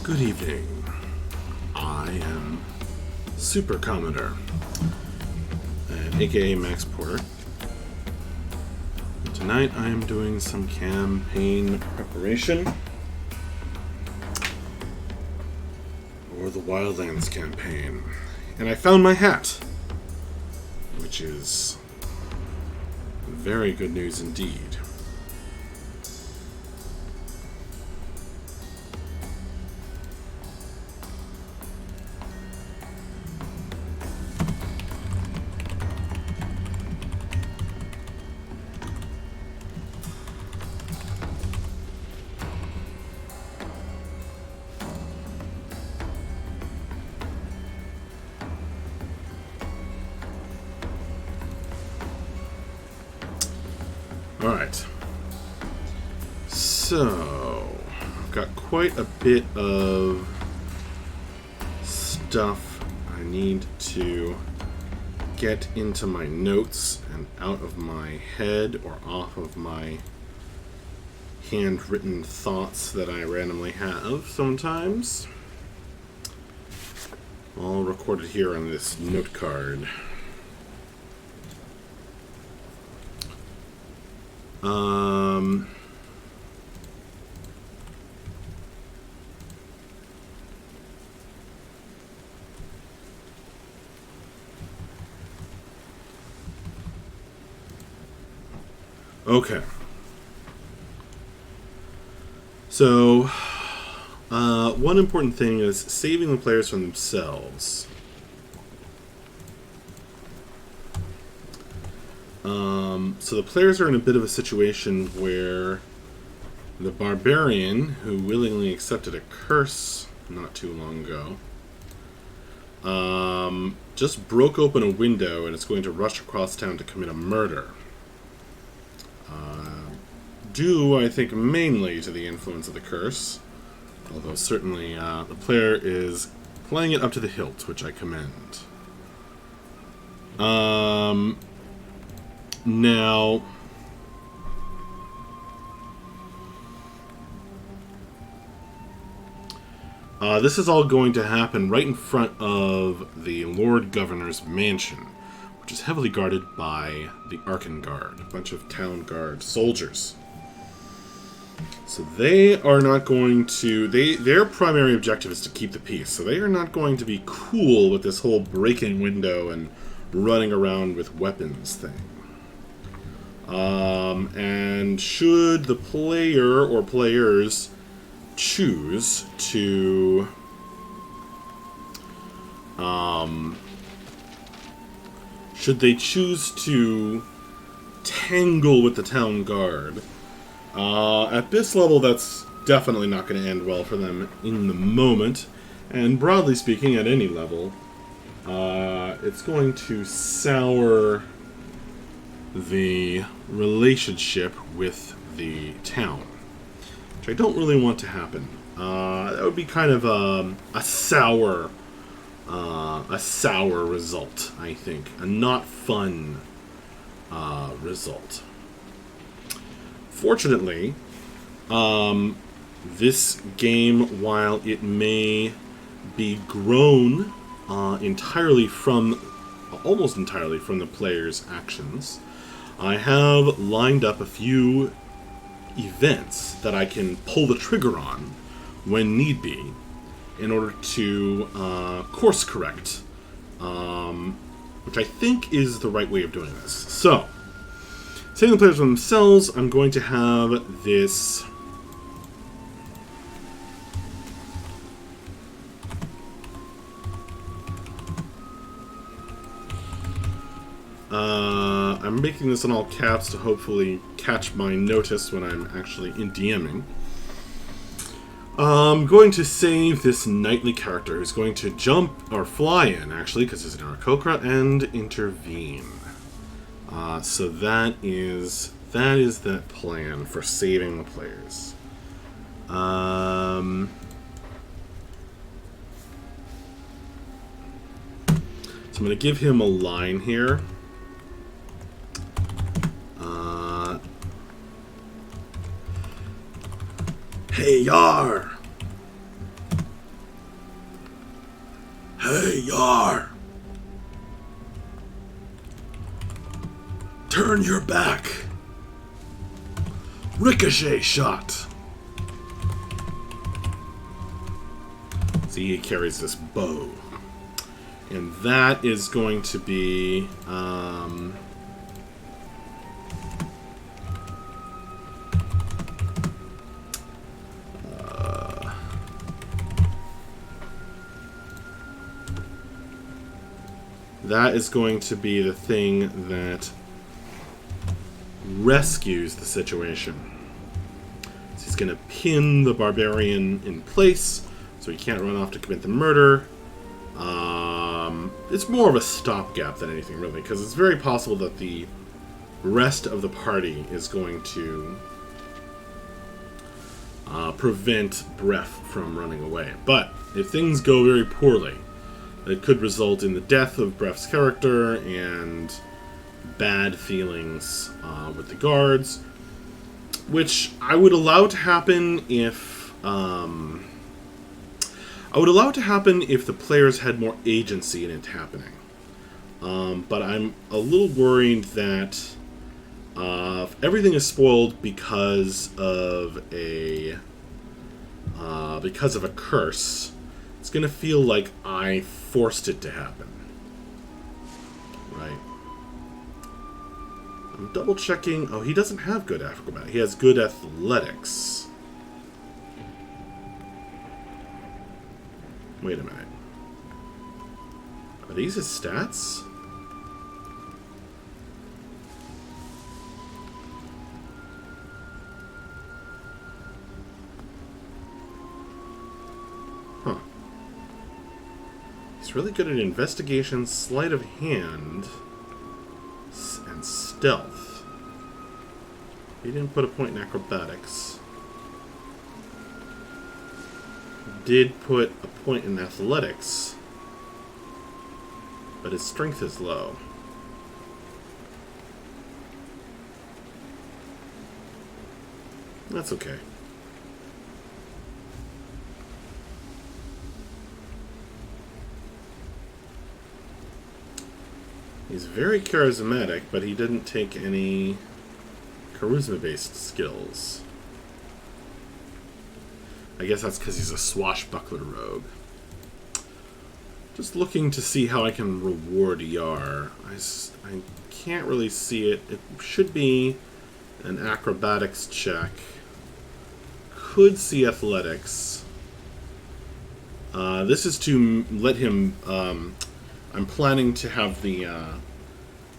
Good evening. I am Super Commodore, aka Max Porter. And tonight I am doing some campaign preparation for the Wildlands campaign. And I found my hat, which is very good news indeed. Alright, so I've got quite a bit of stuff I need to get into my notes and out of my head or off of my handwritten thoughts that I randomly have sometimes. All recorded here on this note card. Okay. So, one important thing is saving the players from themselves. So the players are in a bit of a situation where the barbarian, who willingly accepted a curse not too long ago, just broke open a window and is going to rush across town to commit a murder. Due, I think, mainly to the influence of the curse, although certainly the player is playing it up to the hilt, which I commend. Now, this is all going to happen right in front of the Lord Governor's mansion, which is heavily guarded by the Arkan Guard, a bunch of town guard soldiers. So they are not going to... Their primary objective is to keep the peace, so they are not going to be cool with this whole breaking window and running around with weapons thing. And should the player or players choose to tangle with the town guard, at this level that's definitely not going to end well for them in the moment, and broadly speaking at any level, it's going to sour the relationship with the town, which I don't really want to happen. That would be kind of a sour result, I think. A not fun result. Fortunately, this game, while it may be grown almost entirely from the player's actions, I have lined up a few events that I can pull the trigger on when need be in order to course correct, which I think is the right way of doing this. So, saving the players from themselves, I'm going to have this... I'm making this in all caps to hopefully catch my notice when I'm actually in DMing. I'm going to save this knightly character who's going to jump, or fly in, actually, because he's an Aarakocra, and intervene. So that is that plan for saving the players. So I'm going to give him a line here. Hey, Yar! Turn your back. Ricochet shot. See, he carries this bow. And that is going to be... that is going to be the thing that rescues the situation. So he's going to pin the barbarian in place so he can't run off to commit the murder. It's more of a stopgap than anything, really, because it's very possible that the rest of the party is going to prevent Bref from running away. But if things go very poorly, it could result in the death of Bref's character and bad feelings with the guards, which I would allow to happen if the players had more agency in it happening. But I'm a little worried that if everything is spoiled because of a curse, it's going to feel like I forced it to happen. Right. I'm double checking. Oh, he doesn't have good acrobatics. He has good athletics. Wait a minute. Are these his stats? Huh. He's really good at investigation, sleight of hand, and stealth. He didn't put a point in acrobatics. Did put a point in athletics, but his strength is low. That's okay. He's very charismatic, but he didn't take any charisma-based skills. I guess that's because he's a swashbuckler rogue. Just looking to see how I can reward Yar. I can't really see it. It should be an acrobatics check. Could see athletics. This is to let him... I'm planning to have the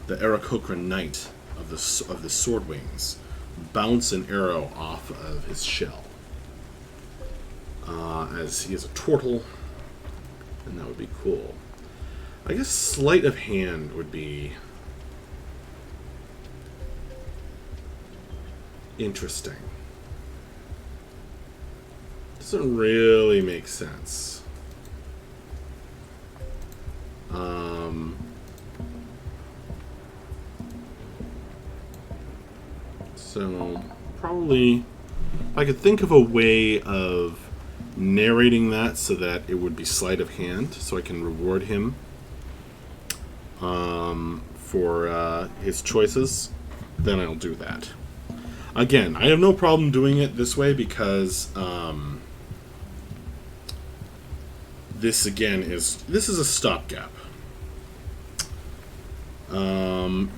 Aarakocra Knight of the Sword Wings bounce an arrow off of his shell. As he is a turtle, and that would be cool. I guess sleight of hand would be interesting. Doesn't really make sense. So probably I could think of a way of narrating that so that it would be sleight of hand, so I can reward him for his choices, then I'll do that. Again, I have no problem doing it this way because this is a stopgap.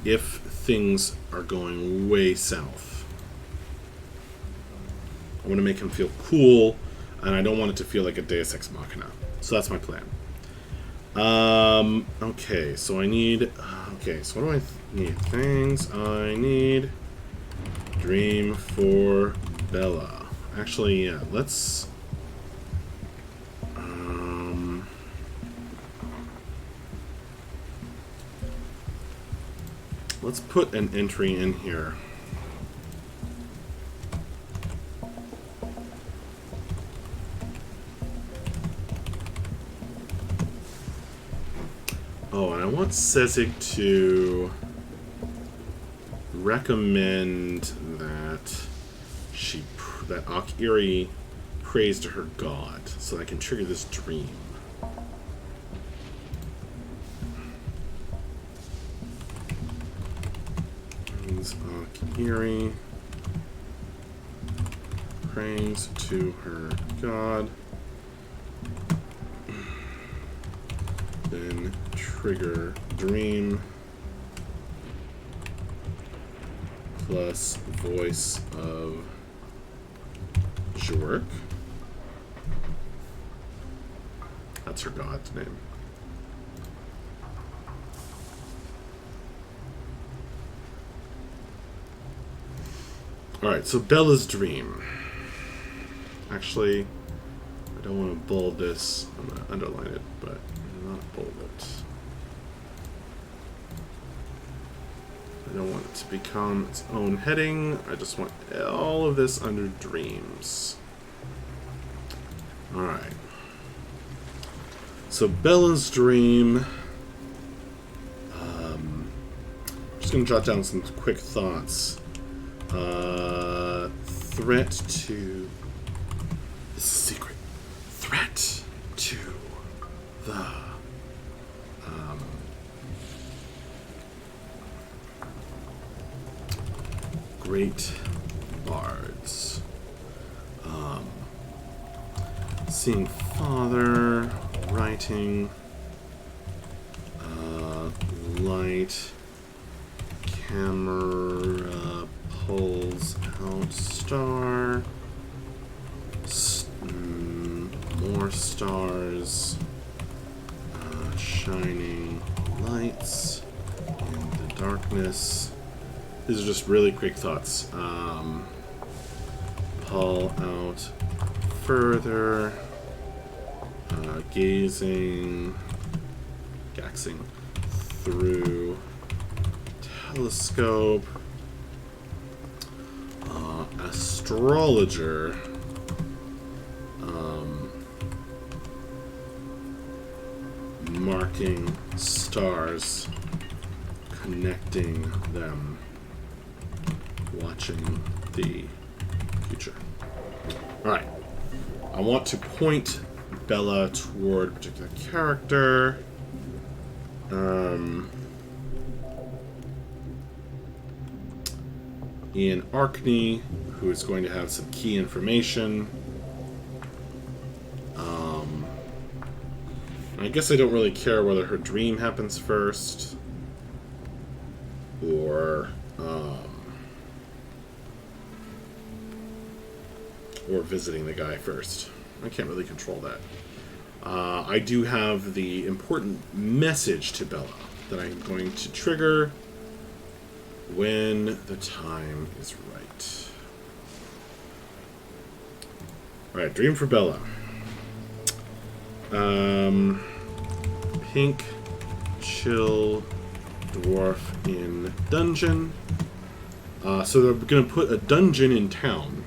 If things are going way south, I want to make him feel cool, and I don't want it to feel like a Deus Ex Machina. So that's my plan. Okay, so I need... Okay, so what do I need? Things I need... Dream for Bella. Actually, yeah, let's... let's put an entry in here. Oh, and I want Sezig to recommend that that Akiri prays to her god, so I can trigger this dream. He's Kiri. Prays to her god. Then trigger dream. Plus voice of Jork. That's her god's name. Alright, so Bella's dream. Actually, I don't want to bold this. I'm going to underline it, but not bold it. I don't want it to become its own heading. I just want all of this under dreams. Alright. So Bella's dream. I'm just going to jot down some quick thoughts. Threat to... This is a secret. Threat to the... great bards. Seeing father, writing, light, camera, pulls out star, more stars, shining lights in the darkness. These are just really quick thoughts. Pull out further, gaxing through telescope, astrologer, marking stars, connecting them, watching the future. Alright. I want to point Bella toward a particular character. Ian Arkney, who is going to have some key information. I guess I don't really care whether her dream happens first or visiting the guy first. I can't really control that. I do have the important message to Bella that I'm going to trigger when the time is right. Alright, dream for Bella. Pink, chill, dwarf in dungeon. So they're going to put a dungeon in town.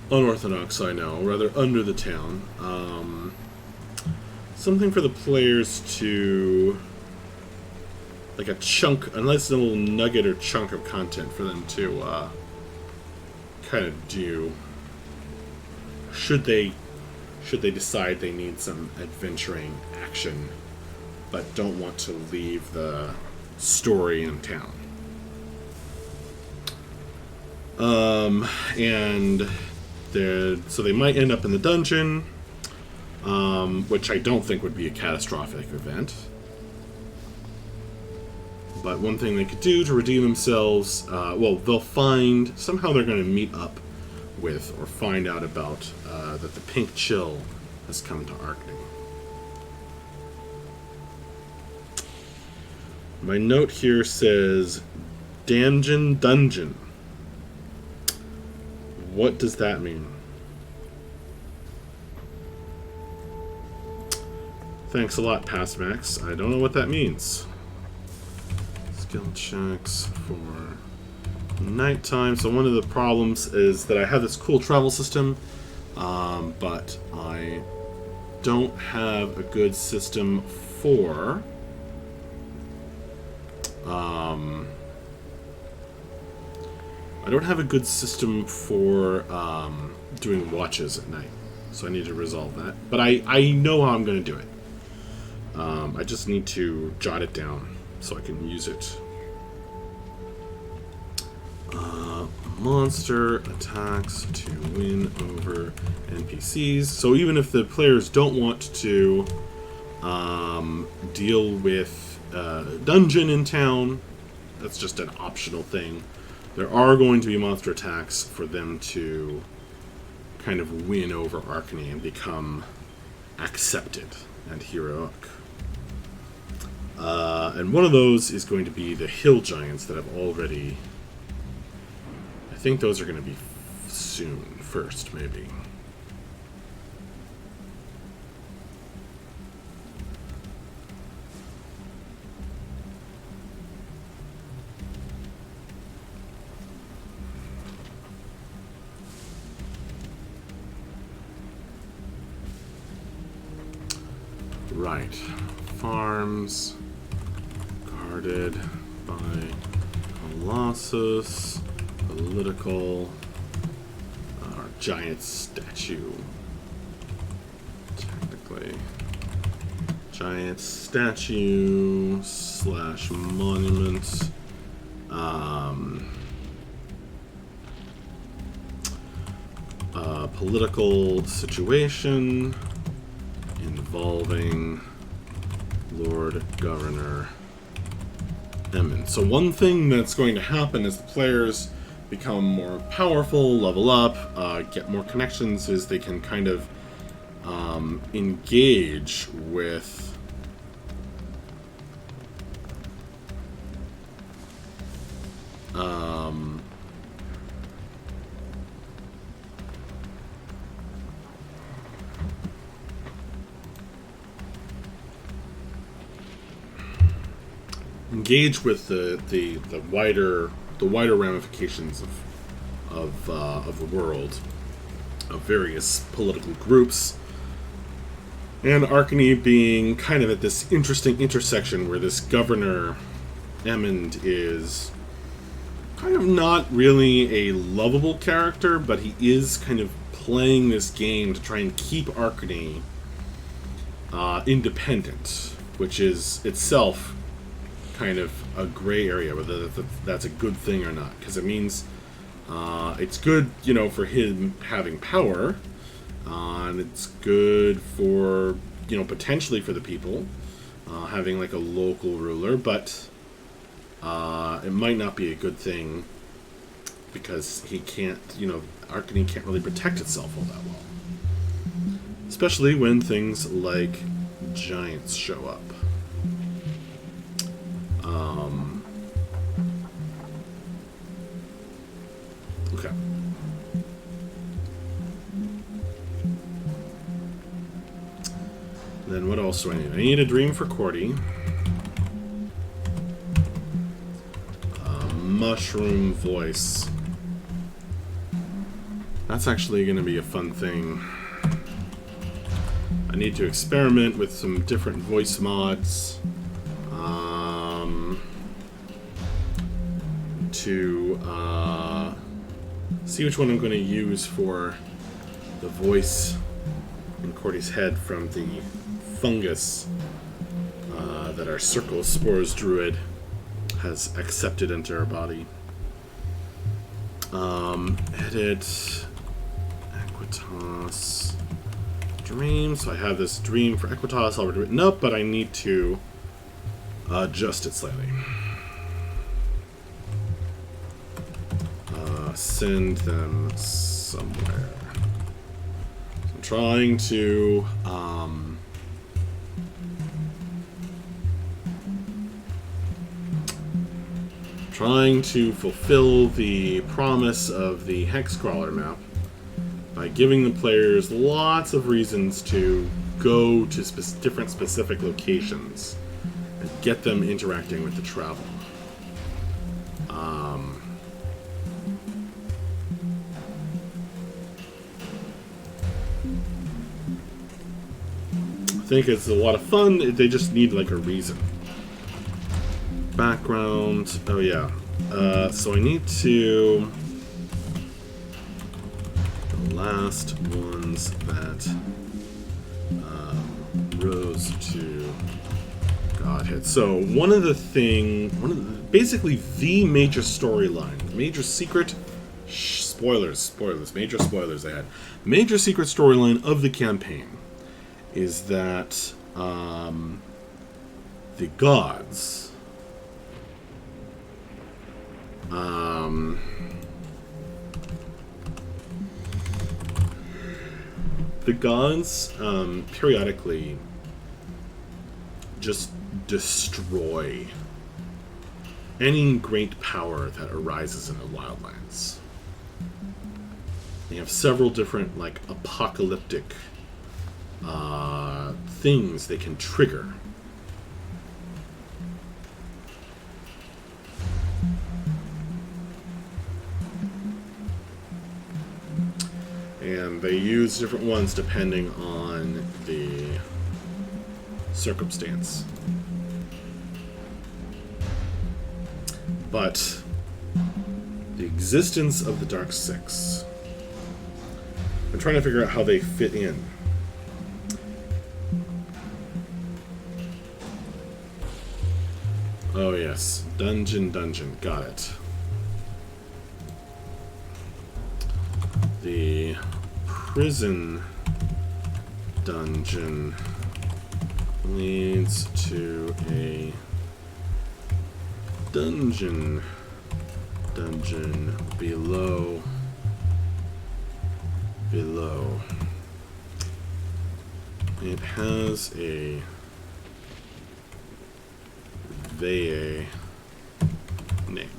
Unorthodox, I know, rather under the town. Something for the players to... like a chunk, a nice little nugget or chunk of content for them to kind of do. Should they decide they need some adventuring action, but don't want to leave the story in town. So they might end up in the dungeon, which I don't think would be a catastrophic event. But one thing they could do to redeem themselves, they'll find, somehow they're going to meet up with or find out about that the Pink Chill has come to Arkney. My note here says, Dungeon. What does that mean? Thanks a lot, Past Max. I don't know what that means. Skill checks for nighttime. So one of the problems is that I have this cool travel system, but I don't have a good system for doing watches at night, so I need to resolve that. But I know how I'm going to do it. I just need to jot it down so I can use it Monster attacks to win over NPCs. So even if the players don't want to deal with dungeon in town, that's just an optional thing. There are going to be monster attacks for them to kind of win over Arcany and become accepted and heroic. And one of those is going to be the hill giants that I've already... I think those are going to be soon, first, maybe. Right. Farms. Guarded by Colossus. Political. Our giant statue. Technically. Giant statue / monument. Political situation involving Lord Governor Emmon. So one thing that's going to happen as the players become more powerful, level up, get more connections, is they can kind of engage with engage with the wider ramifications of the world, of various political groups, and Arcany being kind of at this interesting intersection where this Governor Emmond is kind of not really a lovable character, but he is kind of playing this game to try and keep Arcany independent, which is itself kind of a gray area, whether that's a good thing or not, because it means it's good, you know, for him having power, and it's good for, you know, potentially for the people having like a local ruler, but it might not be a good thing because he can't, you know, Arcany can't really protect itself all that well, especially when things like giants show up. Okay. Then what else do I need? I need a dream for Cordy. Mushroom voice. That's actually going to be a fun thing. I need to experiment with some different voice mods. To see which one I'm going to use for the voice in Cordy's head from the fungus that our Circle Spores Druid has accepted into her body. Edit Equitas Dream. So I have this dream for Equitas already written up, but I need to adjust it slightly. Send them somewhere. So I'm trying to fulfill the promise of the Hexcrawler map by giving the players lots of reasons to go to different specific locations and get them interacting with the travel. I think it's a lot of fun. They just need like a reason. Background. Oh yeah. So I need to. The last ones that rose to Godhead. So one of the basically the major storyline, major secret major spoilers they had. Major secret storyline of the campaign is that the gods periodically just destroy any great power that arises in the Wildlands. They have several different, like, apocalyptic things they can trigger. And they use different ones depending on the circumstance. But the existence of the Dark Six, I'm trying to figure out how they fit in. Oh yes, dungeon, got it. The prison dungeon leads to a dungeon below. It has a name.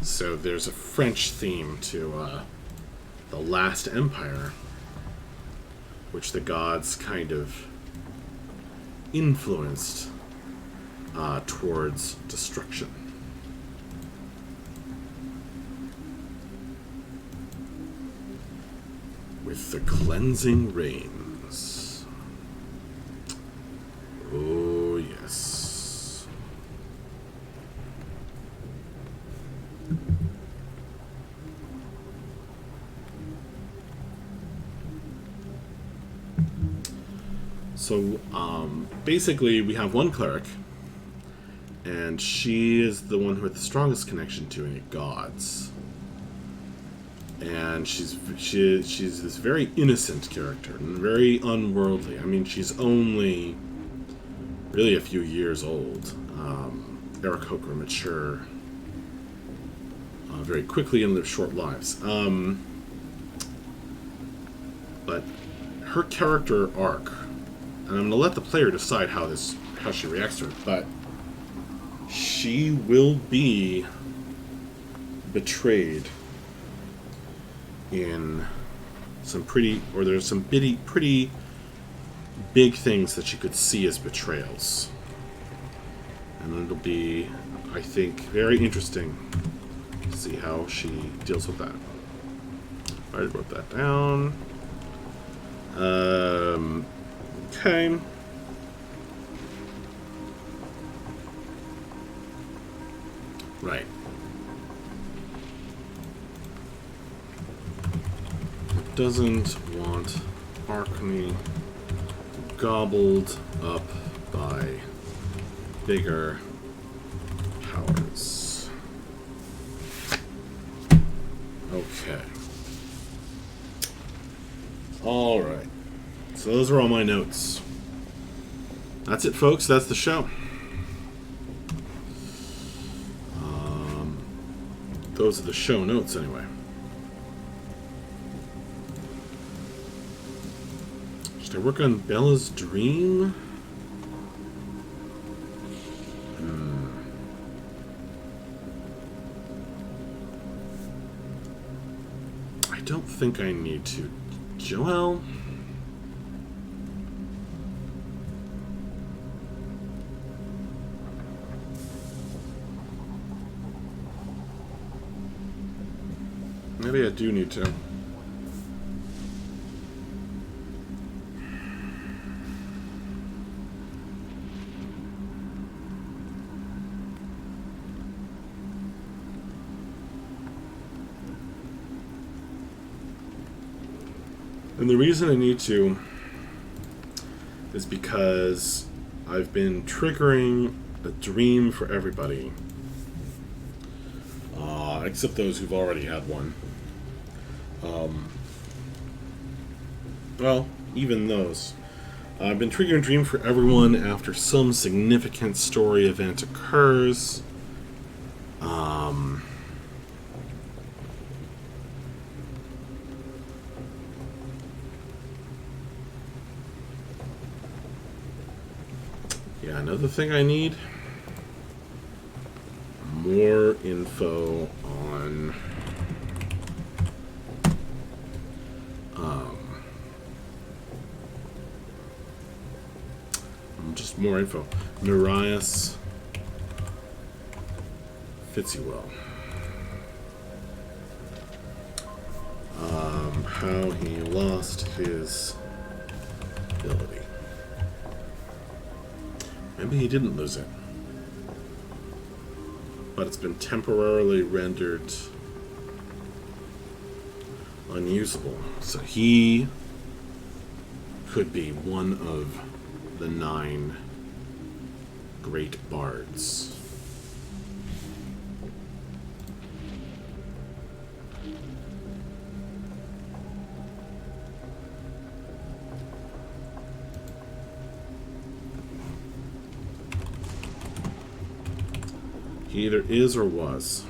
So there's a French theme to the Last Empire, which the gods kind of influenced towards destruction. With the cleansing rains. Oh, yes. So, basically, we have one cleric, and she is the one with the strongest connection to any gods. And she's this very innocent character and very unworldly. I mean, she's only really a few years old. Aarakocra mature very quickly and live short lives. But her character arc, and I'm going to let the player decide how she reacts to it, but she will be betrayed in some pretty big things that you could see as betrayals. And it'll be, I think, very interesting to see how she deals with that. I wrote that down. Okay. Right. Doesn't want Arkney gobbled up by bigger powers. Okay. Alright. So those are all my notes. That's it, folks. That's the show. Those are the show notes, anyway. Should I work on Bella's dream? I don't think I need to. Joelle? Maybe I do need to. And the reason I need to is because I've been triggering A dream for everybody. Except those who've already had one. Well, even those. I've been triggering a dream for everyone after some significant story event occurs. Yeah, another thing I need. More info on just more info. Nereus Fitzywell. How he lost his ability. Maybe he didn't lose it, but it's been temporarily rendered unusable. So he could be one of the 9 great bards. He either is or was.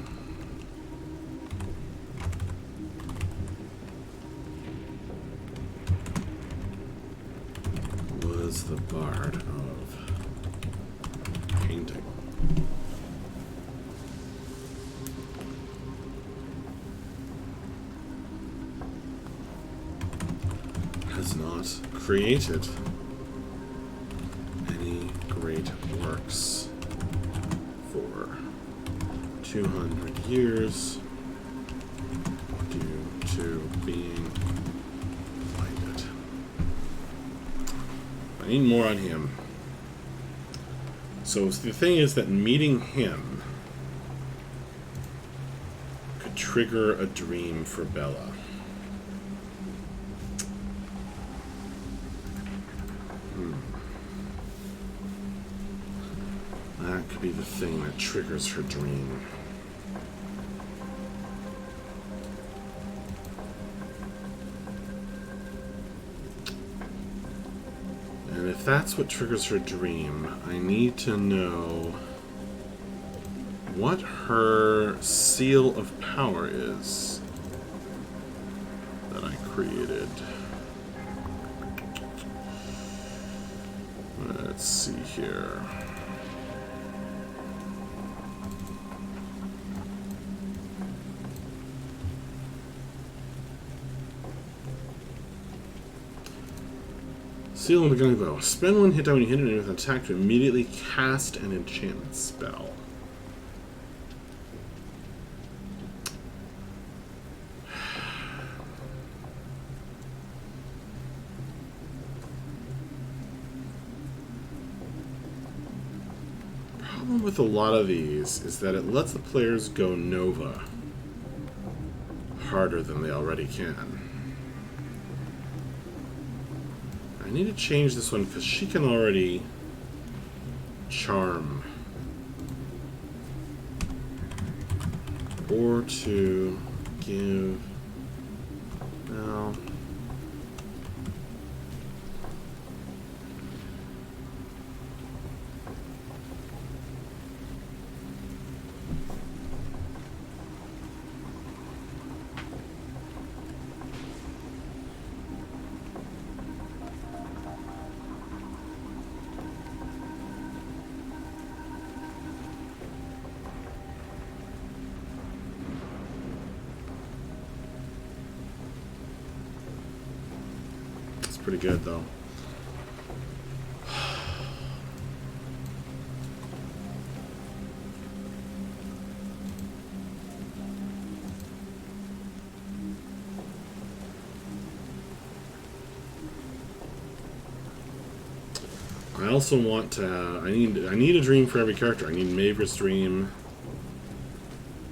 Was the bard of painting. Has not created any great works for 200 years due to being blinded. I need more on him. So the thing is that meeting him could trigger a dream for Bella. That could be the thing that triggers her dream. And if that's what triggers her dream, I need to know what her seal of power is that I created. Let's see here. Seal of the Gunning Bow. Spend 1 hit die when you hit an enemy with an attack to immediately cast an enchantment spell. Problem with a lot of these is that it lets the players go Nova harder than they already can. I need to change this one because she can already charm. Or to give... No. Pretty good though. I also want to. I need a dream for every character. I need Maver's dream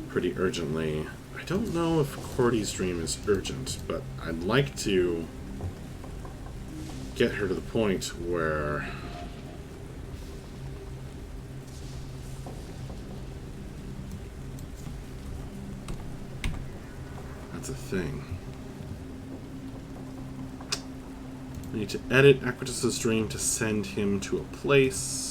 pretty urgently. I don't know if Cordy's dream is urgent, but I'd like to get her to the point where that's a thing. I need to edit Acritus's dream to send him to a place.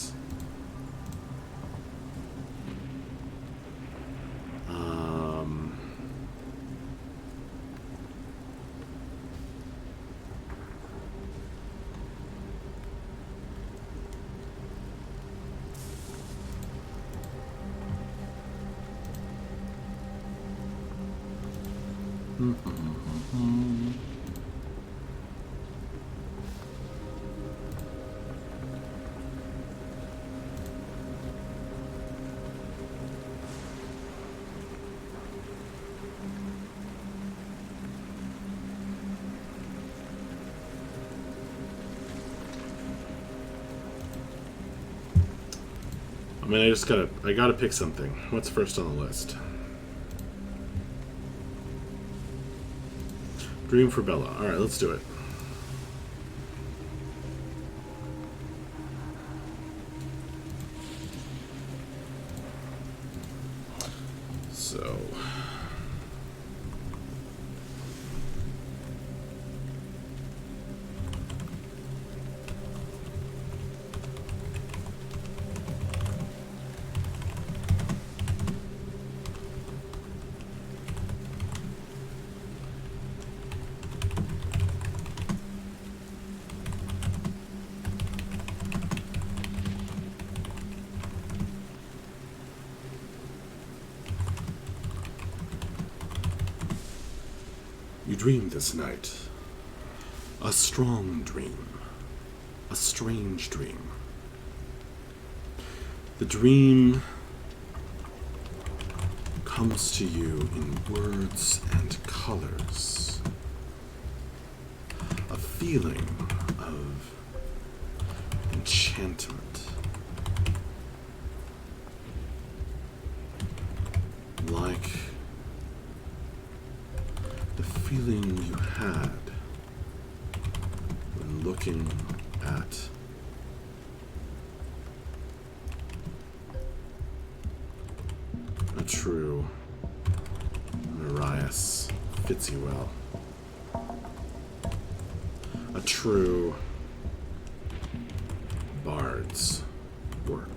I mean, I gotta pick something. What's first on the list? Dream for Bella. Alright, let's do it. So... You dreamed this night. A strong dream. A strange dream. The dream comes to you in words and colors. A feeling of enchantment. Like the feeling you had when looking at a true Marias Fitzywell. A true bard's work.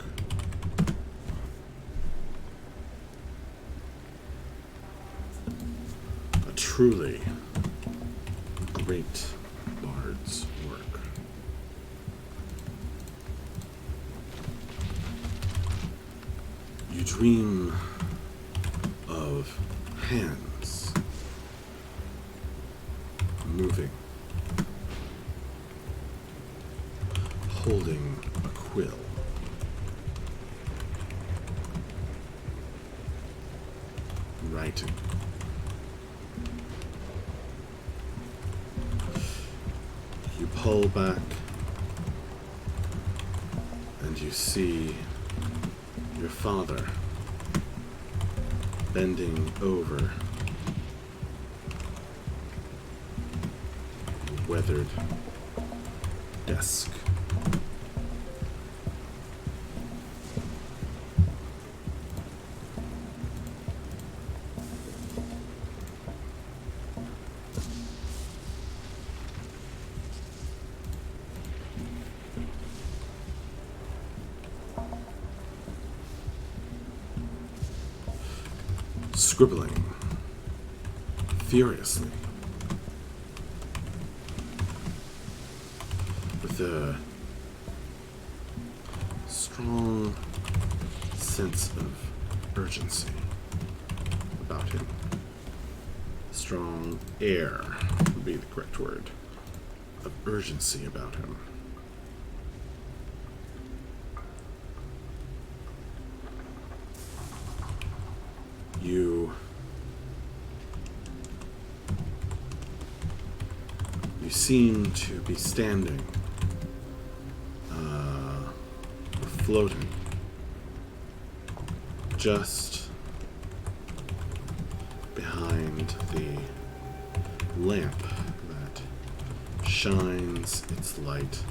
A truly great bard's work. You dream of hands moving, holding a quill, writing. You pull back and you see your father bending over a weathered desk. Scribbling furiously with a strong sense of urgency about him. Strong air would be the correct word, of urgency about him. You seem to be standing, or floating, just behind the lamp that shines its light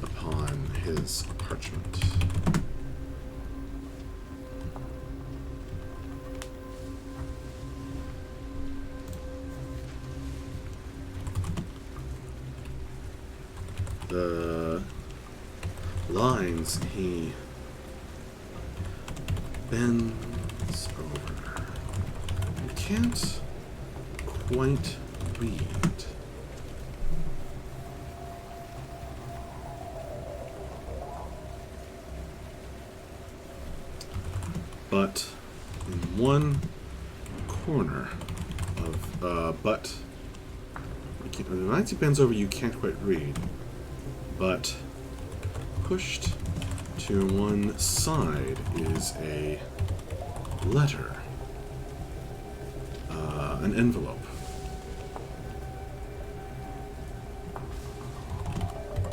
upon his parchment. the lines, he bends over. You can't quite read. But in one corner of, the lines he bends over you can't quite read, but pushed to one side is a letter, an envelope.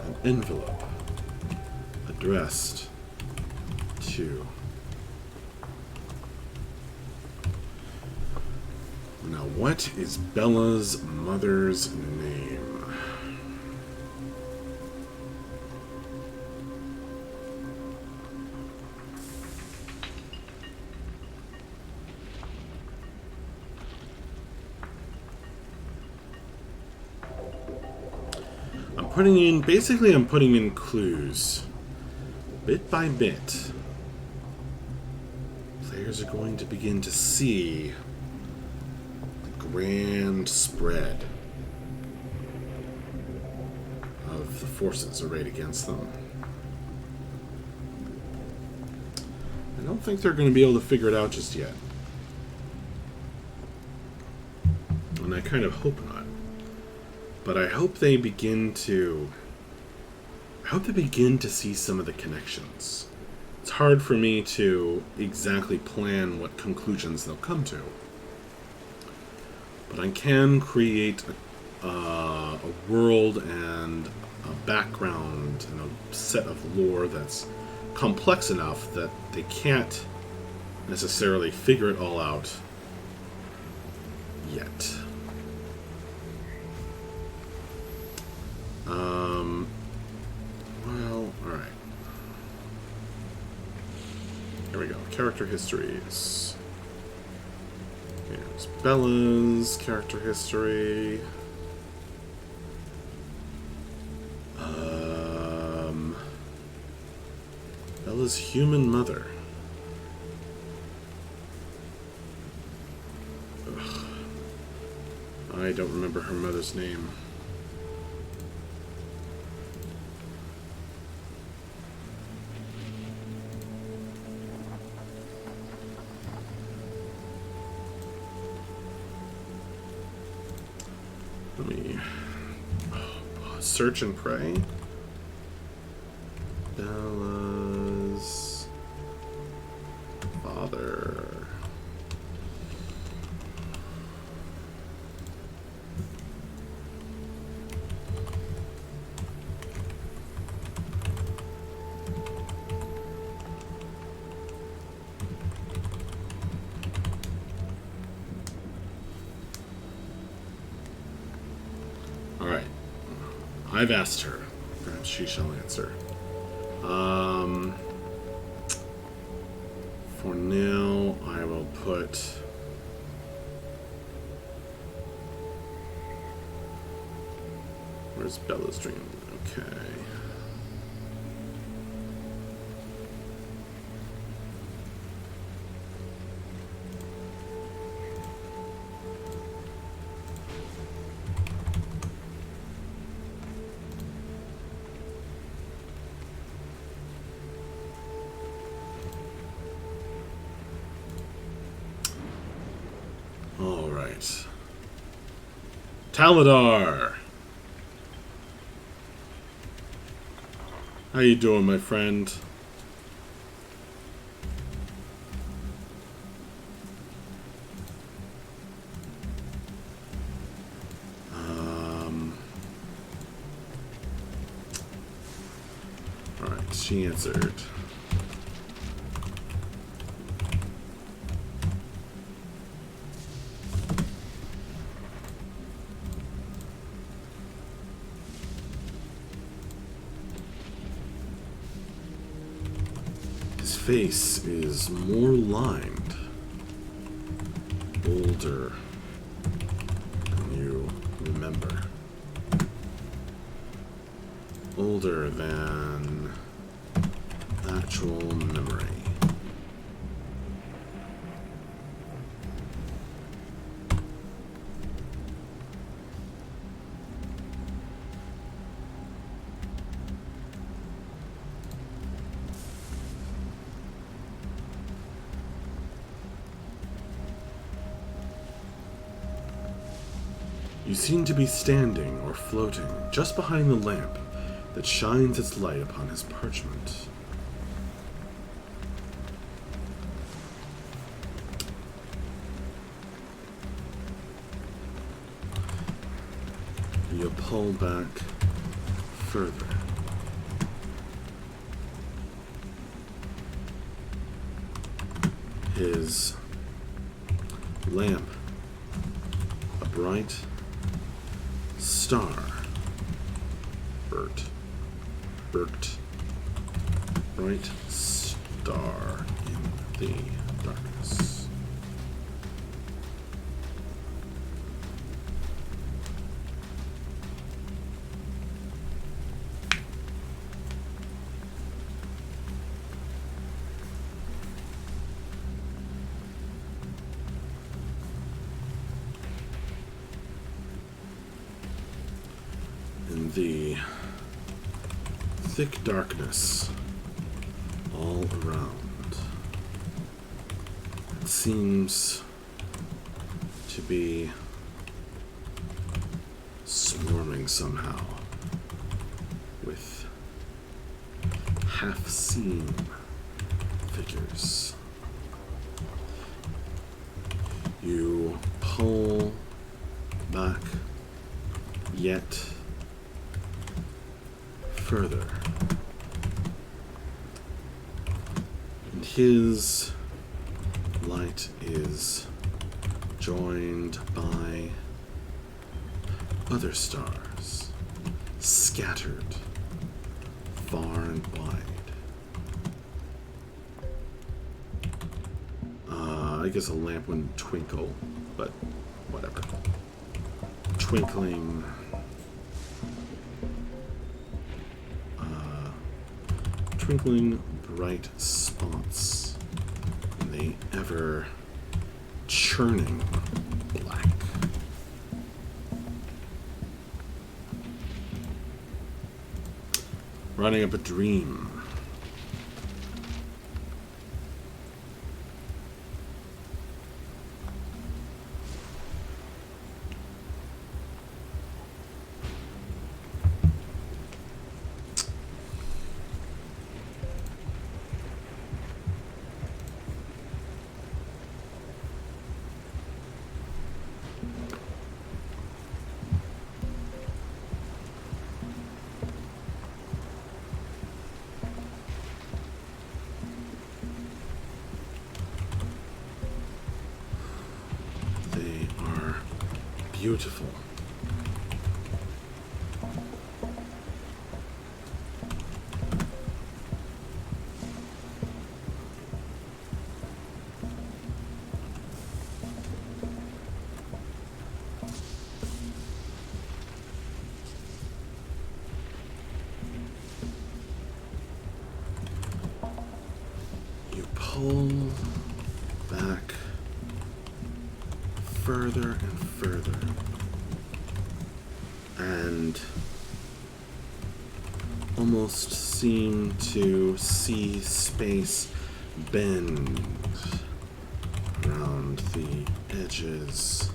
An envelope addressed to... Now, what is Bella's mother's name? I'm putting in clues. Bit by bit. Players are going to begin to see grand spread of the forces arrayed against them. I don't think they're going to be able to figure it out just yet. And I kind of hope not. But I hope they begin to... see some of the connections. It's hard for me to exactly plan what conclusions they'll come to. But I can create a world and a background and a set of lore that's complex enough that they can't necessarily figure it all out yet. Well, alright. Here we go. Character histories. Here's Bella's character history. Bella's human mother. Ugh. I don't remember her mother's name. Let me search and pray. Bella's father. Alright. I've asked her. Perhaps she shall answer. For now, I will put... Where's Bella's dream? Okay. Alright. Taladar! How you doing, my friend? Alright, she answered. His face is more lined, bolder than you remember. older than actual memory. You seem to be standing or floating just behind the lamp that shines its light upon his parchment. You pull back further. His lamp, a bright star, bright star in the darkness. In the thick darkness all around, it seems to be swarming somehow with half-seen figures. You pull back yet further, and his light is joined by other stars scattered far and wide. I guess a lamp wouldn't twinkle, but whatever. Twinkling bright spots in the ever churning black. Running up a dream. Beautiful. You pull back further and further, and almost seem to see space bend around the edges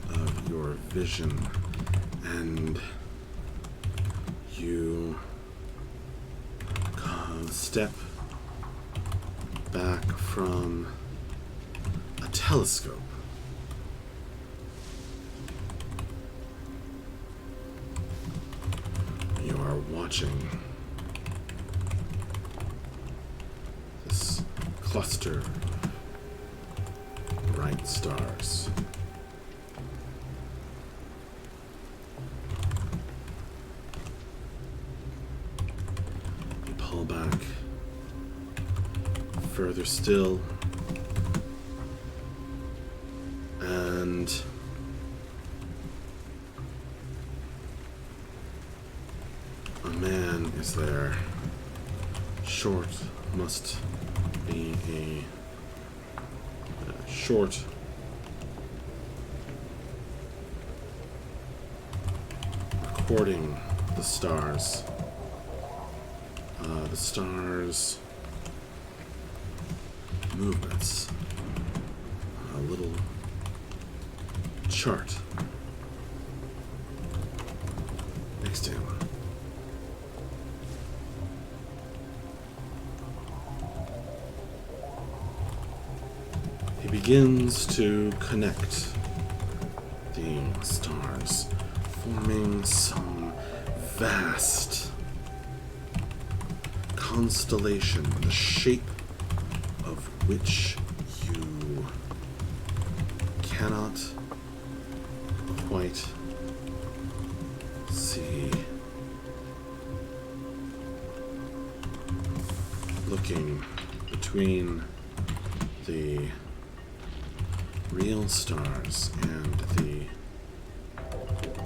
of your vision, and you step back from a telescope. You are watching this cluster of bright stars. You pull back further still, and man is there. Short must be a short recording the stars. The stars' movements. A little chart next to him. He begins to connect the stars, forming some vast constellation, the shape of which you cannot quite see. Looking between the real stars and the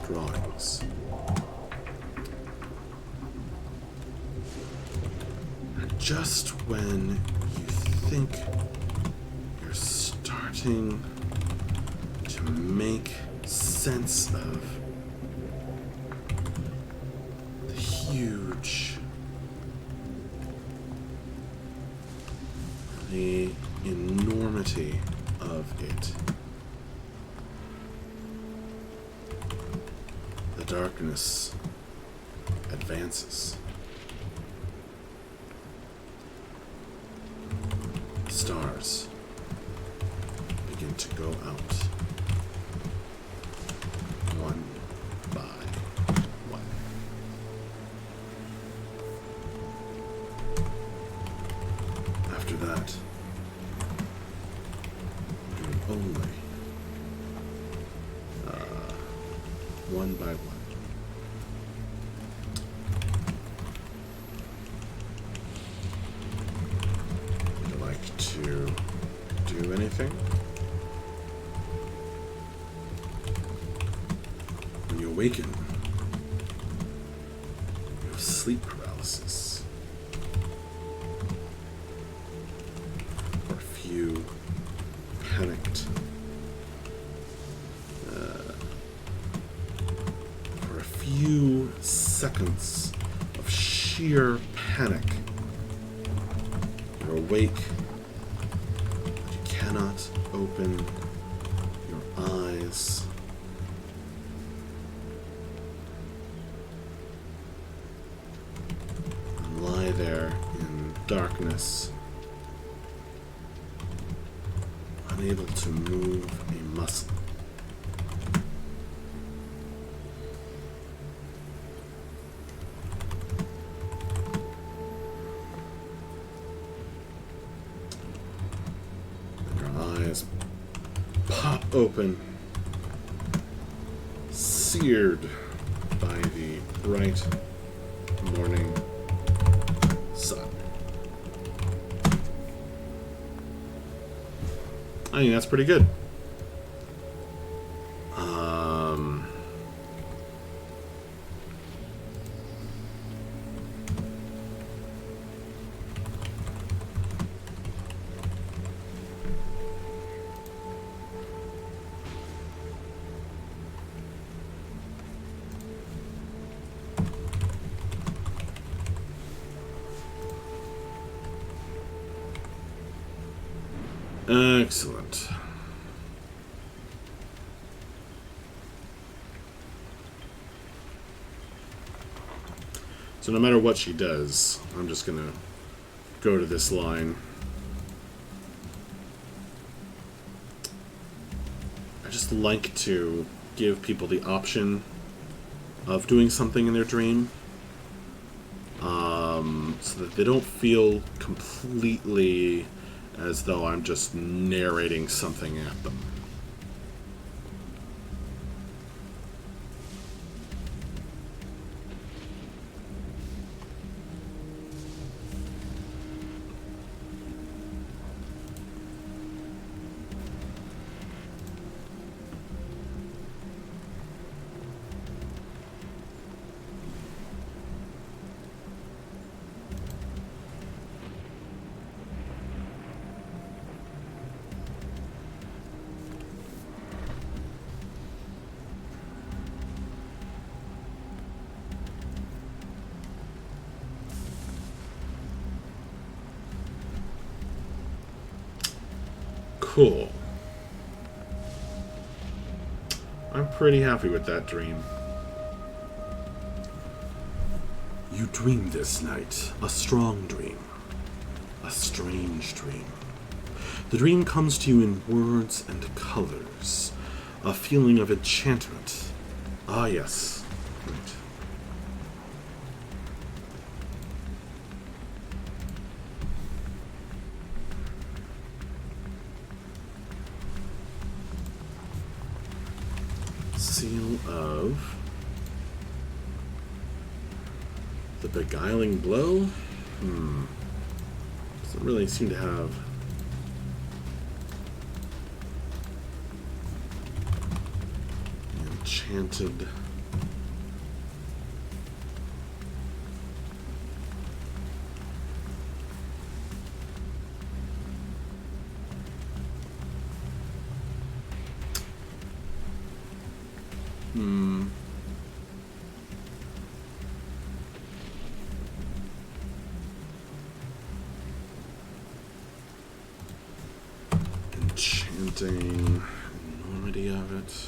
drawings. And just when you think you're starting to make sense of the huge, the enormity of it, the darkness advances. Stars begin to go out, one by one. After that, only one by one. Would you like to do anything? When you awaken, you have sleep paralysis. For a few panicked, for a few seconds of sheer panic, you're awake, but you cannot open your eyes. And lie there in darkness, unable to move a muscle. And your eyes pop open, seared by the bright morning sun. I think that's pretty good. Excellent. So no matter what she does, I'm just going to go to this line. I just like to give people the option of doing something in their dream, so that they don't feel completely as though I'm just narrating something at them. Cool. I'm pretty happy with that dream. You dreamed this night, a strong dream, a strange dream. The dream comes to you in words and colors, a feeling of enchantment. Ah, yes. Right. Seal of the beguiling blow? Doesn't really seem to have enchanted. Enchanting enormity of it.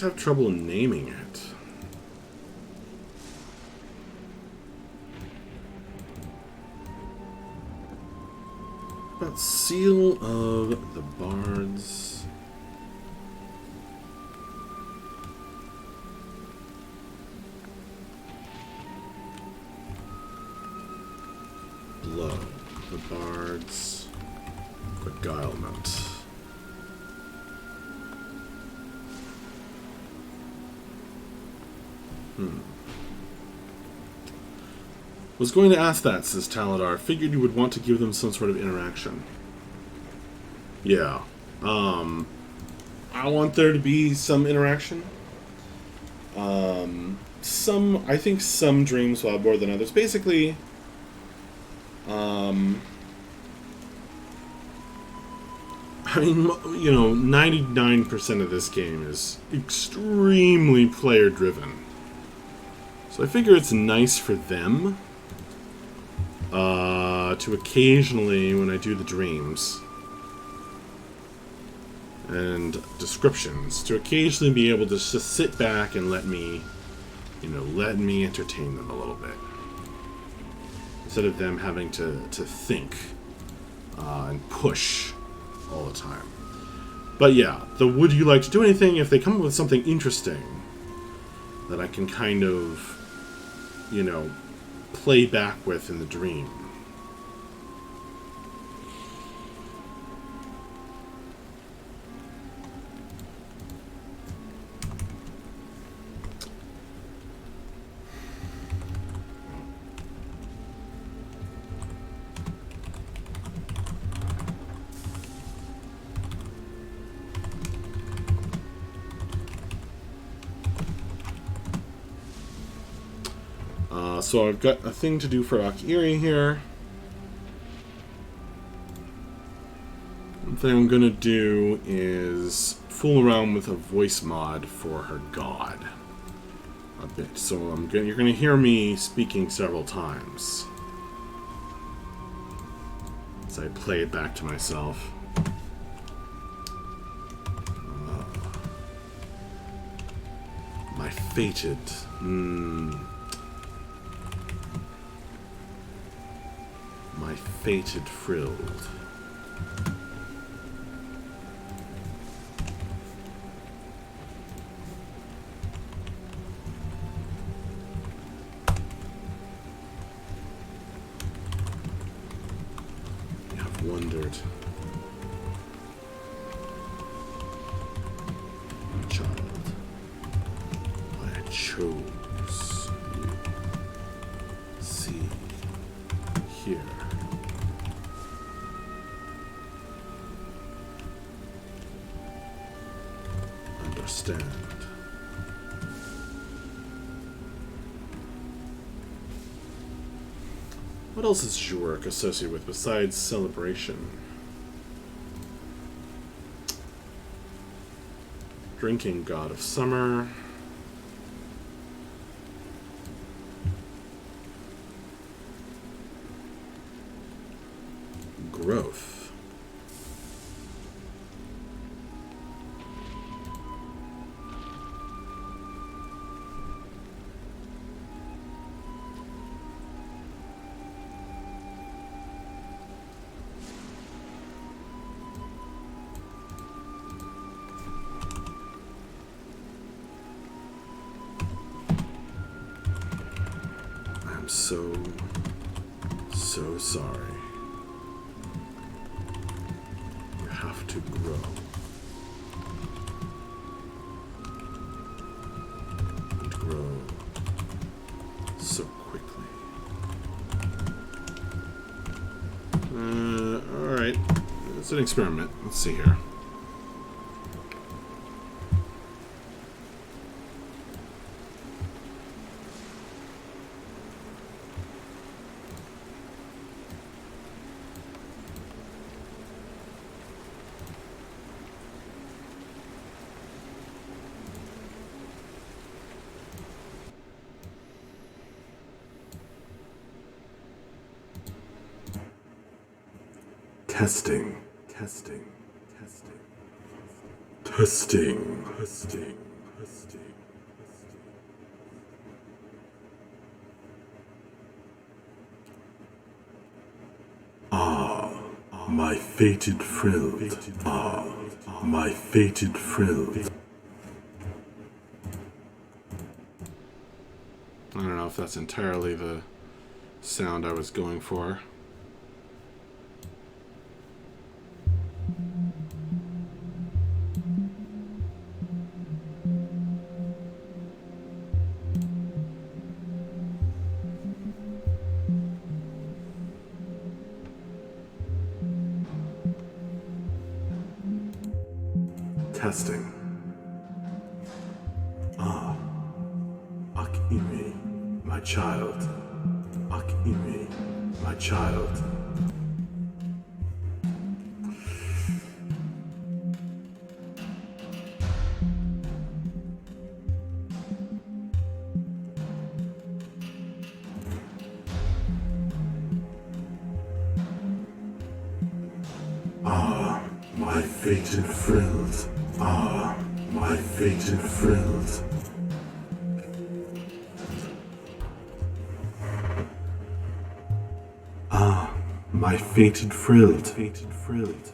Have trouble naming it. But Seal of the Bards. Blow. The Bards. Beguilement. Was going to ask that, says Taladar. Figured you would want to give them some sort of interaction. Yeah. I want there to be some interaction. I think some dreams will have more than others. Basically, I mean, you know, 99% of this game is extremely player-driven. So I figure it's nice for them to occasionally, when I do the dreams and descriptions, to occasionally be able to just sit back and let me entertain them a little bit. Instead of them having to think and push all the time. But yeah, the would you like to do anything, if they come up with something interesting that I can kind of, you know, play back with in the dream. So I've got a thing to do for Akiri here. One thing I'm gonna do is fool around with a voice mod for her god a bit. So you're gonna hear me speaking several times as I play it back to myself. My fated. My fated frilled. I've wondered. chose you. See here. Understand. What else is Zhurk associated with besides celebration? Drinking god of summer. Growth. I'm so sorry. You have to grow. And grow so quickly. Alright. It's an experiment. Let's see here. Testing. Ah, my fated frilled. Ah, my fated frilled. I don't know if that's entirely the sound I was going for. Testing. Ah, Akimi, my child. Akimi, my child. Ah, my fated frilled. Ah, my fated frilled. Ah, my fated frilled. Fated frilled.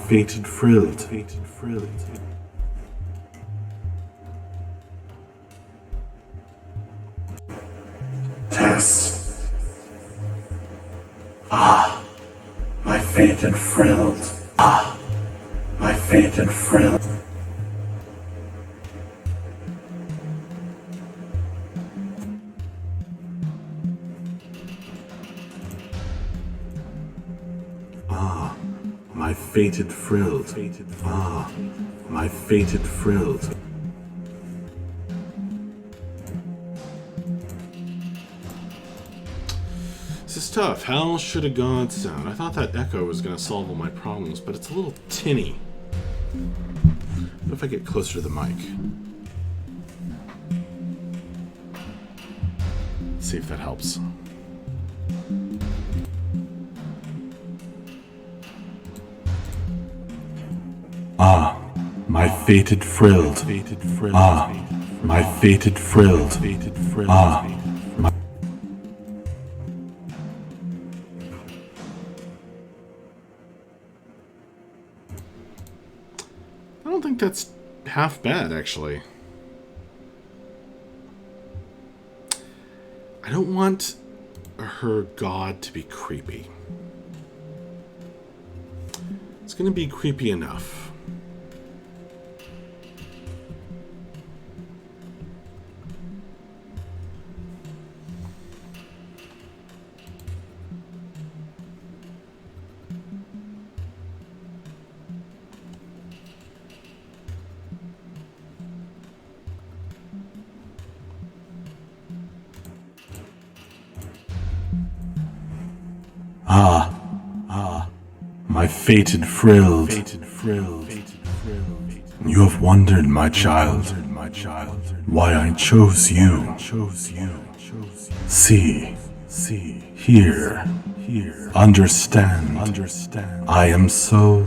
Fated frilled. Fated frilled. Test. Ah, my fated frilled. Ah, my fated frilled. Ah, my fated frilled. Ah, my fated frilled. This is tough. How should a god sound? I thought that echo was going to solve all my problems, but it's a little tinny. What if I get closer to the mic? Let's see if that helps. Ah, my fated frilled. Ah, my fated frilled. Ah, my... I don't think that's half bad, actually. I don't want her god to be creepy. It's going to be creepy enough. my fated frill. You have wondered, my child, why I chose you. See, hear, understand. I am so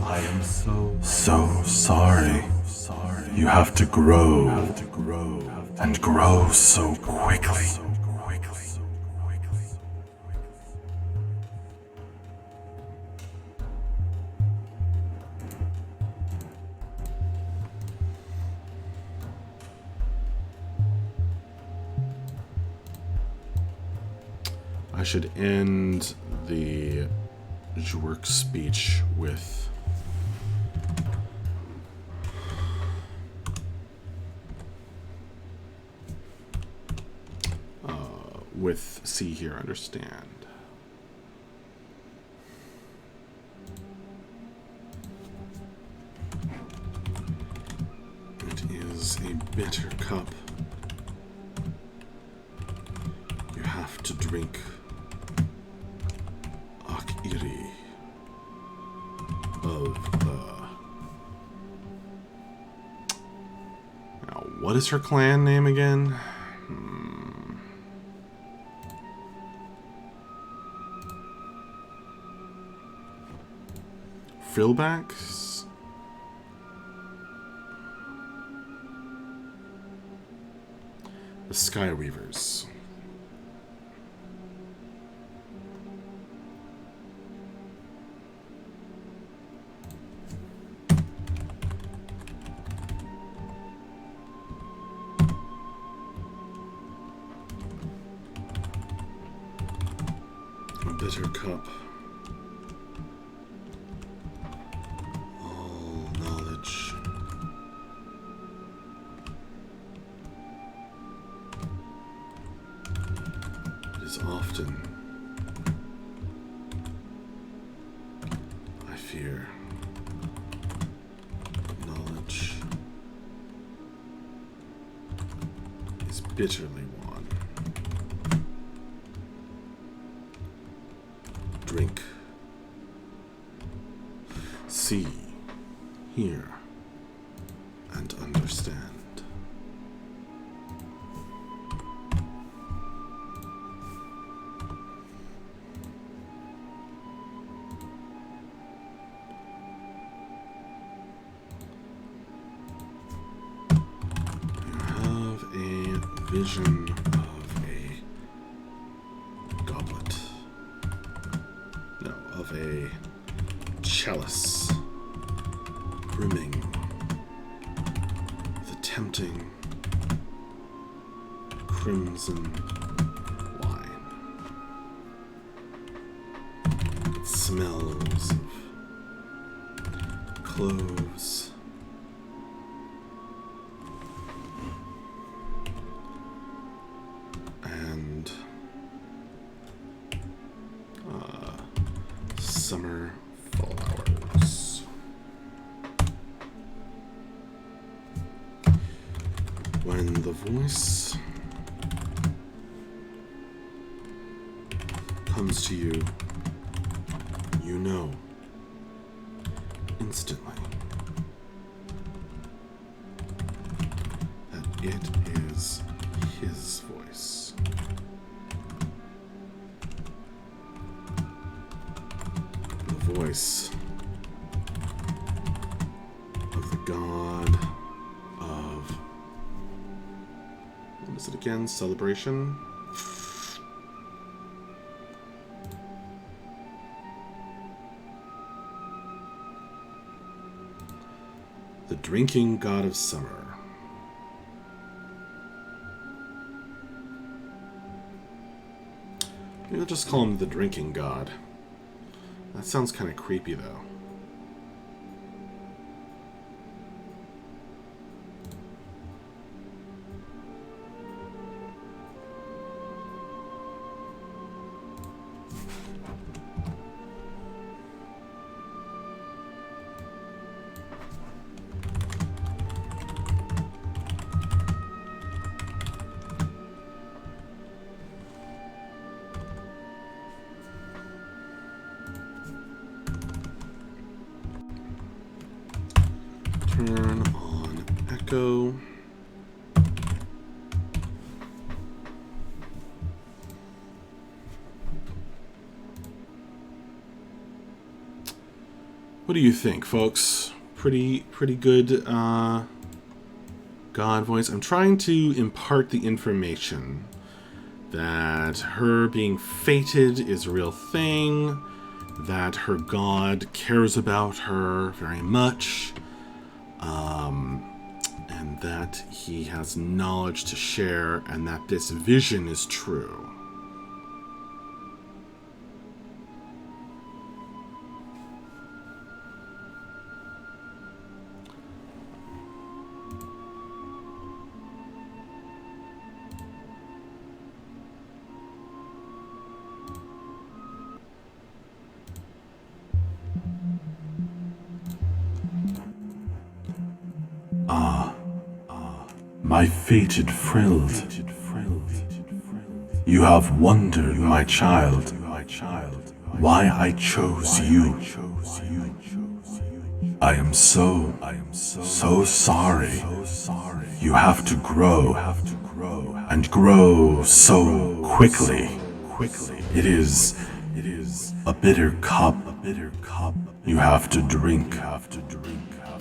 sorry. You have to grow, and grow so quickly. I should end the Jwerk speech with see, hear, understand. It is a bitter cup you have to drink. Iri of now, what is her clan name again? Frillbacks? The Skyweavers. Bitter cup. All knowledge. It is often, I fear, knowledge is bitterly won. Drink, see, hear, and understand. You have a vision of a goblet. No, of a chalice brimming with a tempting crimson wine. It smells of cloves, and summer flowers. When the voice comes to you, you know instantly that it is his voice. The voice of the god of, what is it again? Celebration? The drinking god of summer. Maybe we'll just call him the drinking god. That sounds kind of creepy, though. Turn on echo. What do you think, folks? Pretty good God voice. I'm trying to impart the information that her being fated is a real thing, that her God cares about her very much, and that he has knowledge to share, and that this vision is true. My fated frilled. You have wondered, my child, why I chose you. I am so sorry. You have to grow, and grow so quickly. It is a bitter cup you have to drink.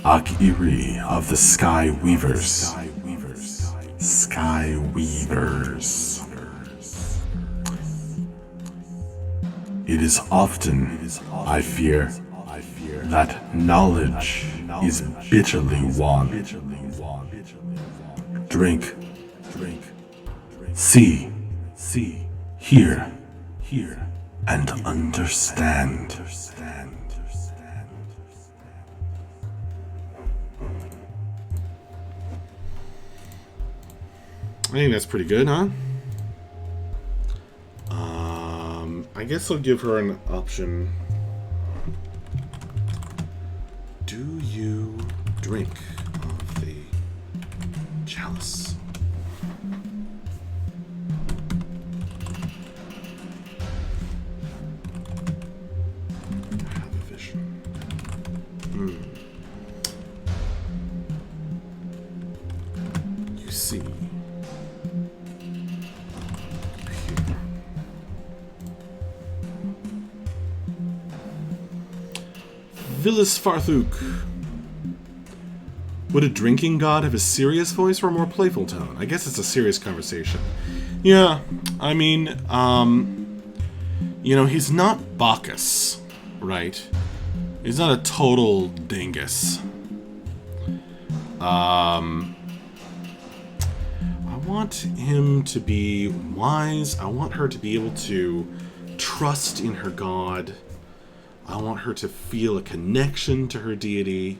Akiri of the Sky Weavers. Sky Weavers. It is often, I fear, that knowledge is bitterly won. Drink. See, hear, and understand. I think that's pretty good, huh? I guess I'll give her an option. Do you drink of the chalice? Have a vision. You see. Vilis Farthuk. Would a drinking god have a serious voice or a more playful tone? I guess it's a serious conversation. Yeah, I mean, you know, he's not Bacchus, right? He's not a total dingus. I want him to be wise. I want her to be able to trust in her god. I want her to feel a connection to her deity.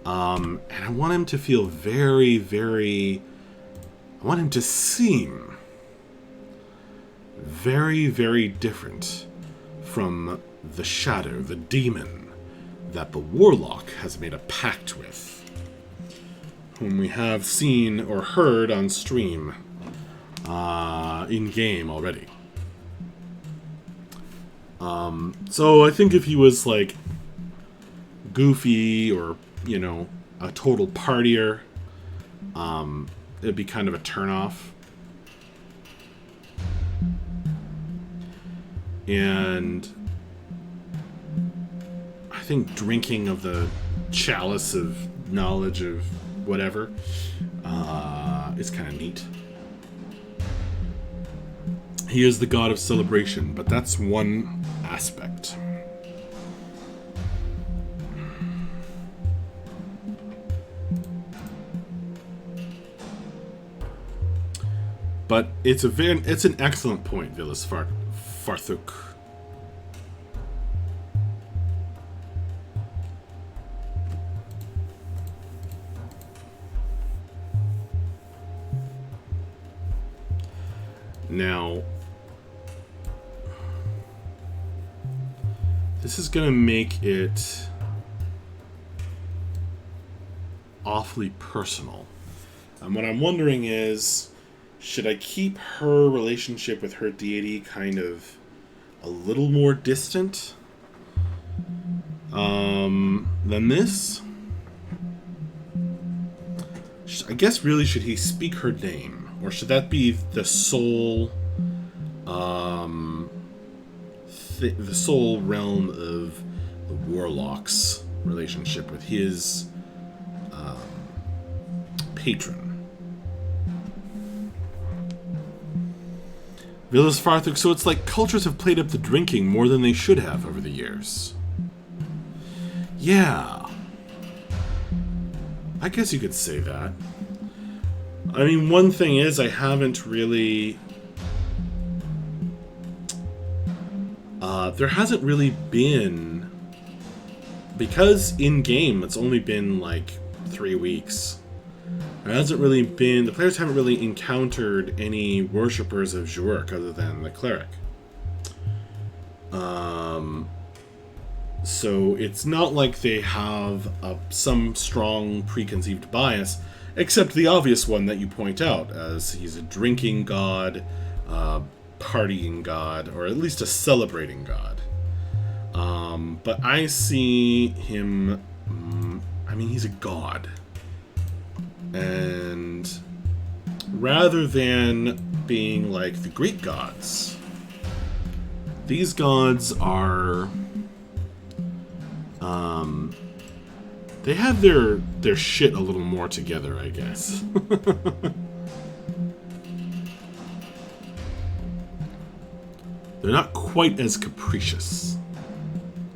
And I want him to feel very, very... I want him to seem very, very different from the shadow, the demon, that the warlock has made a pact with, whom we have seen or heard on stream in-game already. So I think if he was, like, goofy or, you know, a total partier, it'd be kind of a turnoff. And I think drinking of the chalice of knowledge of whatever is kind of neat. He is the god of celebration, but that's one aspect. But it's an excellent point, Vilis Farthuk. Now, this is going to make it awfully personal. And what I'm wondering is, should I keep her relationship with her deity kind of a little more distant than this? I guess really should he speak her name? Or should that be the sole... the sole realm of the Warlock's relationship with his patron? Villas Farthuk, so it's like cultures have played up the drinking more than they should have over the years. Yeah. I guess you could say that. I mean, one thing is I haven't really... there hasn't really been... Because in-game it's only been like 3 weeks. There hasn't really been... The players haven't really encountered any worshippers of Zhurk other than the cleric. So it's not like they have some strong preconceived bias, except the obvious one that you point out, as he's a drinking god, partying god, or at least a celebrating god. But I see him... I mean, he's a god. And rather than being like the Greek gods, these gods are... they have their shit a little more together, I guess. They're not quite as capricious,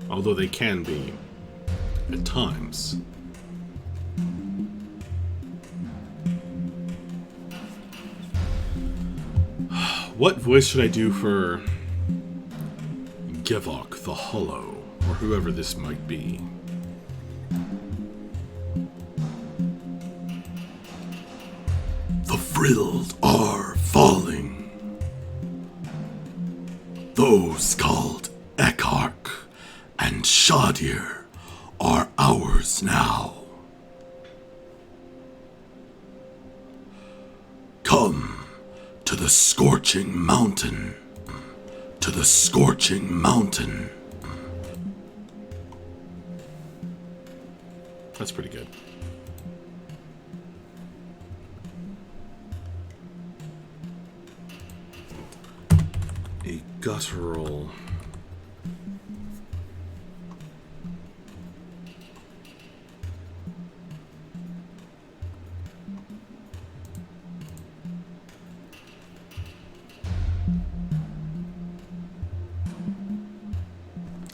although they can be at times. What voice should I do for Gevok the Hollow, or whoever this might be? The frilled are falling. Those called Eckarch and Shadir are ours now. Come to the scorching mountain. To the scorching mountain. That's pretty good. A guttural...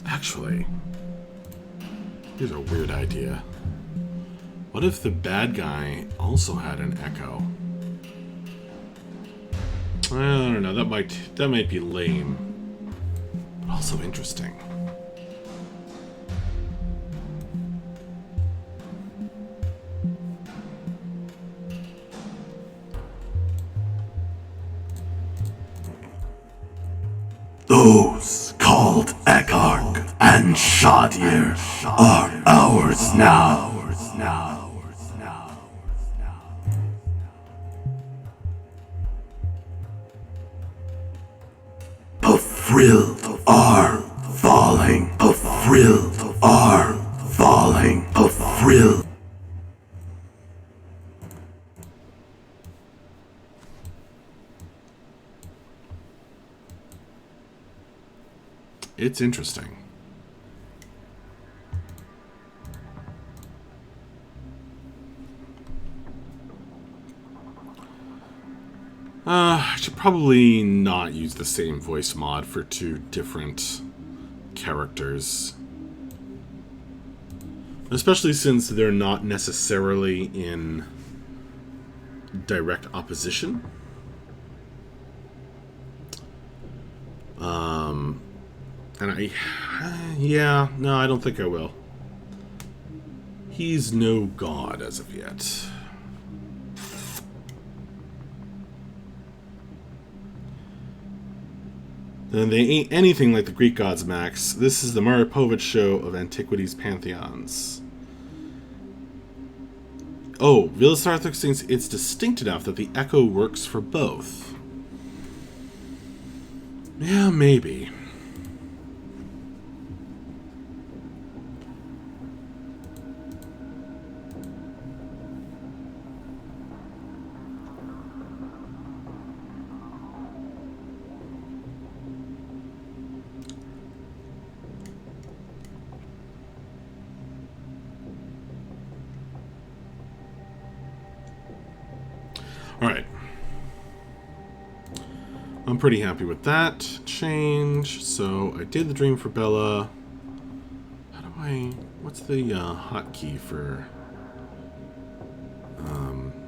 Actually, here's a weird idea. What if the bad guy also had an echo? I don't know, that might be lame, but also interesting. Those called Eckarch and Shadir are ours now. The frilled are falling. The frilled are falling. The frilled. It's interesting. I should probably not use the same voice mod for two different characters. Especially since they're not necessarily in direct opposition. And yeah, no, I don't think I will. He's no god as of yet. Then they ain't anything like the Greek gods, Max. This is the Maripovich show of antiquities pantheons. Oh, Vilasarthuk thinks it's distinct enough that the echo works for both. Yeah, maybe. Alright. I'm pretty happy with that change. So I did the dream for Bella. How do I... What's the hotkey for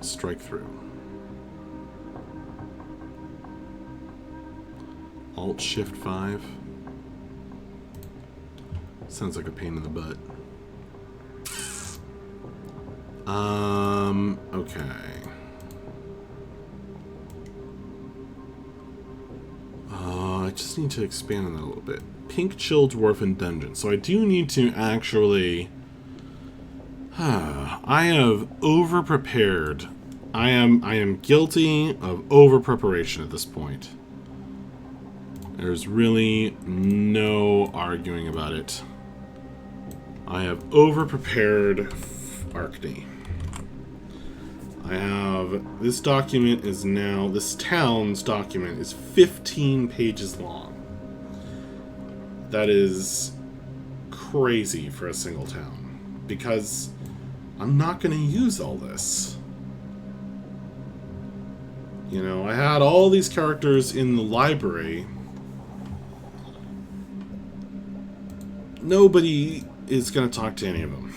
strike through? Alt Shift 5. Sounds like a pain in the butt. Okay. I just need to expand on that a little bit. Pink Chill Dwarven Dungeon. So I do need to actually... I have over-prepared. I am guilty of over-preparation at this point. There's really no arguing about it. I have over-prepared Arkney. I have... This document is now... This town's document is 15 pages long. That is crazy for a single town. Because I'm not going to use all this. You know, I had all these characters in the library. Nobody is going to talk to any of them.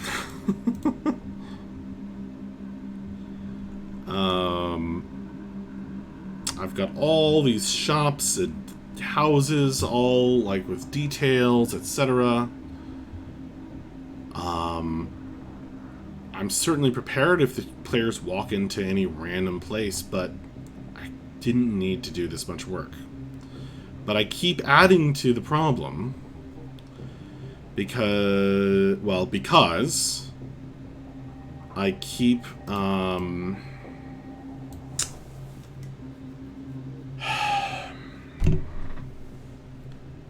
I've got all these shops and houses, all like with details, etc. I'm certainly prepared if the players walk into any random place, but I didn't need to do this much work. But I keep adding to the problem because, well, because I keep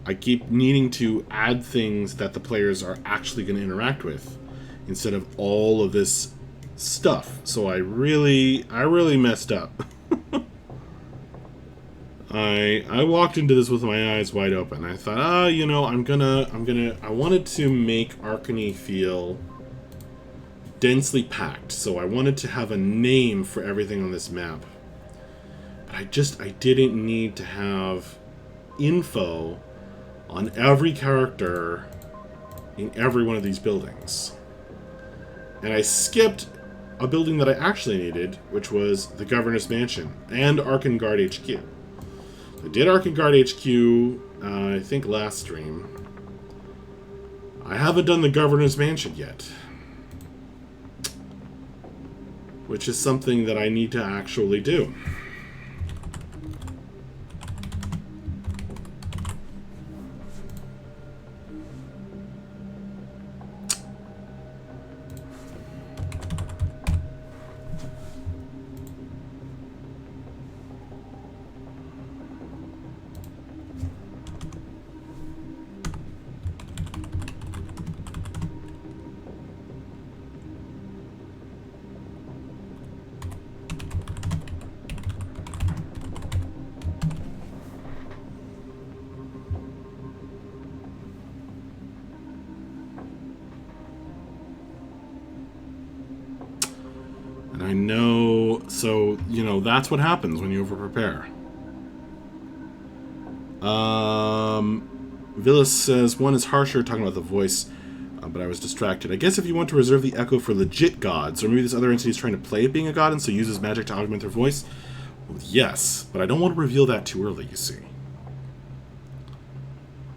I keep needing to add things that the players are actually going to interact with instead of all of this stuff. So I really messed up. I walked into this with my eyes wide open. I thought, you know, I wanted to make Arkney feel densely packed. So I wanted to have a name for everything on this map. But I didn't need to have info on every character in every one of these buildings. And I skipped a building that I actually needed, which was the Governor's Mansion and Arkengard HQ. I did Arkengard HQ, I think last stream. I haven't done the Governor's Mansion yet. Which is something that I need to actually do. I know, so, you know, that's what happens when you over-prepare. Villas says, one is harsher, talking about the voice, but I was distracted. I guess if you want to reserve the echo for legit gods, or maybe this other entity is trying to play it being a god and so uses magic to augment their voice, well, yes, but I don't want to reveal that too early, you see.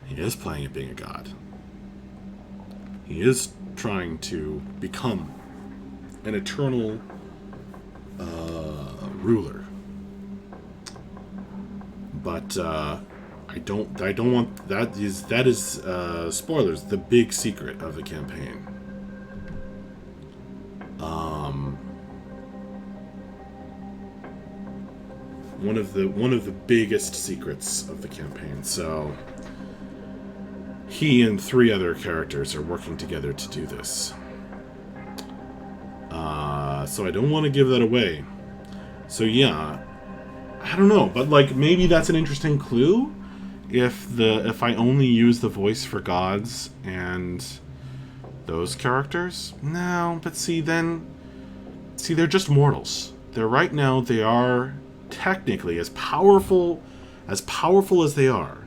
He is playing it being a god. He is trying to become an eternal ruler, but I don't want that is spoilers, the big secret of the campaign. One of the biggest secrets of the campaign. So he and 3 other characters are working together to do this. So I don't want to give that away. So yeah, I don't know, but like maybe that's an interesting clue. If I only use the voice for gods and those characters, no. But see, they're just mortals. they're right now, they are technically as powerful as they are,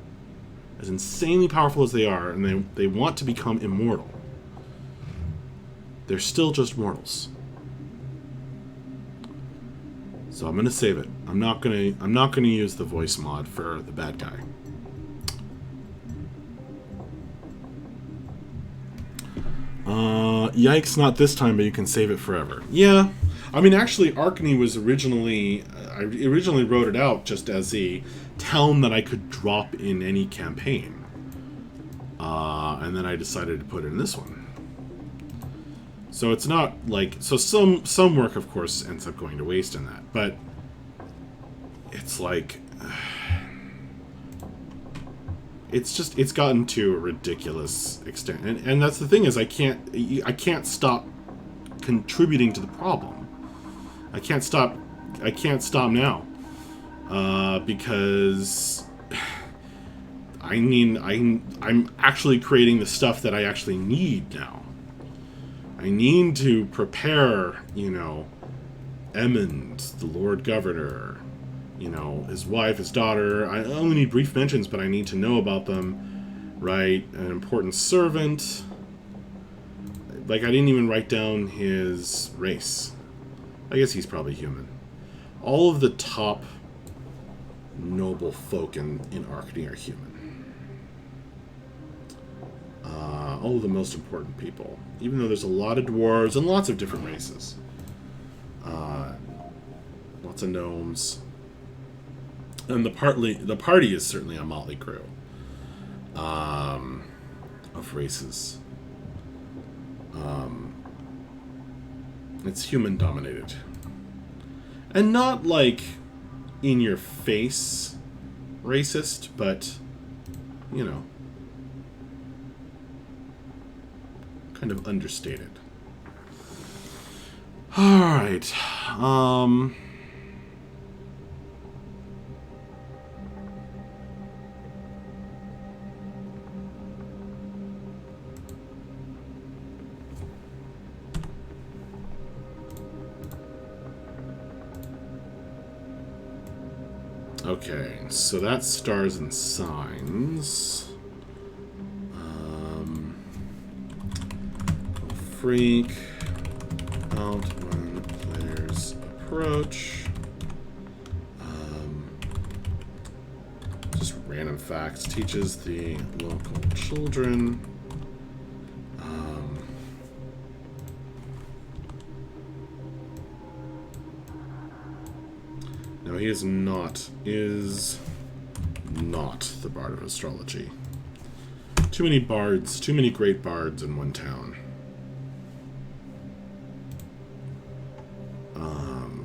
as insanely powerful as they are, and they want to become immortal. They're still just mortals. So I'm gonna save it. I'm not gonna use the voice mod for the bad guy. Yikes, not this time, but you can save it forever. Yeah. I mean, actually, Arkany was originally... I originally wrote it out just as a town that I could drop in any campaign. And then I decided to put it in this one. So it's not like... So some work, of course, ends up going to waste in that. But it's like... It's gotten to a ridiculous extent. And that's the thing is I can't stop contributing to the problem. I can't stop now. Because I mean I'm actually creating the stuff that I actually need now. I need to prepare, you know, Emmond, the Lord Governor, you know, his wife, his daughter. I only need brief mentions, but I need to know about them, right? An important servant. Like, I didn't even write down his race. I guess he's probably human. All of the top noble folk in Arkany are human. All of the most important people. Even though there's a lot of dwarves and lots of different races. Lots of gnomes. And the party is certainly a motley crew of races. It's human dominated, and not like in your face racist, but you know, kind of understated. All right. Okay, so that's stars and signs. Freak out when players approach. Just random facts. Teaches the local children. No, he is not the Bard of Astrology. Too many bards, too many great bards in one town.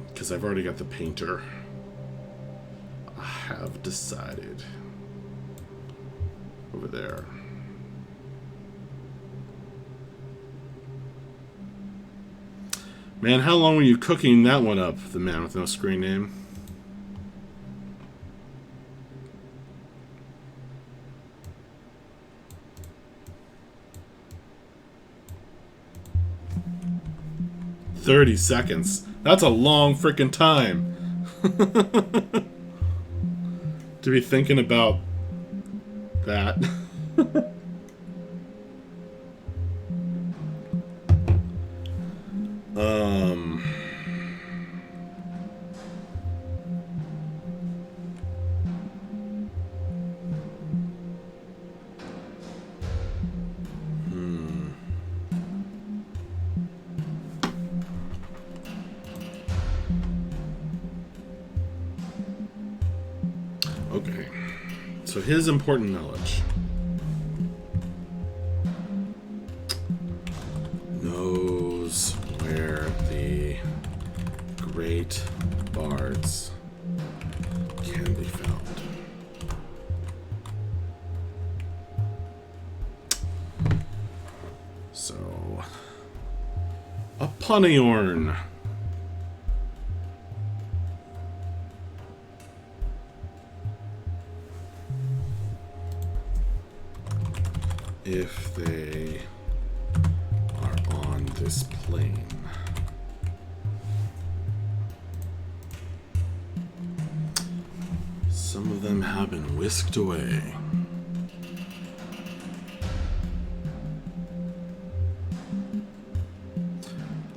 Because I've already got the painter. I have decided. Over there. Man, how long were you cooking that one up, the man with no screen name? $30. That's a long freaking time. To be thinking about that. Okay, so his important knowledge. Knows where the great bards can be found. So, a Punniorn. If they are on this plane. Some of them have been whisked away.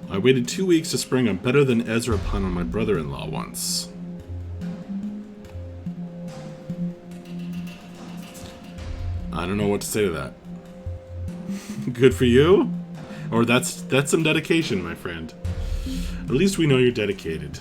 I waited 2 weeks to spring a better than Ezra pun on my brother-in-law once. I don't know what to say to that. Good for you? Or that's some dedication, my friend. At least we know you're dedicated.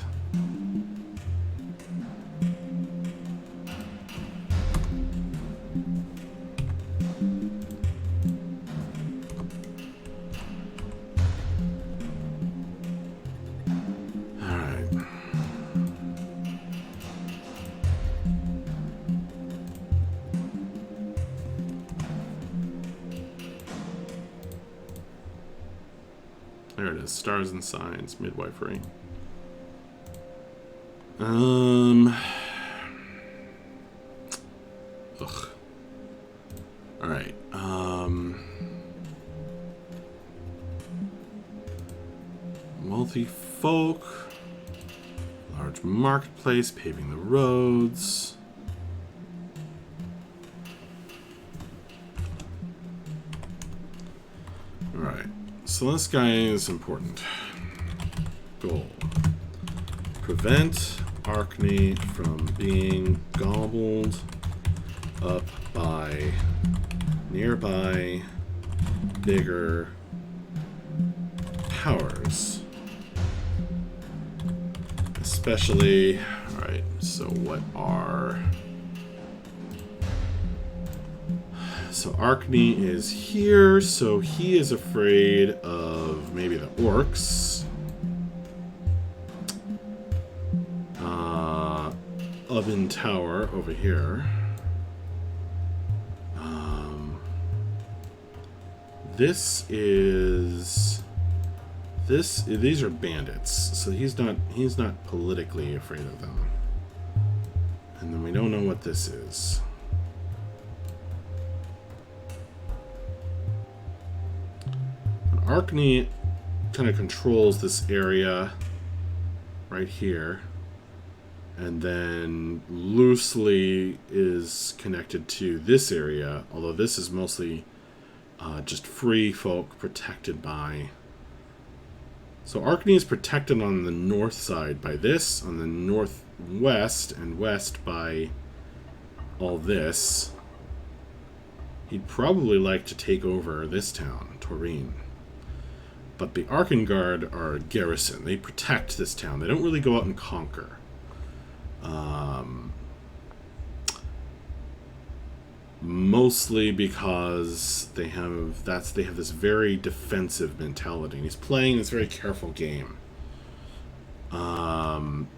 There it is. Stars and signs. Midwifery. Ugh. Alright. Wealthy folk. Large marketplace. Paving the roads. Alright. So this guy is important. Goal. Prevent Arkney from being gobbled up by nearby bigger powers. Especially, alright, so what are... So Arkney is here, so he is afraid of maybe the orcs. Oven Tower over here. These are bandits, so he's not politically afraid of them. And then we don't know what this is. Arkney kind of controls this area right here, and then loosely is connected to this area, although this is mostly just free folk protected by... So Arkney is protected on the north side by this, on the northwest and west by all this. He'd probably like to take over this town, Toreen. But the Arkengard are a garrison. They protect this town. They don't really go out and conquer. Mostly because they have this very defensive mentality. And he's playing this very careful game.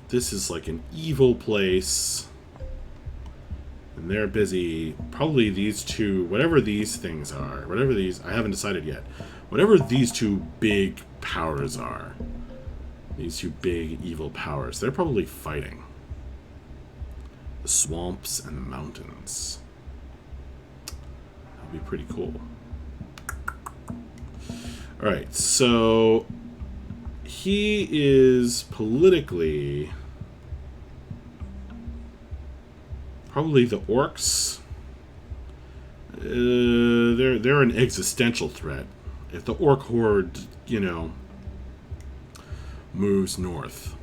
This is like an evil place. And they're busy. Probably these two, whatever these things are, whatever these, I haven't decided yet. Whatever these two big powers are, these two big evil powers, they're probably fighting. The swamps and the mountains. That'd be pretty cool. Alright, so he is politically probably the orcs. They're an existential threat. If the orc horde, you know, moves north,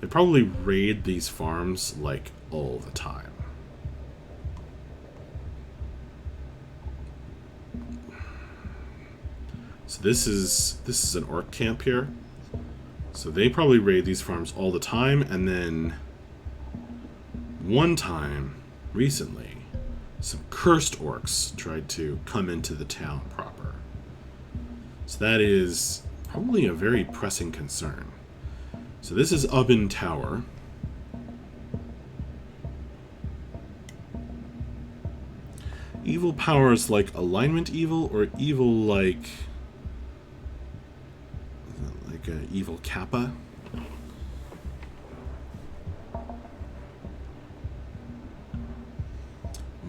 they probably raid these farms like all the time. So this is an orc camp here. So they probably raid these farms all the time, and then one time recently, some cursed orcs tried to come into the town proper. So that is probably a very pressing concern. So this is Oven Tower. Evil powers like alignment evil, or evil like a evil kappa.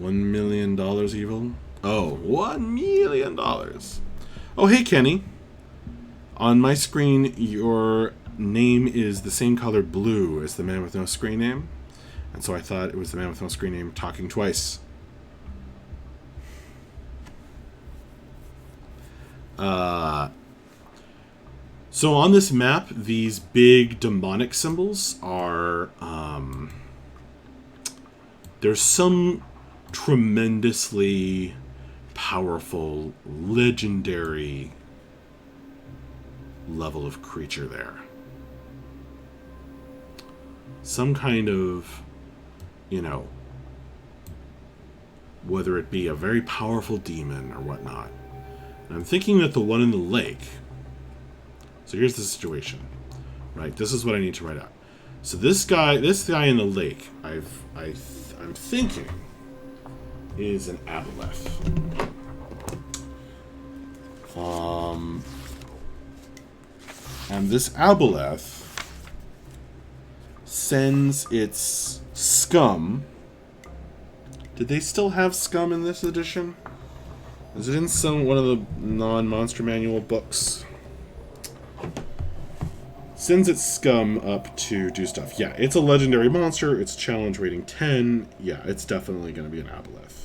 $1 million evil. Oh, $1 million. Oh, hey, Kenny. On my screen, your name is the same color blue as the man with no screen name. And so I thought it was the man with no screen name talking twice. So on this map, these big demonic symbols are... there's some tremendously powerful, legendary level of creature there. Some kind of, you know, whether it be a very powerful demon or whatnot. And I'm thinking that the one in the lake... So here's the situation, right? This is what I need to write out. So this guy in the lake, I'm thinking is an aboleth. And this aboleth sends its scum. Did they still have scum in this edition? Is it in one of the non-Monster Manual books? Sends its scum up to do stuff. Yeah, it's a legendary monster. It's challenge rating 10. Yeah, it's definitely going to be an aboleth.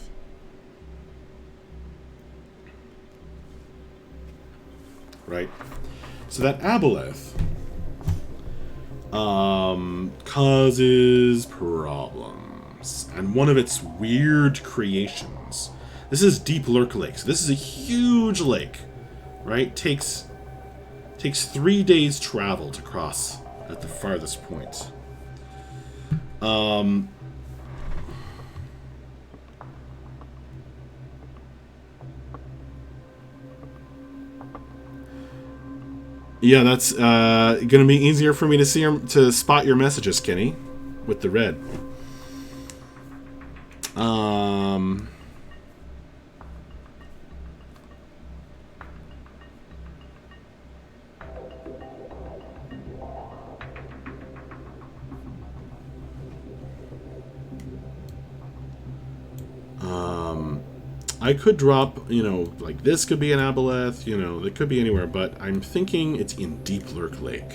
Right? So that aboleth causes problems. And one of its weird creations. This is Deep Lurk Lake. So this is a huge lake. Right? Takes 3 days travel to cross at the farthest point. Yeah, that's going to be easier for me to spot your messages, Kenny, with the red. I could drop, like this could be an aboleth, it could be anywhere, but I'm thinking it's in Deep Lurk Lake.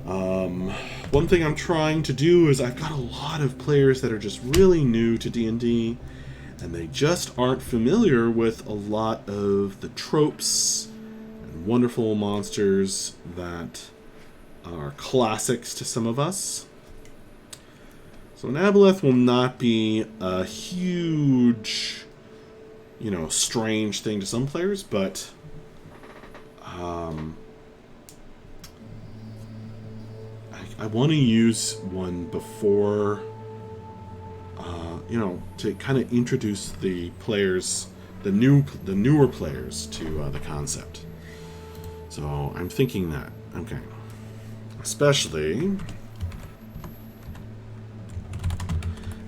One thing I'm trying to do is I've got a lot of players that are just really new to D&D, and they just aren't familiar with a lot of the tropes and wonderful monsters that are classics to some of us. So an aboleth will not be a huge, strange thing to some players, but I want to use one before, to kind of introduce the players, the newer players to the concept. So I'm thinking that, okay, especially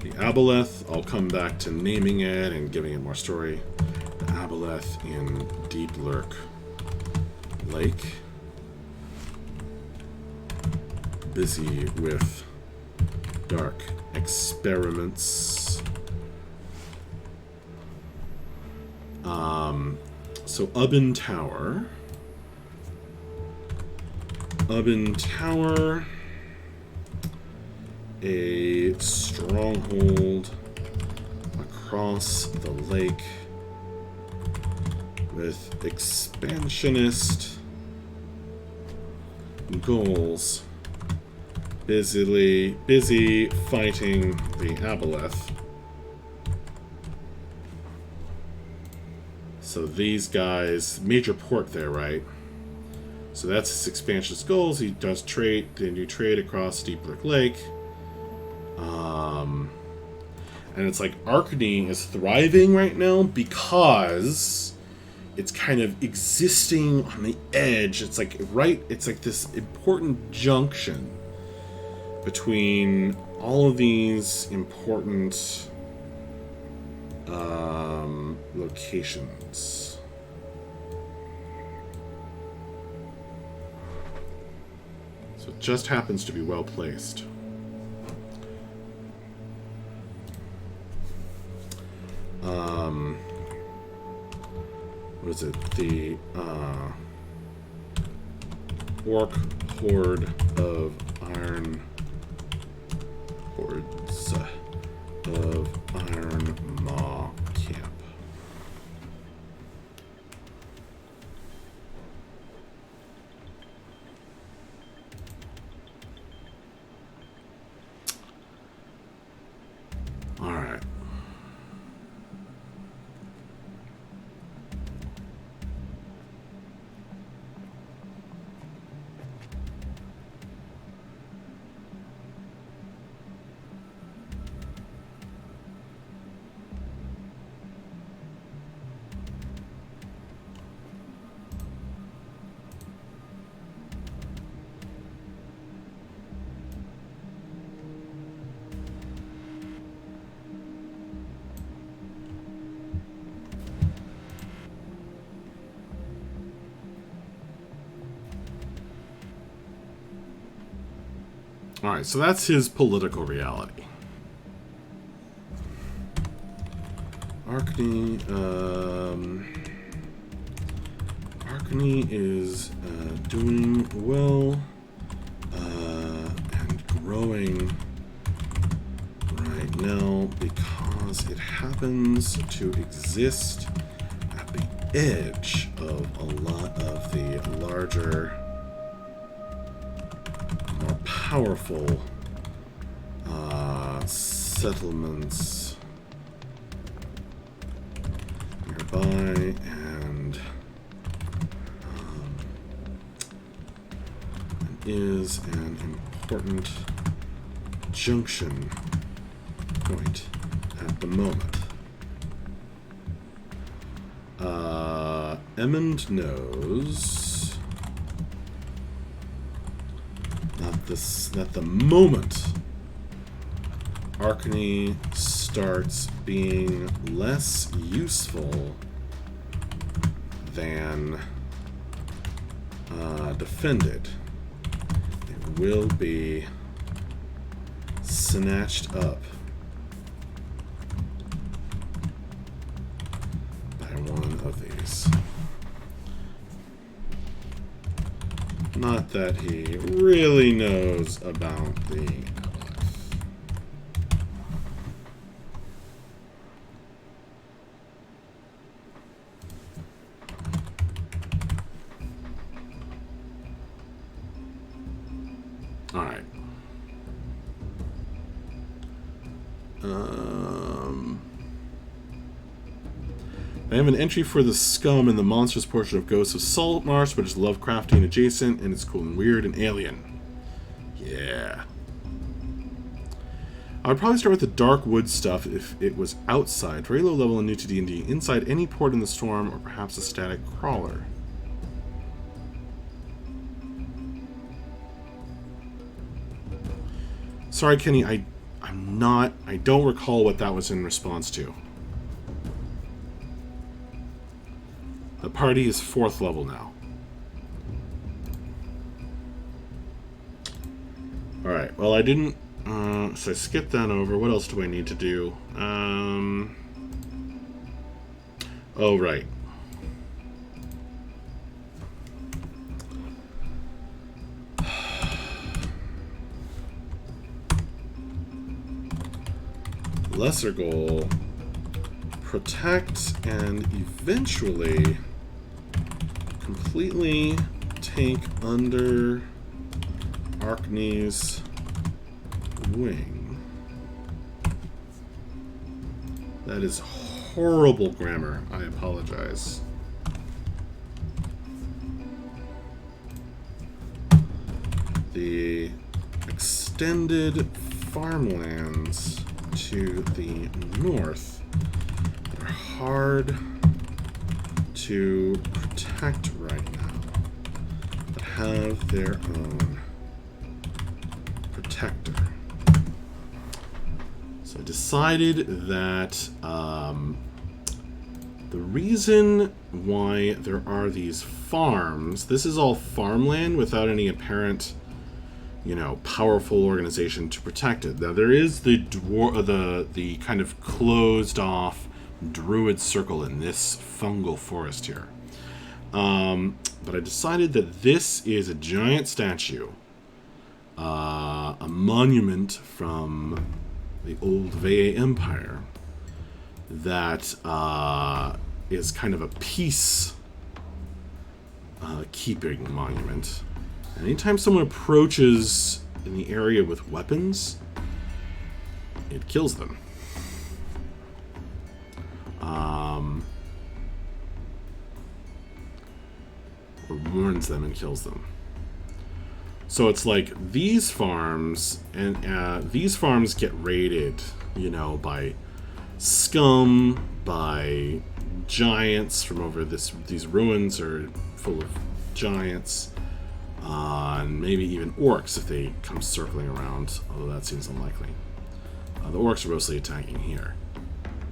the aboleth. I'll come back to naming it and giving it more story. The aboleth in Deep Lurk Lake. Busy with dark experiments. So Ubbin Tower. A stronghold across the lake with expansionist goals. Busy fighting the aboleth. So these guys, major port there, right? So that's his expansionist goals. He does trade, then you trade across Deep Lurk Lake. And it's like Arkney is thriving right now because it's kind of existing on the edge. It's like it's like this important junction between all of these important locations. So it just happens to be well placed. What is it? The Orc Horde of Iron Hordes of Iron Maw Camp. All right. Alright, so that's his political reality. Arkney, Arkney is doing well and growing right now because it happens to exist at the edge of a lot of the larger, more powerful settlements nearby, and is an important junction point at the moment. Emmond knows that the moment Arkney starts being less useful than defended, it will be snatched up by one of these. Not that he really knows about the Alright. I have an entry for the scum in the monstrous portion of Ghosts of Saltmarsh, but it's Lovecraftian adjacent, and it's cool and weird and alien. Yeah. I would probably start with the dark wood stuff if it was outside, very low level and new to D&D, inside any port in the storm, or perhaps a static crawler. Sorry, Kenny, I don't recall what that was in response to. The party is 4th level now. Alright, well I didn't, so I skipped that over. What else do I need to do? Oh, right. Lesser goal, protect and eventually completely take under Arkney's wing. That is horrible grammar. I apologize. The extended farmlands to the north are hard to protect right now, but have their own protector. So I decided that the reason why there are these farms, this is all farmland without any apparent, you know, powerful organization to protect it. Now there is the kind of closed off druid circle in this fungal forest here. But I decided that this is a giant statue a monument from the old Vei Empire that is kind of a peace keeping monument. And anytime someone approaches in the area with weapons, it kills them. Or warns them and kills them. So it's like these farms, and these farms get raided, you know, by scum, by giants from over these ruins are full of giants, and maybe even orcs if they come circling around, although that seems unlikely. The orcs are mostly attacking here.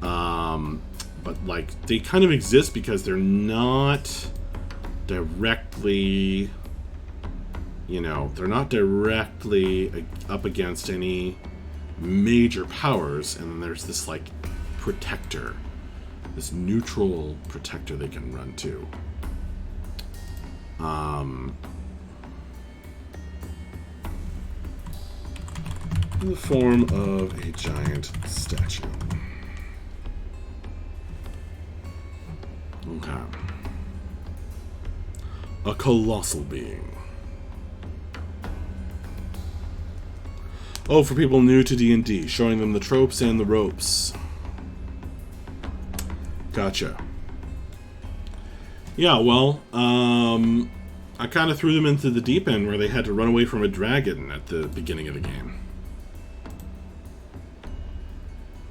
But like they kind of exist because they're not directly, you know, they're not directly up against any major powers, and then there's this like protector, this neutral protector they can run to. In the form of a giant statue. Okay. A colossal being. Oh, for people new to D&D, showing them the tropes and the ropes. Gotcha. Yeah, well, I kind of threw them into the deep end where they had to run away from a dragon at the beginning of the game.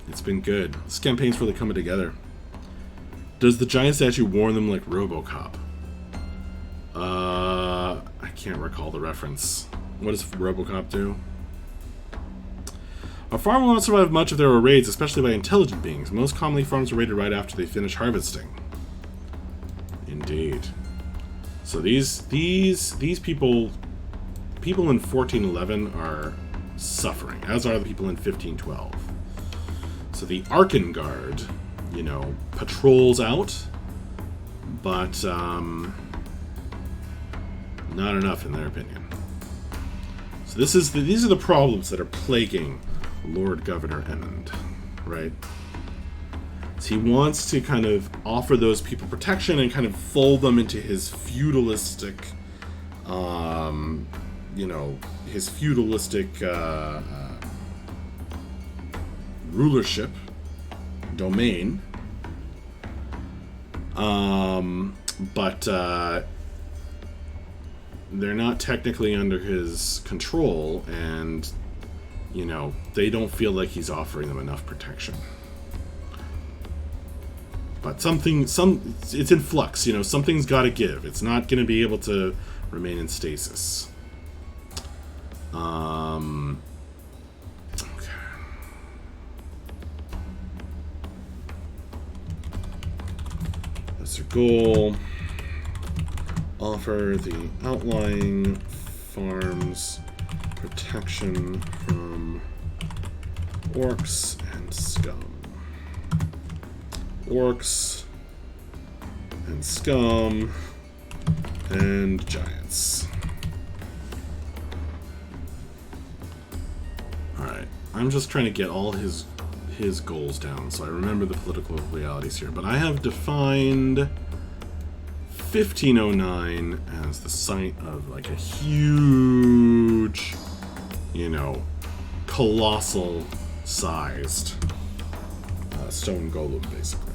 It's been good. This campaign's really coming together. Does the giant statue warn them like RoboCop? I can't recall the reference. What does RoboCop do? A farm will not survive much if there are raids, especially by intelligent beings. Most commonly, farms are raided right after they finish harvesting. Indeed. So these people in 1411 are suffering, as are the people in 1512. So the Arkan Guard, you know, patrols out, but not enough in their opinion. So these are the problems that are plaguing Lord Governor Emmond, right? So he wants to kind of offer those people protection and kind of fold them into his feudalistic, rulership domain. But they're not technically under his control, and you know, they don't feel like he's offering them enough protection. But it's in flux, you know, something's got to give. It's not going to be able to remain in stasis. Okay. That's their goal. Offer the outlying farms protection from orcs and scum. Orcs and scum and giants. Alright, I'm just trying to get all his goals down so I remember the political realities here. But I have defined 1509 as the site of like a huge, you know, colossal sized stone golem, basically.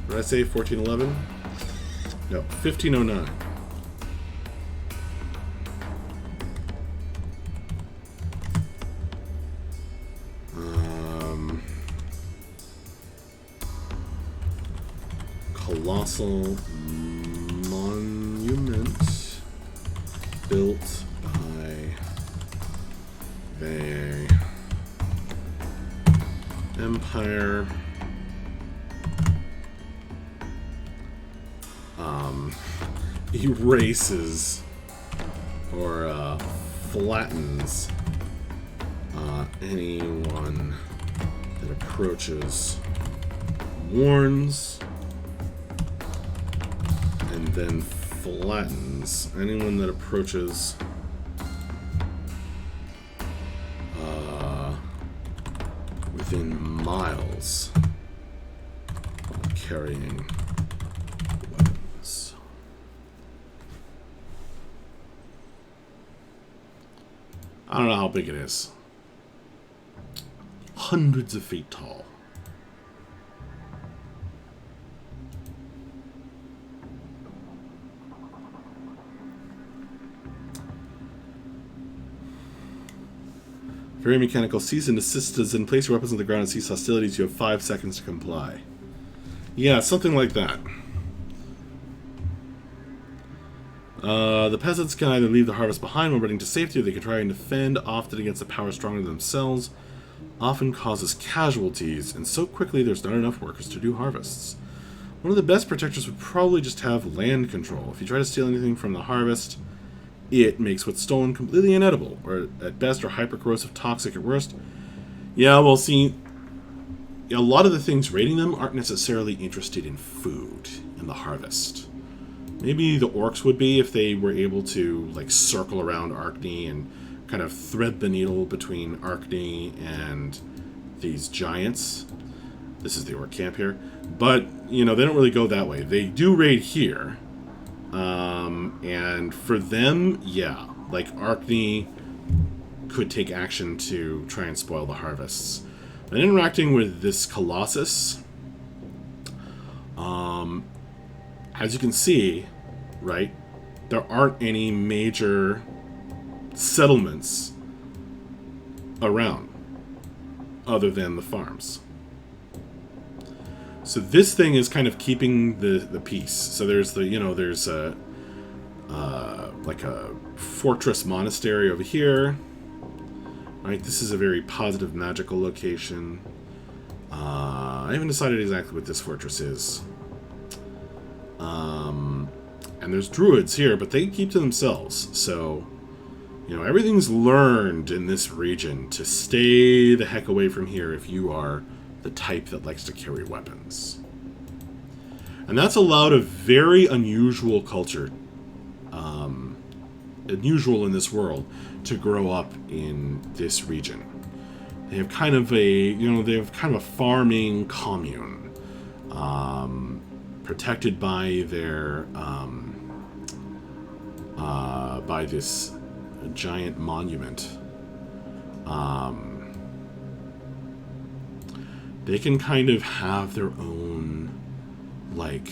Did I say 1411? No, 1509. Colossal monument built by the Empire. Erases or flattens anyone that approaches, warns, and then flattens anyone that approaches within miles of carrying weapons. I don't know how big it is. Hundreds of feet tall. Very mechanical. Cease and desist is in. Place your weapons on the ground and cease hostilities. You have 5 seconds to comply. Yeah, something like that. The peasants can either leave the harvest behind when running to safety, or they can try and defend, often against a power stronger than themselves. Often causes casualties, and so quickly there's not enough workers to do harvests. One of the best protectors would probably just have land control. If you try to steal anything from the harvest, it makes what's stolen completely inedible, or at best, or hyper-corrosive, toxic at worst. Yeah, well, see, a lot of the things raiding them aren't necessarily interested in food in the harvest. Maybe the orcs would be if they were able to, like, circle around Arkney and kind of thread the needle between Arkney and these giants. This is the orc camp here. But, you know, they don't really go that way. They do raid here. And for them, yeah, like Arkney could take action to try and spoil the harvests. And interacting with this Colossus, as you can see, right, there aren't any major settlements around other than the farms. So this thing is kind of keeping the peace. So there's the, you know, there's a like a fortress monastery over here. Right, this is a very positive magical location. I haven't decided exactly what this fortress is. And there's druids here, but they keep to themselves. So, you know, everything's learned in this region to stay the heck away from here if you are the type that likes to carry weapons. And that's allowed a very unusual culture, unusual in this world, to grow up in this region. They have kind of a farming commune, protected by their by this giant monument. They can kind of have their own, like,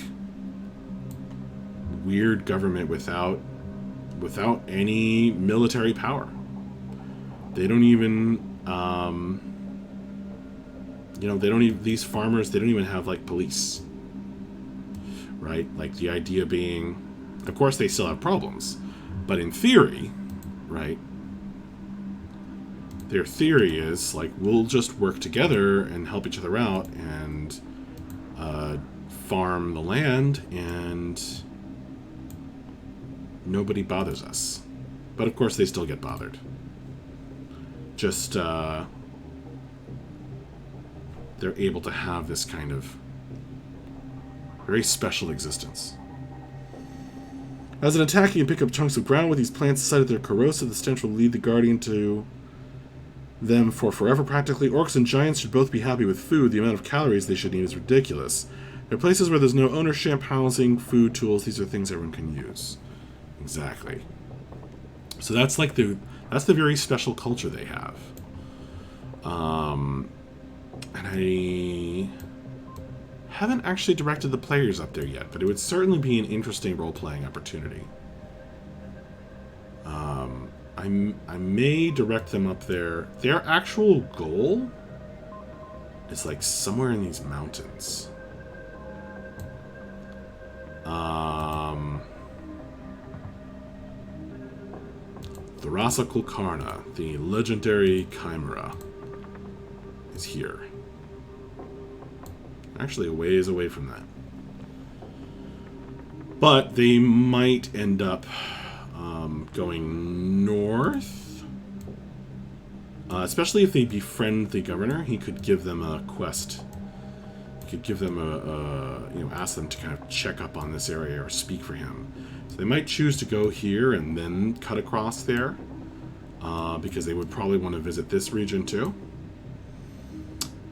weird government without any military power. They don't even, these farmers, they don't even have, like, police. Right? Like, the idea being, of course they still have problems, but in theory, right, their theory is, like, we'll just work together and help each other out and farm the land, and nobody bothers us. But of course they still get bothered. Just, they're able to have this kind of very special existence. As an attack, you can pick up chunks of ground with these plants decided they're corrosive. The stench will lead the guardian to them for forever, practically. Orcs and giants should both be happy with food. The amount of calories they should need is ridiculous. There are places where there's no ownership, housing, food, tools. These are things everyone can use. Exactly. So that's like that's the very special culture they have. And I haven't actually directed the players up there yet, but it would certainly be an interesting role-playing opportunity. I may direct them up there. Their actual goal is like somewhere in these mountains. The Rasa Kulkarna, the legendary chimera, is here. Actually, a ways away from that. But they might end up going north. Especially if they befriend the governor, he could give them a quest. He could give them ask them to kind of check up on this area or speak for him. So they might choose to go here and then cut across there, because they would probably want to visit this region too.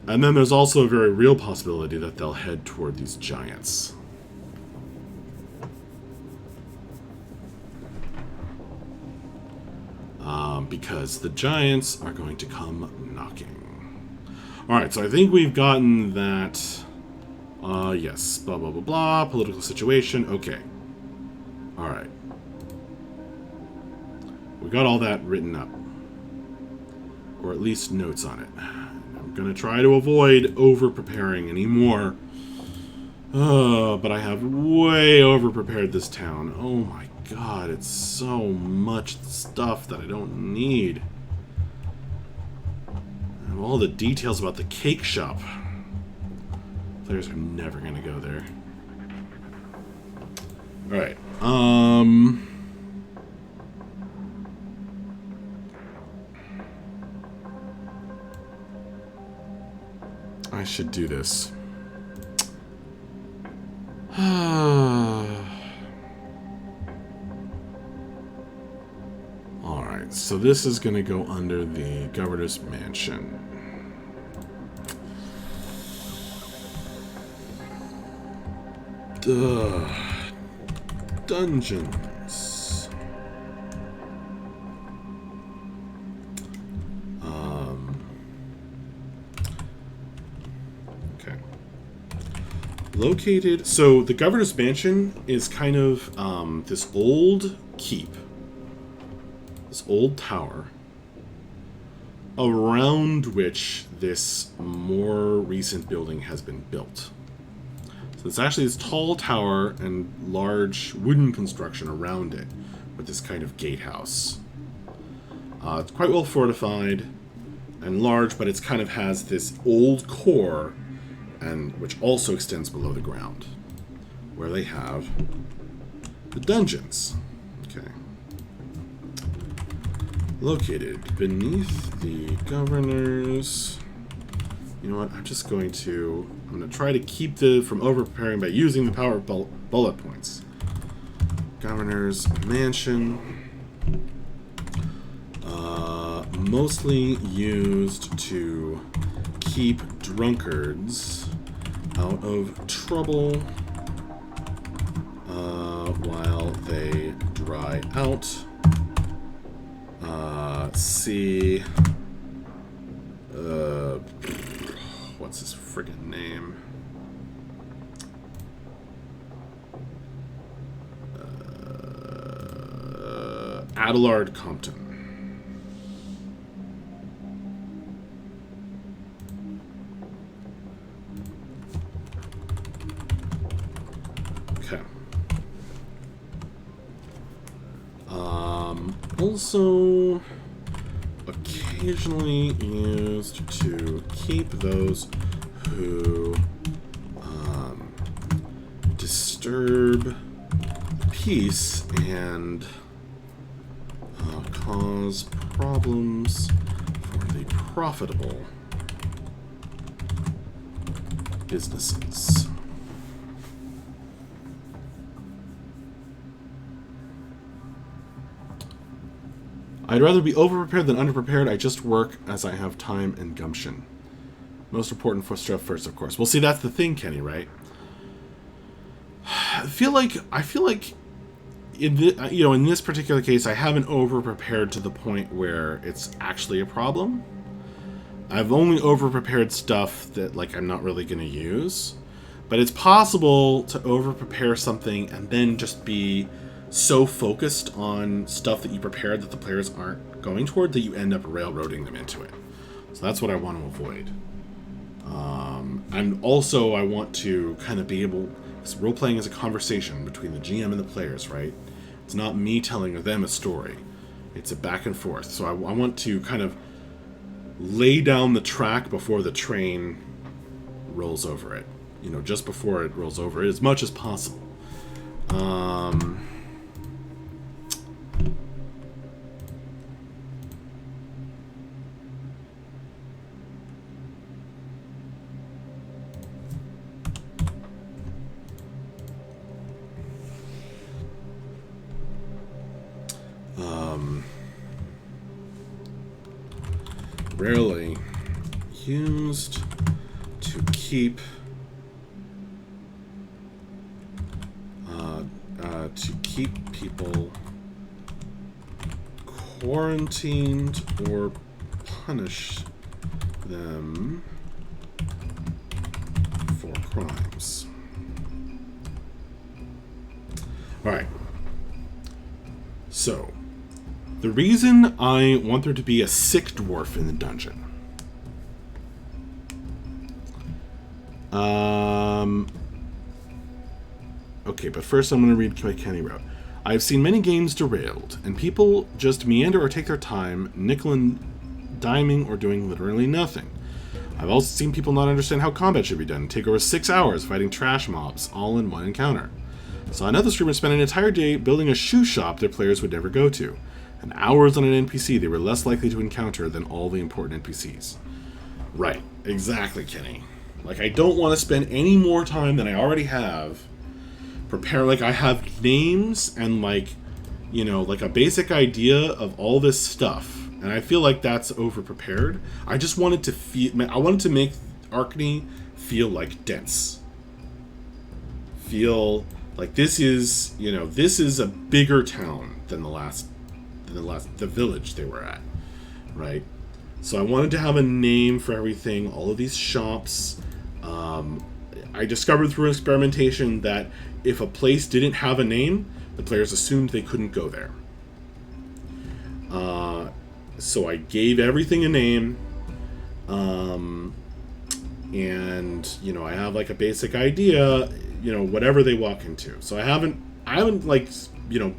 And then there's also a very real possibility that they'll head toward these giants. Because the giants are going to come knocking. Alright, so I think we've gotten that. Yes, blah, blah, blah, blah, political situation, okay. Alright. We got all that written up. Or at least notes on it. I'm going to try to avoid over-preparing anymore. But I have way over-prepared this town. Oh my god, it's so much stuff that I don't need. I have all the details about the cake shop. Players are never going to go there. Alright, I should do this. Alright, so this is going to go under the governor's mansion. Dungeons. Okay. Located. So the governor's mansion is kind of this old keep, this old tower, around which this more recent building has been built. So it's actually this tall tower and large wooden construction around it with this kind of gatehouse. It's quite well fortified and large, but it's kind of has this old core, and which also extends below the ground, where they have the dungeons. Okay. Located beneath the governor's. You know what? I'm going to try to keep from over-preparing by using the power bullet points. Governor's mansion. Mostly used to keep drunkards out of trouble while they dry out. Let's see. What's his friggin' name? Adelard Compton. Okay. Also occasionally used to keep those who disturb peace and cause problems for the profitable businesses. I'd rather be overprepared than underprepared. I just work as I have time and gumption. Most important for stuff first, of course. Well, see, that's the thing, Kenny, right? I feel like in this particular case, I haven't overprepared to the point where it's actually a problem. I've only overprepared stuff that I'm not really going to use. But it's possible to overprepare something and then just be so focused on stuff that you prepared that the players aren't going toward that you end up railroading them into it. So that's what I want to avoid. And also I want to kind of be able, because role-playing is a conversation between the GM and the players, right? It's not me telling them a story. It's a back and forth. So I want to kind of lay down the track before the train rolls over it. Just before it rolls over it as much as possible. Rarely used to keep people quarantined or punish them for crimes. Alright. So, the reason I want there to be a sick dwarf in the dungeon. Okay, but first I'm going to read what Kenny wrote. I've seen many games derailed, and people just meander or take their time, nickel and diming or doing literally nothing. I've also seen people not understand how combat should be done, and take over 6 hours fighting trash mobs, all in one encounter. Saw another streamer spend an entire day building a shoe shop their players would never go to, and hours on an NPC they were less likely to encounter than all the important NPCs. Right, exactly, Kenny. Like, I don't want to spend any more time than I already have prepare. Like, I have names and, like, you know, like a basic idea of all this stuff, and I feel like that's over prepared. I just wanted to I wanted to make Arkney feel like dense, feel like this is, you know, this is a bigger town than the village they were at, right? So I wanted to have a name for everything, all of these shops. I discovered through experimentation that if a place didn't have a name, the players assumed they couldn't go there. So I gave everything a name, and, you know, I have like a basic idea, you know, whatever they walk into. So I haven't like, you know,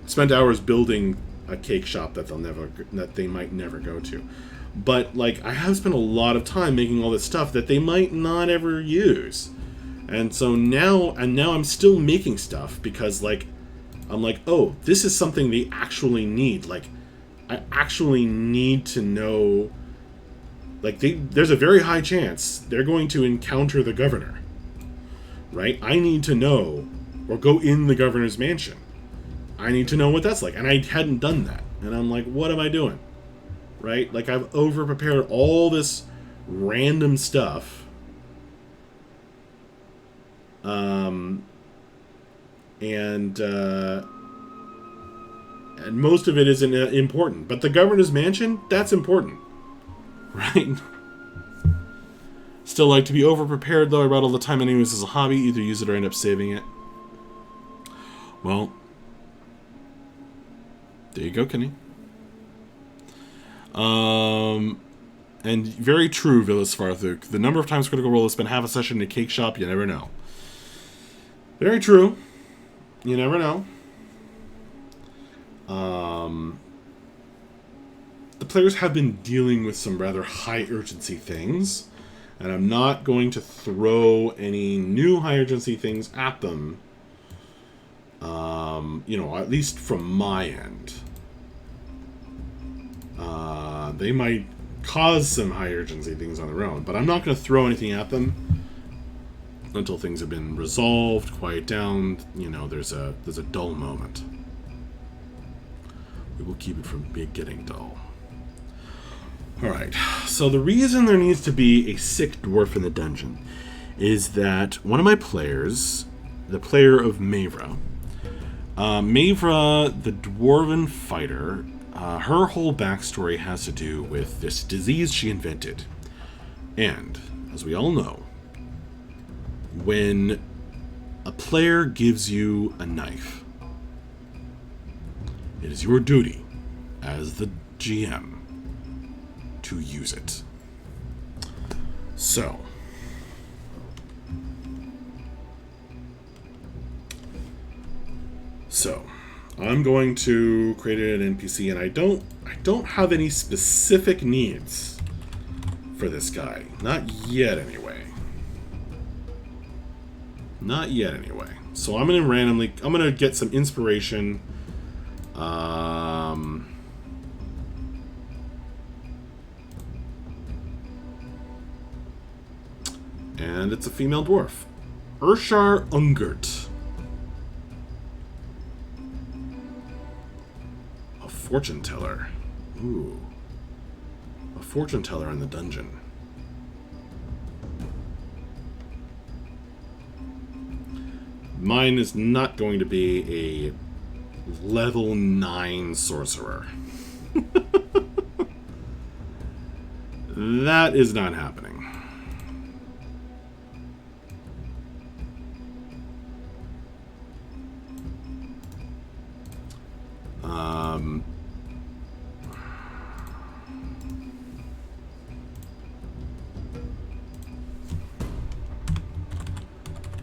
spent hours building a cake shop that they might never go to. But, like, I have spent a lot of time making all this stuff that they might not ever use. And so now I'm still making stuff because, like, I'm like, oh, this is something they actually need. Like, I actually need to know, like, there's a very high chance they're going to encounter the governor, right? I need to know, or go in the governor's mansion. I need to know what that's like. And I hadn't done that. And I'm like, what am I doing? Right? Like, I've over-prepared all this random stuff. And most of it isn't important. But the governor's mansion, that's important. Right? Still like to be over-prepared, though. I write all the time anyways as a hobby. Either use it or end up saving it. Well, there you go, Kenny. And very true, Villas Farthuk. The number of times Critical Role has spent half a session in a cake shop, you never know. Very true. You never know. The players have been dealing with some rather high urgency things, and I'm not going to throw any new high urgency things at them. You know, at least from my end. They might cause some high urgency things on their own, but I'm not going to throw anything at them until things have been resolved, quiet down. You know, there's a dull moment. We will keep it from getting dull. Alright, so the reason there needs to be a sick dwarf in the dungeon is that one of my players, the player of Mavra, the dwarven fighter, her whole backstory has to do with this disease she invented. And, as we all know, when a player gives you a knife, it is your duty, as the GM, to use it. So, I'm going to create an NPC, and I don't have any specific needs for this guy. Not yet, anyway. Not yet, anyway. So I'm gonna get some inspiration. And it's a female dwarf. Urshar Ungert. A fortune teller. Ooh. A fortune teller in the dungeon. Mine is not going to be a level 9 sorcerer. That is not happening.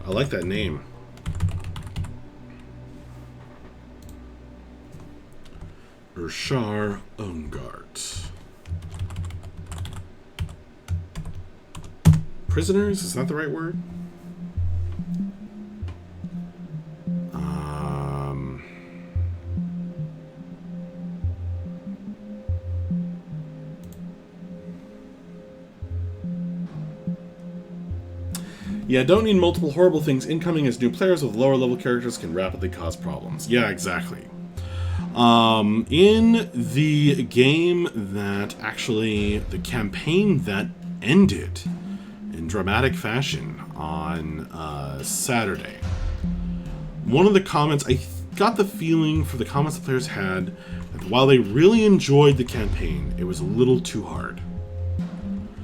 I like that name. Urshar Ungart. Prisoners? Is that the right word? Yeah, don't need multiple horrible things incoming, as new players with lower level characters can rapidly cause problems. Yeah, exactly. In the game that actually, the campaign that ended in dramatic fashion on Saturday, one of the comments, I got the feeling for the comments the players had that while they really enjoyed the campaign, it was a little too hard.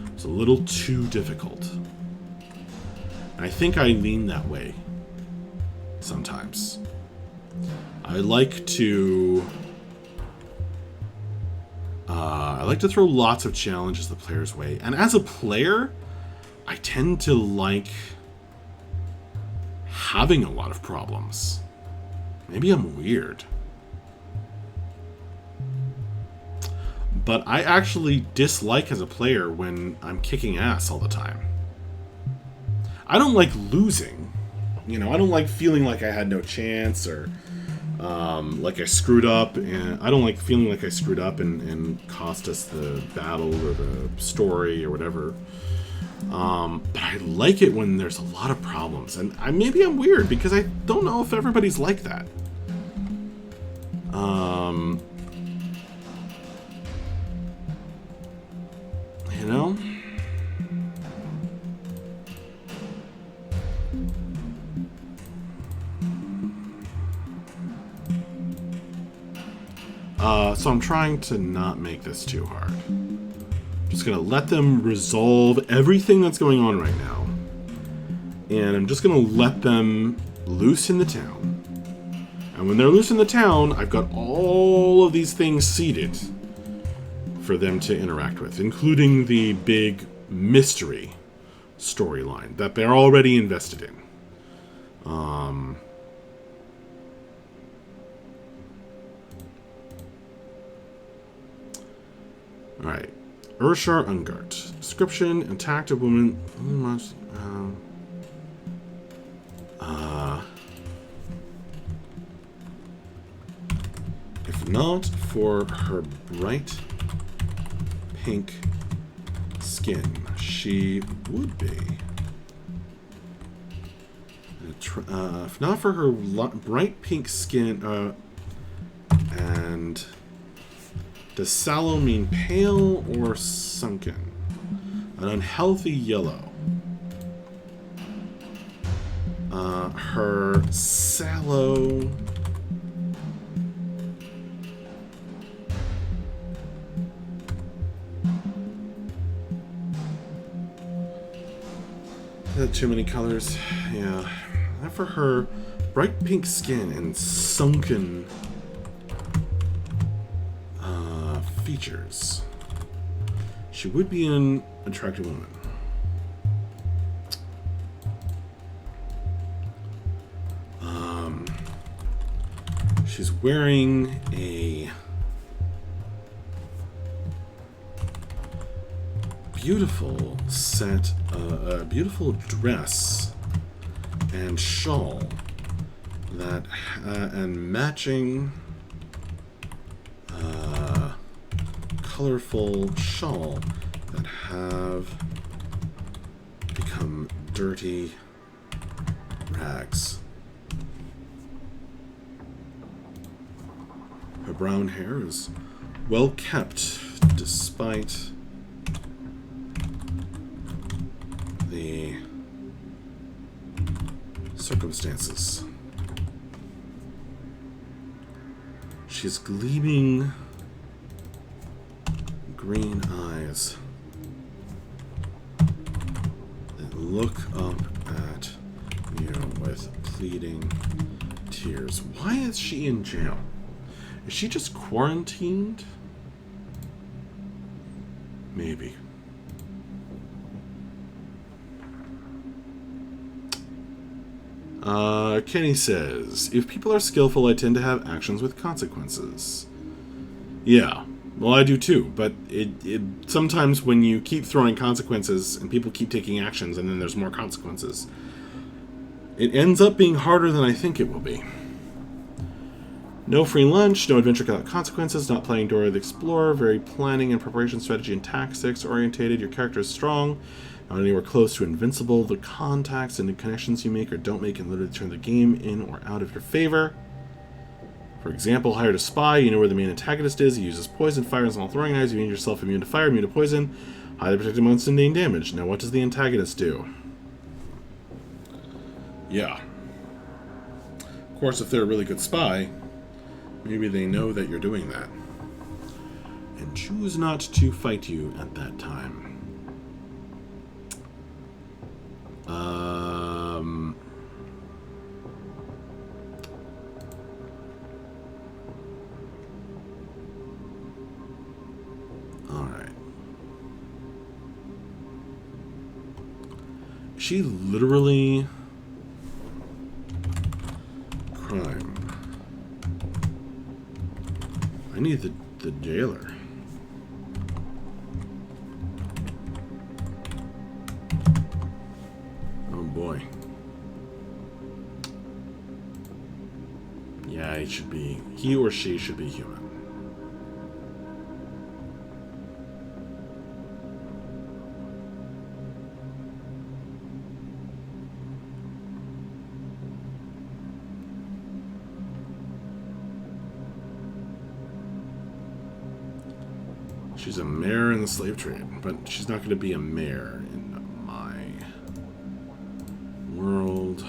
It was a little too difficult. I think I lean that way sometimes. I like to throw lots of challenges the player's way, and as a player, I tend to like having a lot of problems. Maybe I'm weird, but I actually dislike as a player when I'm kicking ass all the time. I don't like losing. You know, I don't like feeling like I had no chance or like I screwed up. And I don't like feeling like I screwed up and cost us the battle or the story or whatever. But I like it when there's a lot of problems. And maybe I'm weird because I don't know if everybody's like that. You know? So I'm trying to not make this too hard. I'm just going to let them resolve everything that's going on right now. And I'm just going to let them loose in the town. And when they're loose in the town, I've got all of these things seeded for them to interact with, including the big mystery storyline that they're already invested in. Alright. Urshar Ungart. Description: attacked a woman. If not for her bright pink skin, she would be. If not for her bright pink skin, and does sallow mean pale or sunken? An unhealthy yellow. Her sallow. Is that too many colors? Yeah. Not for her bright pink skin and sunken features. She would be an attractive woman. She's wearing a beautiful set, a beautiful dress and shawl that, and matching colorful shawl that have become dirty rags. Her brown hair is well kept despite the circumstances. She's gleaming green eyes that look up at you with pleading tears. Why is she in jail? Is she just quarantined? Maybe. Kenny says, if people are skillful, I tend to have actions with consequences. Yeah, well, I do too, but it sometimes when you keep throwing consequences and people keep taking actions and then there's more consequences, it ends up being harder than I think it will be. No free lunch, no adventure without consequences, not playing Dora the Explorer, very planning and preparation, strategy, and tactics orientated. Your character is strong, not anywhere close to invincible. The contacts and the connections you make or don't make can literally turn the game in or out of your favor. For example, hired a spy, you know where the main antagonist is, he uses poison, fire, and small throwing knives, you made yourself immune to fire, immune to poison, highly protected monster and gain damage. Now what does the antagonist do? Yeah. Of course, if they're a really good spy, maybe they know that you're doing that and choose not to fight you at that time. Alright. She literally... crime. I need the jailer. Oh boy. Yeah, he or she should be human. She's a mayor in the slave trade, but she's not going to be a mayor in my world.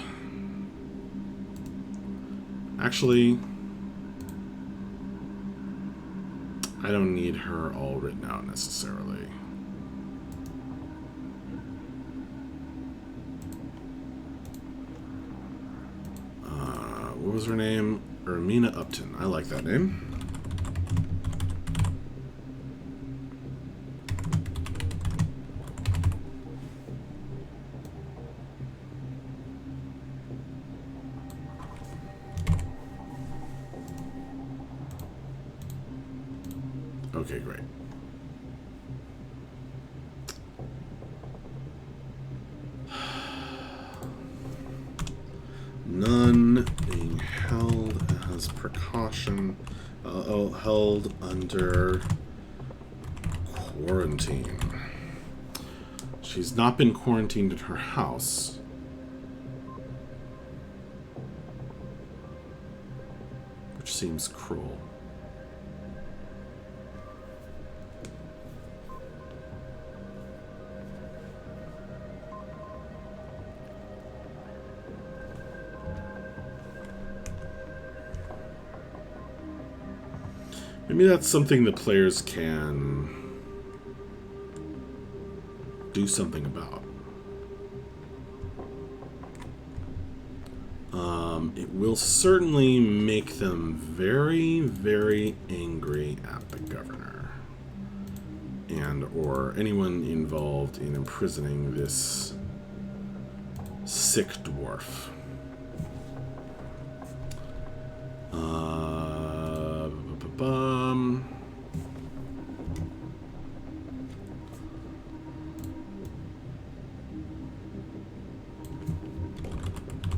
Actually, I don't need her all written out necessarily. What was her name? Ermina Upton. I like that name. Okay, great. None being held as precaution, held under quarantine. She's not been quarantined at her house. Which seems cruel. Maybe that's something the players can do something about. It will certainly make them very, very angry at the governor and or anyone involved in imprisoning this sick dwarf.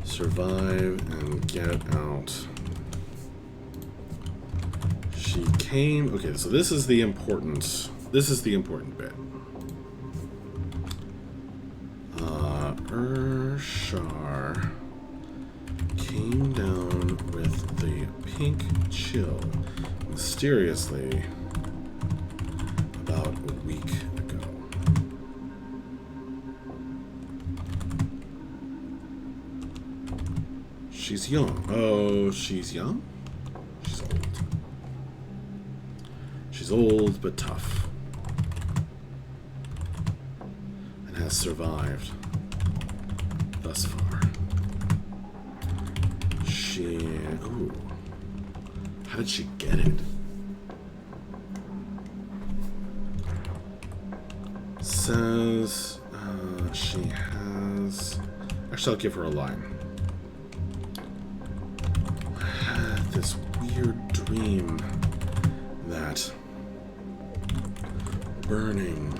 Survive and get out. She came. Okay, so this is the important. This is the important bit. Urshar came down with the pink chill mysteriously about a week ago. She's young. Oh, she's young? She's old. She's old but tough. And has survived thus far. Ooh. How did she get it? Says she has... Actually, I'll give her a line. I had this weird dream that burning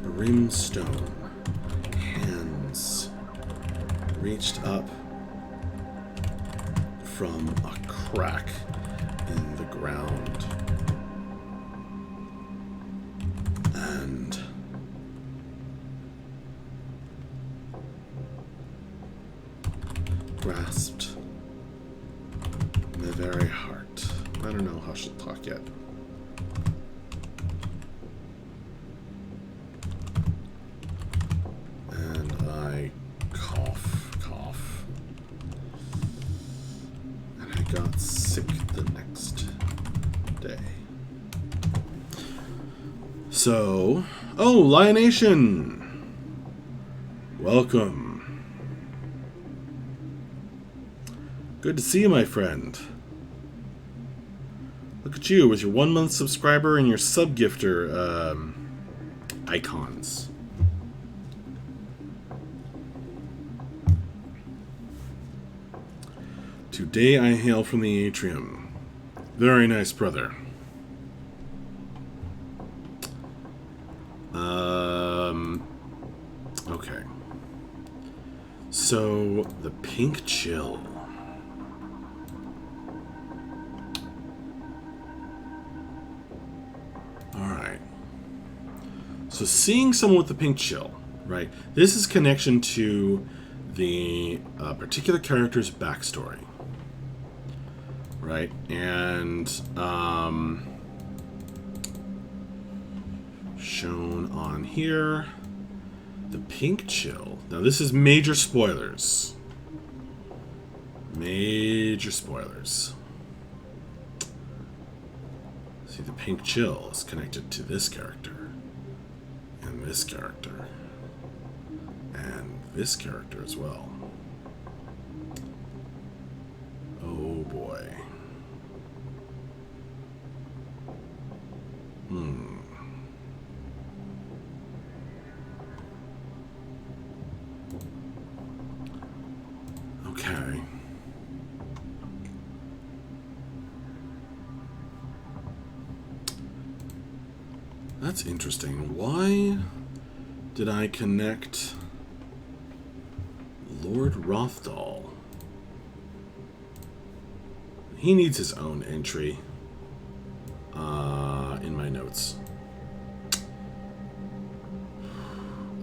brimstone hands reached up from a crack in the ground and grasped my very heart. I don't know how she'll talk yet. And I cough. And I got sick the next day. So, oh, Lionation! Welcome. Good to see you, my friend. Look at you with your 1-month subscriber and your sub-gifter icons. Today I hail from the atrium. Very nice, brother. Okay. So, the pink chill. Alright. So seeing someone with the pink chill, right? This is connection to the particular character's backstory. Right? And shown on here, the pink chill. Now this is major spoilers. Major spoilers. See, the pink chill is connected to this character, and this character, and this character as well. Oh boy. Okay. That's interesting. Why did I connect Lord Rothdal? He needs his own entry in my notes.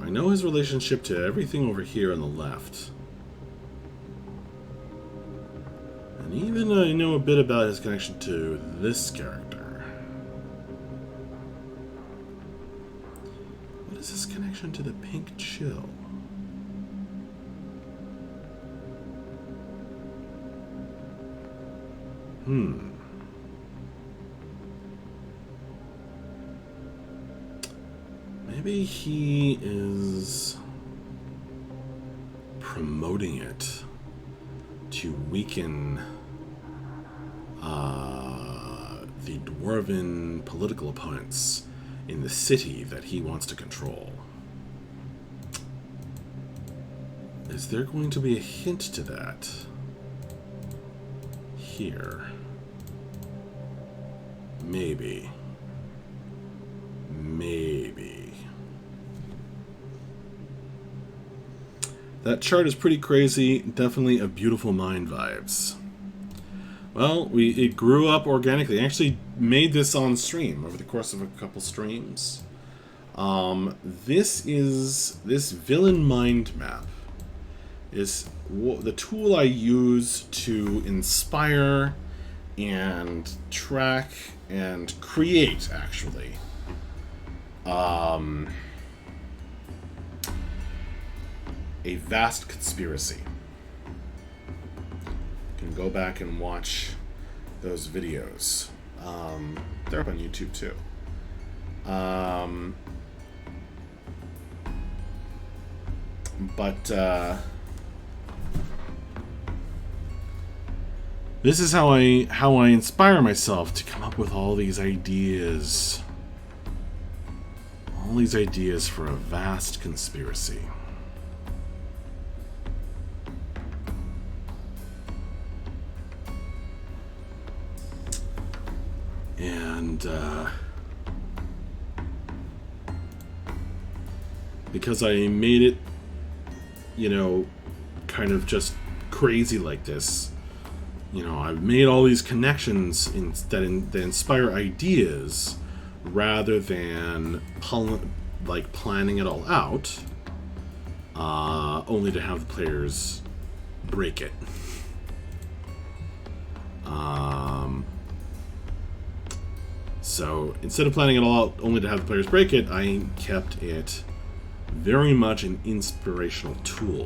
I know his relationship to everything over here on the left. And even I know a bit about his connection to this character. What is his connection to the pink chill? Maybe he is promoting it to weaken the dwarven political opponents in the city that he wants to control. Is there going to be a hint to that here? Maybe. Maybe. That chart is pretty crazy. Definitely a beautiful mind vibes. Well, it grew up organically. I actually made this on stream over the course of a couple streams. This villain mind map is the tool I use to inspire and track and create, actually. A vast conspiracy. You can go back and watch those videos. They're up on YouTube too. But this is how I inspire myself to come up with all these ideas. All these ideas for a vast conspiracy. And because I made it, you know, kind of just crazy like this, you know, I've made all these connections that inspire ideas rather than planning it all out, only to have the players break it. So instead of planning it all out only to have the players break it, I kept it very much an inspirational tool.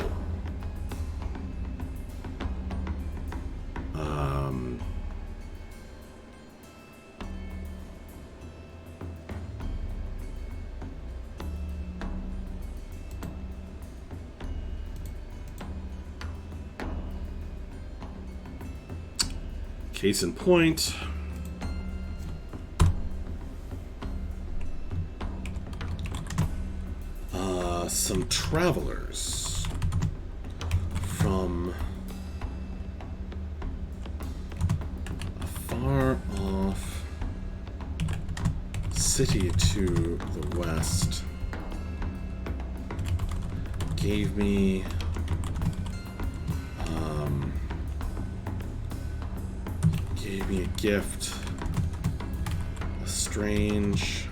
Case in point, some travelers from a far off city to the west gave me a gift, a strange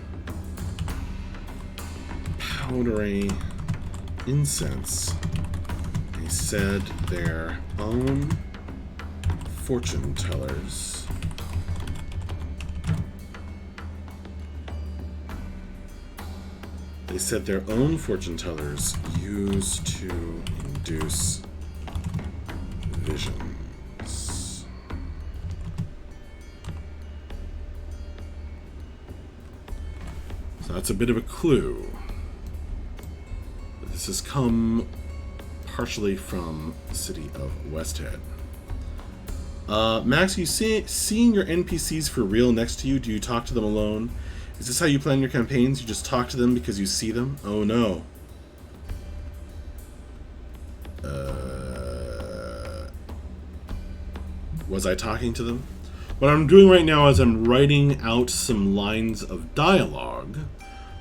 powdery incense. They said their own fortune tellers used to induce visions. So that's a bit of a clue. This has come partially from the city of Westhead. Max, you seeing your NPCs for real next to you? Do you talk to them alone? Is this how you plan your campaigns? You just talk to them because you see them? Oh no. Was I talking to them? What I'm doing right now is I'm writing out some lines of dialogue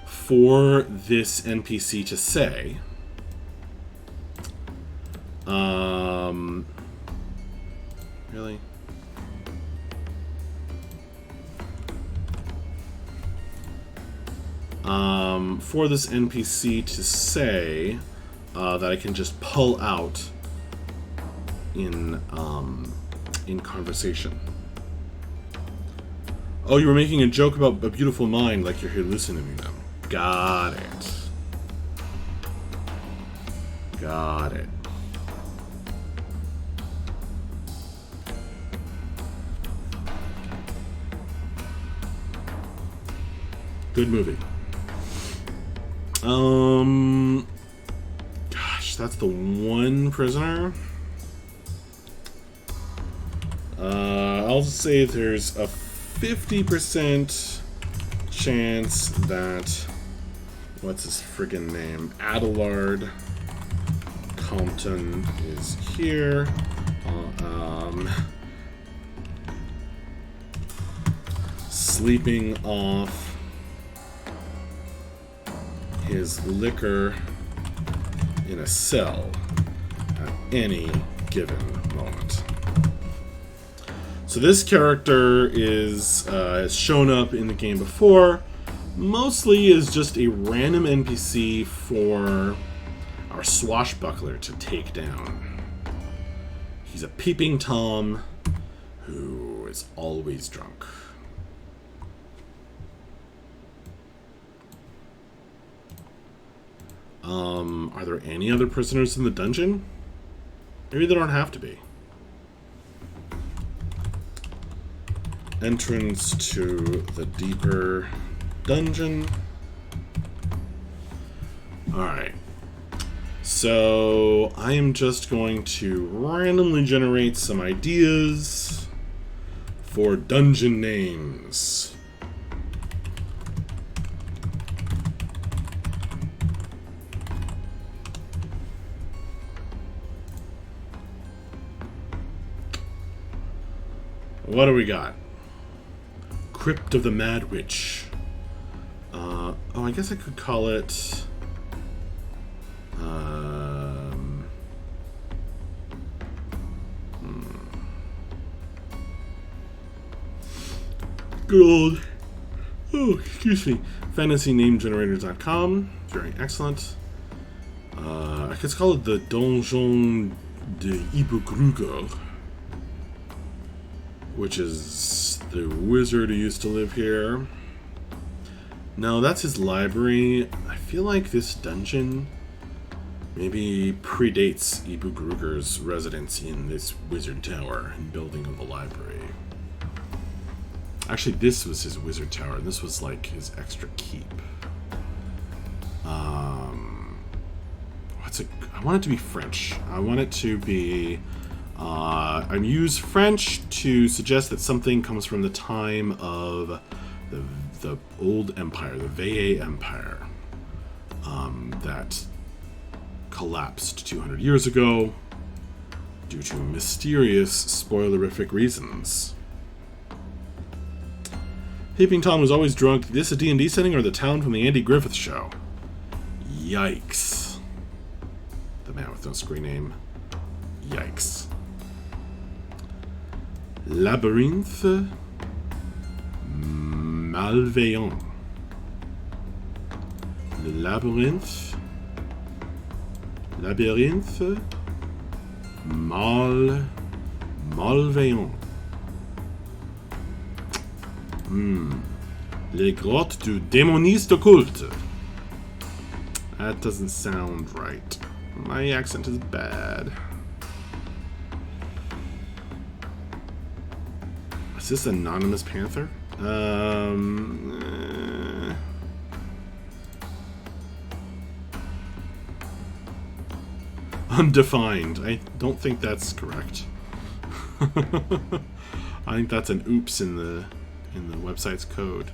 for this NPC to say. Really? For this NPC to say that I can just pull out in conversation. Oh, you were making a joke about a beautiful mind, like you're hallucinating them. Got it. Got it. Good movie. Gosh, that's the one prisoner. I'll say there's a 50% chance that, what's his friggin' name? Adelard Compton is here. Sleeping off his liquor in a cell at any given moment. So this character has shown up in the game before, mostly as just a random NPC for our swashbuckler to take down. He's a peeping Tom who is always drunk. Are there any other prisoners in the dungeon? Maybe there don't have to be. entrance to the deeper dungeon. Alright. So I am just going to randomly generate some ideas for dungeon names. What do we got? Crypt of the Mad Witch. Oh, I guess I could call it... Good old... Oh, excuse me. FantasyNameGenerators.com. Very excellent. I could call it the Donjon de Ibukruger, which is the wizard who used to live here. No, that's his library. I feel like this dungeon maybe predates Ibu Gruger's residence in this wizard tower and building of the library. Actually, this was his wizard tower, and this was like his extra keep. I want it to be French. I want it to be... I use French to suggest that something comes from the time of the old empire, the Veille Empire, that collapsed 200 years ago due to mysterious, spoilerific reasons. Peeping Tom was always drunk. This a D&D setting or the town from the Andy Griffith Show? Yikes. The man with no screen name. Yikes. Labyrinth Malveillant. Le Labyrinthe Malveillant. Les grottes du démoniste occulte. That doesn't sound right. My accent is bad. Is this Anonymous Panther? Undefined. I don't think that's correct. I think that's an oops in the website's code.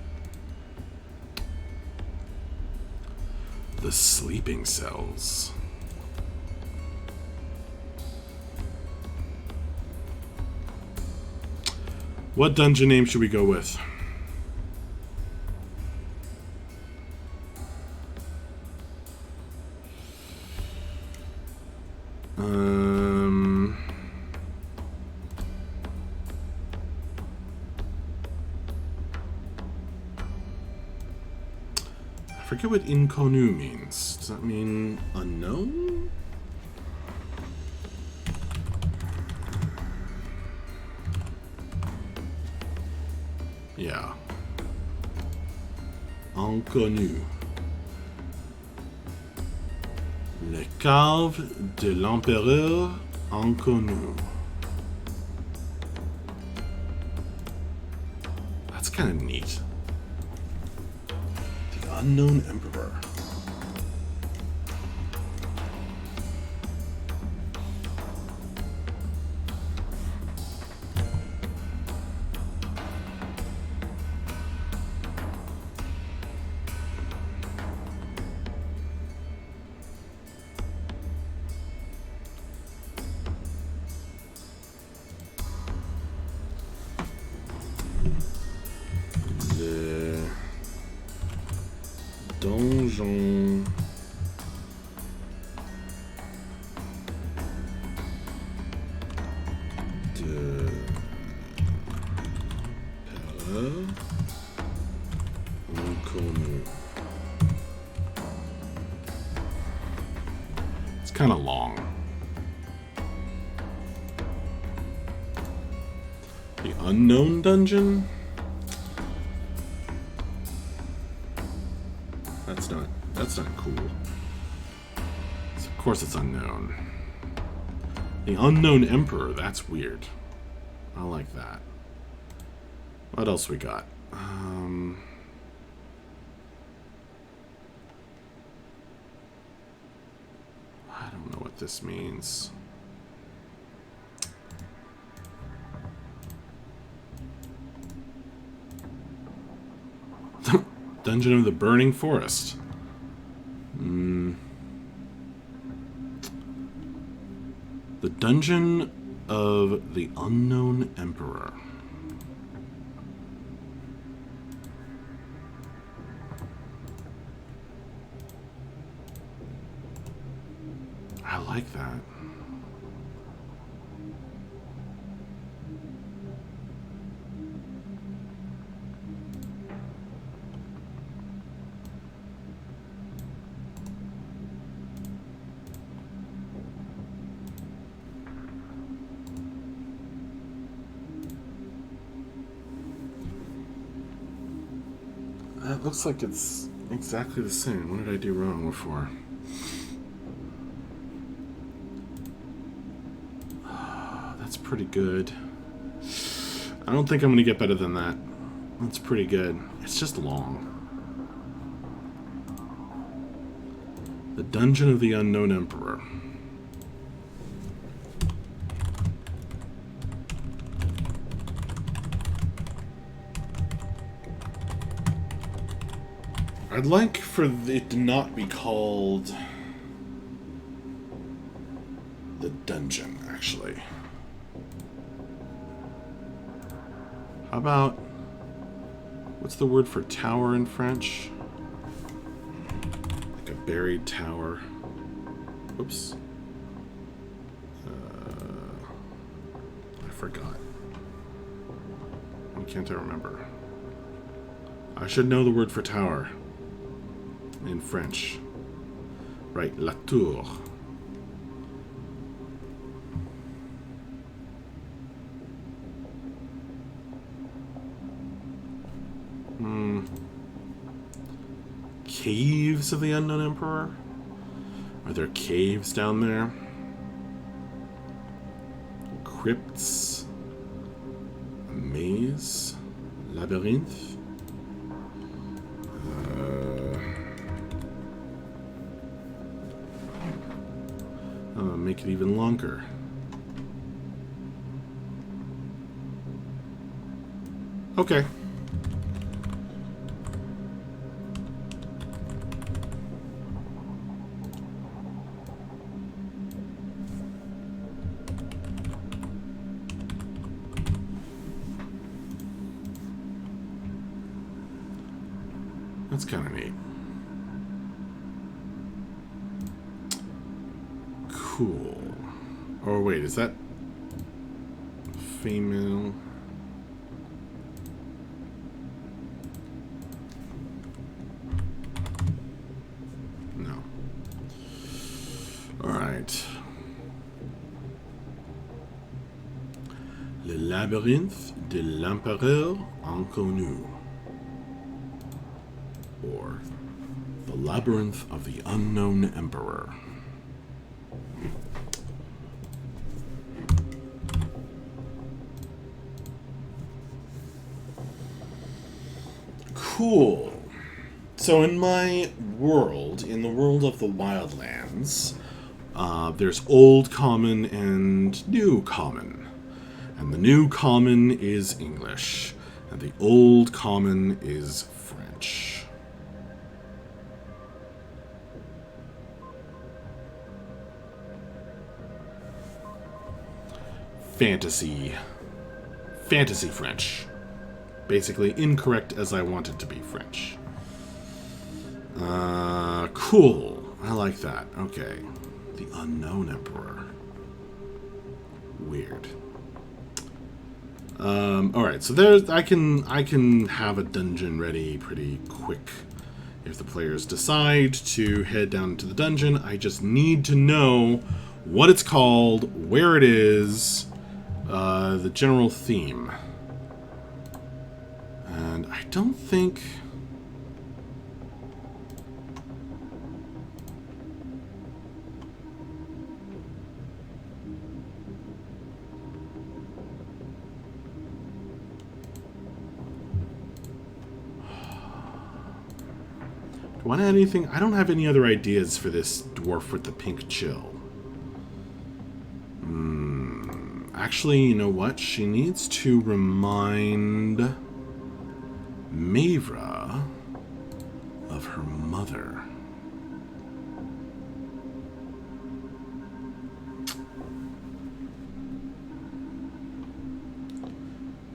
The sleeping cells. What dungeon name should we go with? I forget what inconnu means. Does that mean unknown? Yeah. Inconnu. Les caves de l'empereur inconnu. That's kind of neat. The unknown emperor. Donjon de Perle Inconnu. It's kind of long. The Unknown Dungeon? That's not cool. So of course it's unknown. The Unknown Emperor, that's weird. I like that. What else we got? I don't know what this means. Dungeon of the Burning Forest. The Dungeon of the Unknown Emperor. I like that. That looks like it's exactly the same. What did I do wrong before? That's pretty good. I don't think I'm going to get better than that. That's pretty good. It's just long. The Dungeon of the Unknown Emperor. I'd like for it to not be called the dungeon, actually. How about, what's the word for tower in French? Like a buried tower. Oops. I forgot. Why can't I remember? I should know the word for tower in French. Right, la tour. Caves of the Unknown Emperor? Are there caves down there? Crypts? A maze? Labyrinth? Make it even longer. Okay. That's kind of neat. Cool. Oh, wait, is that female? No. All right. Le labyrinthe de l'empereur inconnu. Or the labyrinth of the unknown emperor. Cool. So in my world, in the world of the Wildlands, there's Old Common and New Common. And the New Common is English, and the Old Common is French. Fantasy French. Basically incorrect as I want it to be French. Cool. I like that. Okay. The Unknown Emperor. Weird. Alright, so there's I can have a dungeon ready pretty quick. If the players decide to head down to the dungeon, I just need to know what it's called, where it is, the general theme. And I don't think... Do I want to add anything? I don't have any other ideas for this dwarf with the pink chill. Actually, you know what? She needs to remind Mavra of her mother.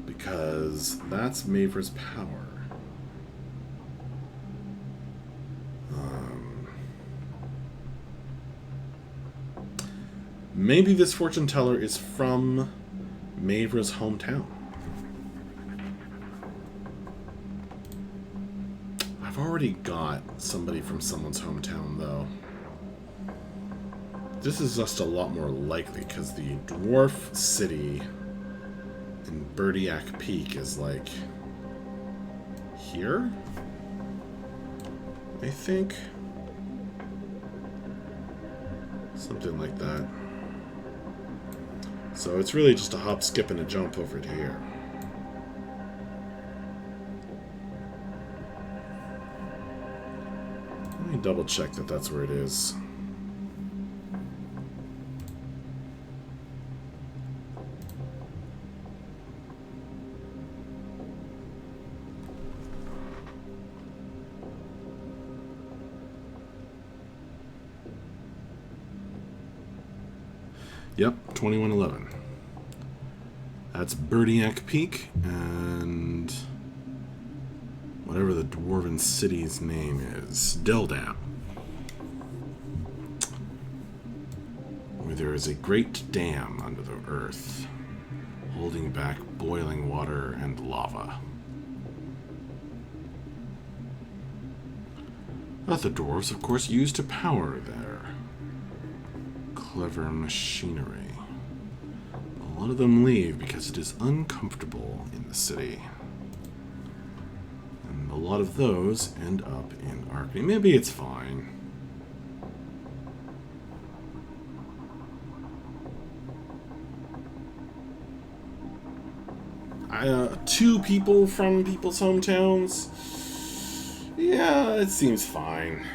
Because that's Mavra's power. Maybe this fortune teller is from Mavra's hometown. I've already got somebody from someone's hometown, though. This is just a lot more likely, because the dwarf city in Birdiac Peak is, like, here? I think. Something like that. So it's really just a hop, skip, and a jump over to here. Let me double check that that's where it is. Yep, 2111. That's Birdiac Peak, and whatever the dwarven city's name is, Deldam. Where there is a great dam under the earth, holding back boiling water and lava. That the dwarves, of course, use to power their clever machinery. A lot of them leave because it is uncomfortable in the city. And a lot of those end up in Arkney. Maybe it's fine. Two people from people's hometowns? Yeah, it seems fine.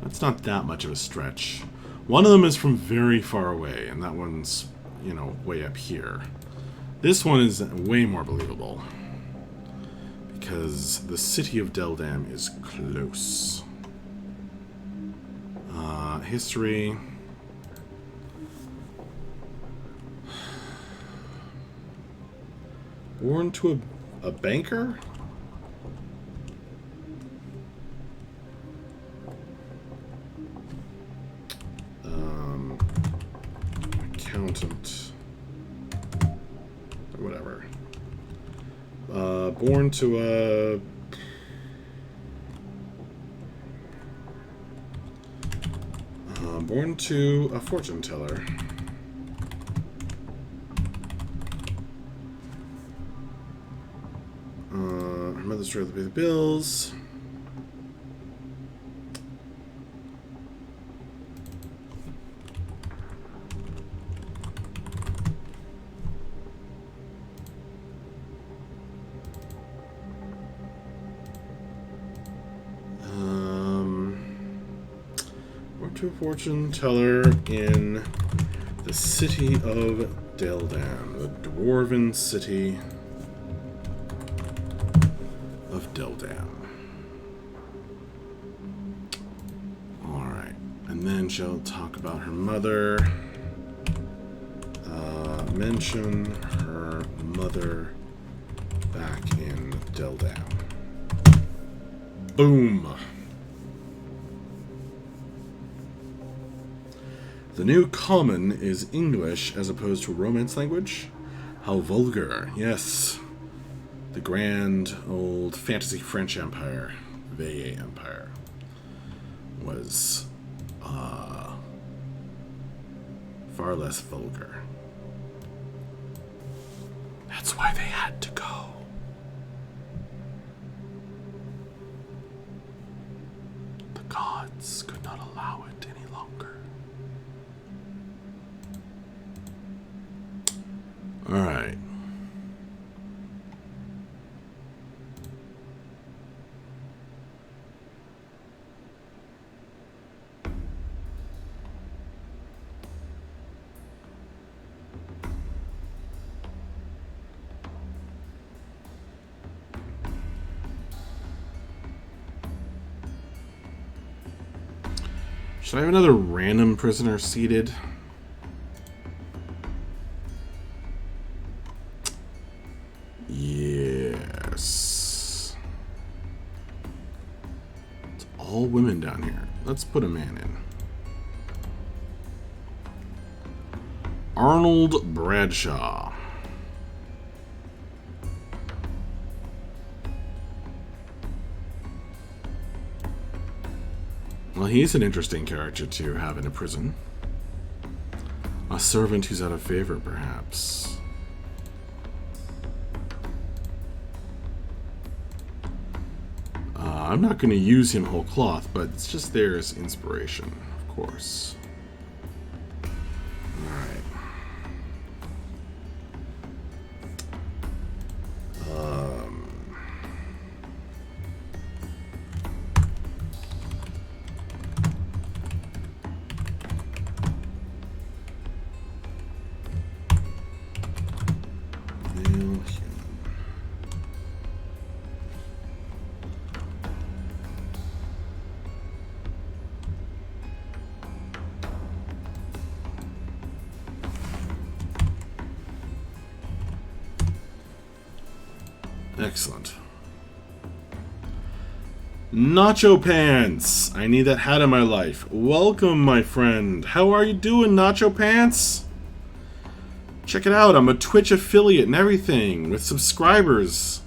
That's not that much of a stretch. One of them is from very far away, and that one's, you know, way up here. This one is way more believable, because the city of Deldam is close. History. Born to a banker? Accountant. Or whatever. Born to a... born to a fortune teller. Her mother's trying to pay the bills. To a fortune teller in the city of Deldam, the dwarven city of Deldam. Alright, and then she'll talk about her mother. Mention her mother back in Deldam. Boom! The new common is English as opposed to Romance language. How vulgar. Yes. The grand old fantasy French Empire, Veille Empire, was far less vulgar. That's why they had to go. The gods could not allow it any longer. Alright. Should I have another random prisoner seated? Yes. It's all women down here. Let's put a man in. Arnold Bradshaw. Well, he's an interesting character to have in a prison. A servant who's out of favor, perhaps. I'm not going to use him whole cloth, but it's just there as inspiration, of course. Alright. Excellent. Nacho Pants! I need that hat in my life. Welcome, my friend. How are you doing, Nacho Pants? Check it out, I'm a Twitch affiliate and everything, with subscribers.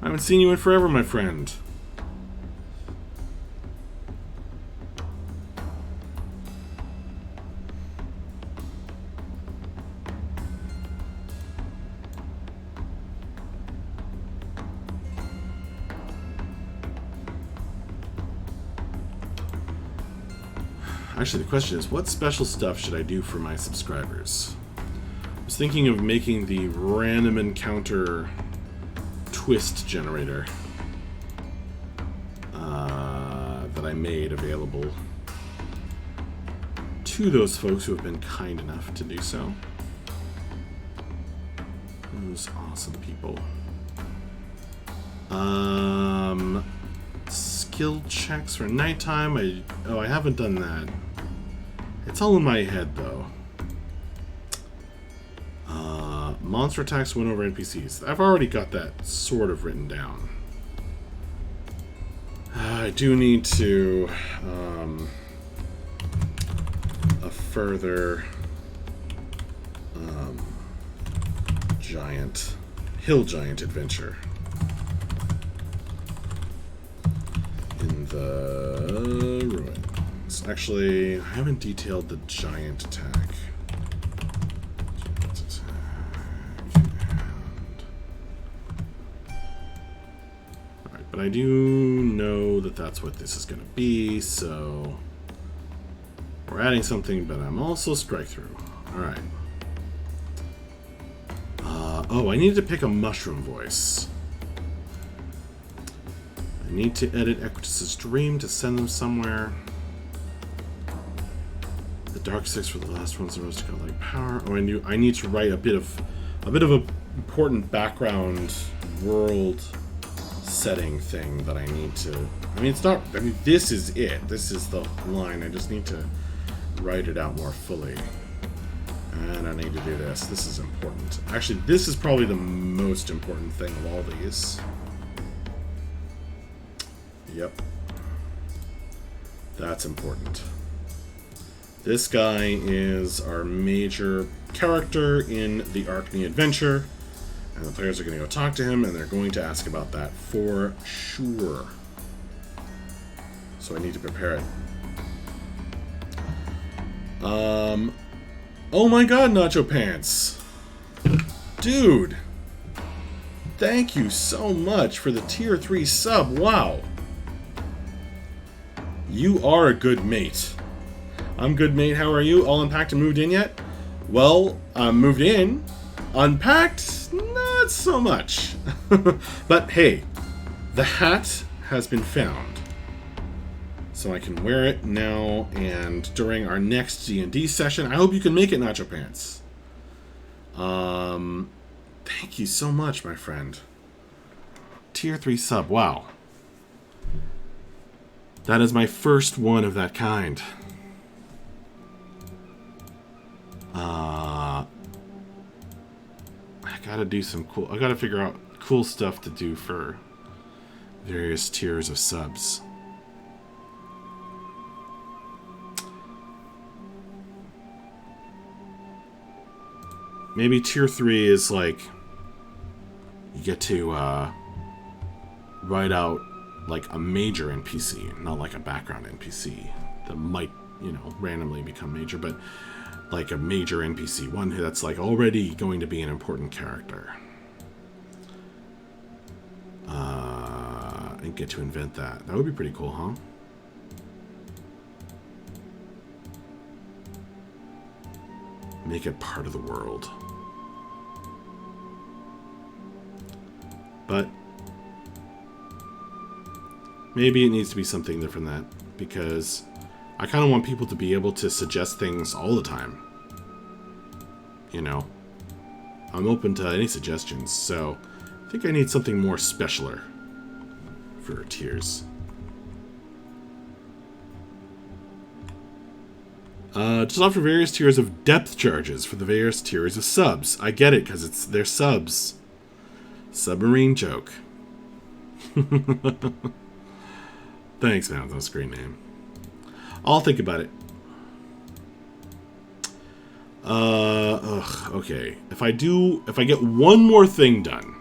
I haven't seen you in forever, my friend. Actually, the question is, what special stuff should I do for my subscribers? I was thinking of making the random encounter twist generator that I made available to those folks who have been kind enough to do so. Those awesome people. Skill checks for nighttime. I haven't done that. It's all in my head, though. Monster attacks win over NPCs. I've already got that sort of written down. I do need to a further hill giant adventure in the ruins. Actually, I haven't detailed the giant attack. Alright, but I do know that that's what this is going to be, so we're adding something, but I'm also strike through. Alright. Oh, I need to pick a mushroom voice. I need to edit Equitus's dream to send them somewhere. The Dark Six were the last ones that rose to godlike power. Oh, I need to write a bit of a important background world setting thing that I need to. I mean, it's not. I mean, this is it. This is the line. I just need to write it out more fully. And I need to do this. This is important. Actually, this is probably the most important thing of all these. Yep. That's important. This guy is our major character in the Arkney adventure. And the players are going to go talk to him, and they're going to ask about that for sure. So I need to prepare it. Oh my god, Nacho Pants! Dude! Thank you so much for the tier 3 sub, wow! You are a good mate. I'm good mate, how are you? All unpacked and moved in yet? Well, moved in. Unpacked? Not so much. But hey, the hat has been found. So I can wear it now and during our next D&D session. I hope you can make it, Nacho Pants. Thank you so much, my friend. Tier 3 sub, wow. That is my first one of that kind. I gotta do some cool... I gotta figure out cool stuff to do for various tiers of subs. Maybe tier 3 is like... You get to write out like a major NPC, not like a background NPC that might, you know, randomly become major, but like a major NPC, one that's like already going to be an important character. And get to invent that. That would be pretty cool, huh? Make it part of the world. But maybe it needs to be something different than that, because I kind of want people to be able to suggest things all the time. You know, I'm open to any suggestions, so I think I need something more specialer for tiers. Just offer various tiers of depth charges for the various tiers of subs. I get it, because they're subs. Submarine joke. Thanks, man. That's a great name. I'll think about it. Okay. If I get one more thing done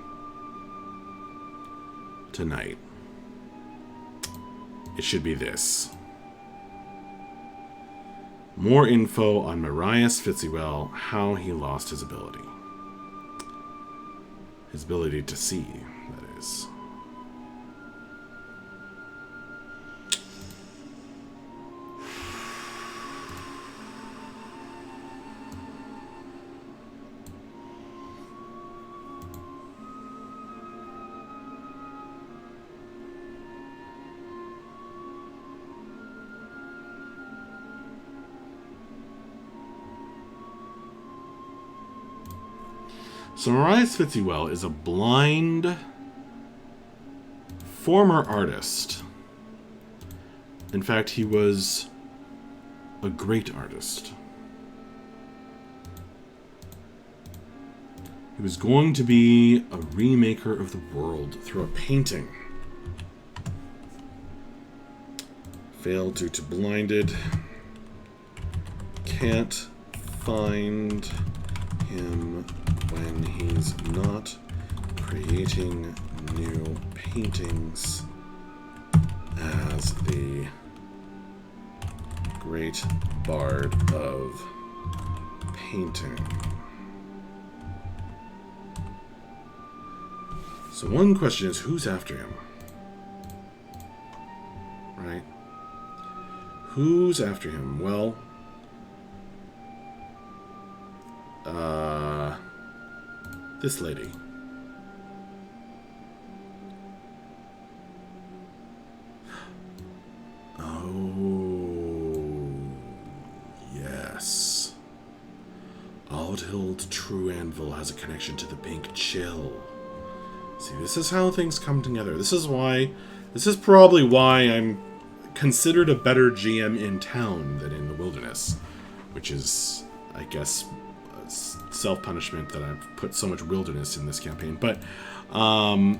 tonight, it should be this. More info on Marius Fitzywell, how he lost his ability. His ability to see, that is. So Marius Fitzywell is a blind former artist. In fact, he was a great artist. He was going to be a remaker of the world through a painting. Failed due to blinded. Can't find him when he's not creating new paintings as the great bard of painting. So one question is, who's after him? Right? Who's after him? Well, this lady. Oh, yes. Aldhild True Anvil has a connection to the Pink Chill. See, this is how things come together. This is probably why I'm considered a better GM in town than in the wilderness, which is, I guess, self-punishment that I've put so much wilderness in this campaign. But because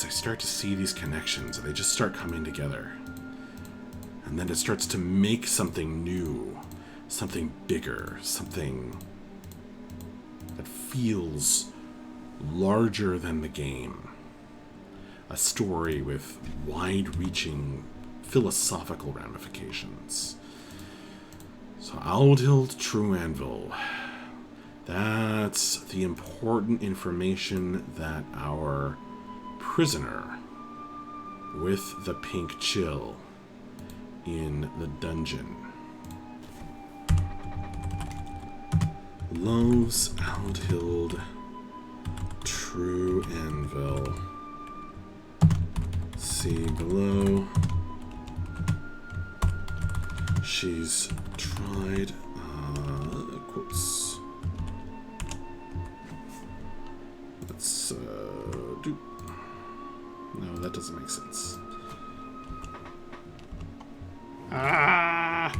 I start to see these connections, and they just start coming together, and then it starts to make something new, something bigger, something that feels larger than the game. A story with wide-reaching philosophical ramifications. So Aldhild True Anvil. That's the important information that our prisoner with the pink chill in the dungeon loves Aldhild True Anvil. See below. She's tried quotes. Let's do. No, that doesn't make sense. Ah!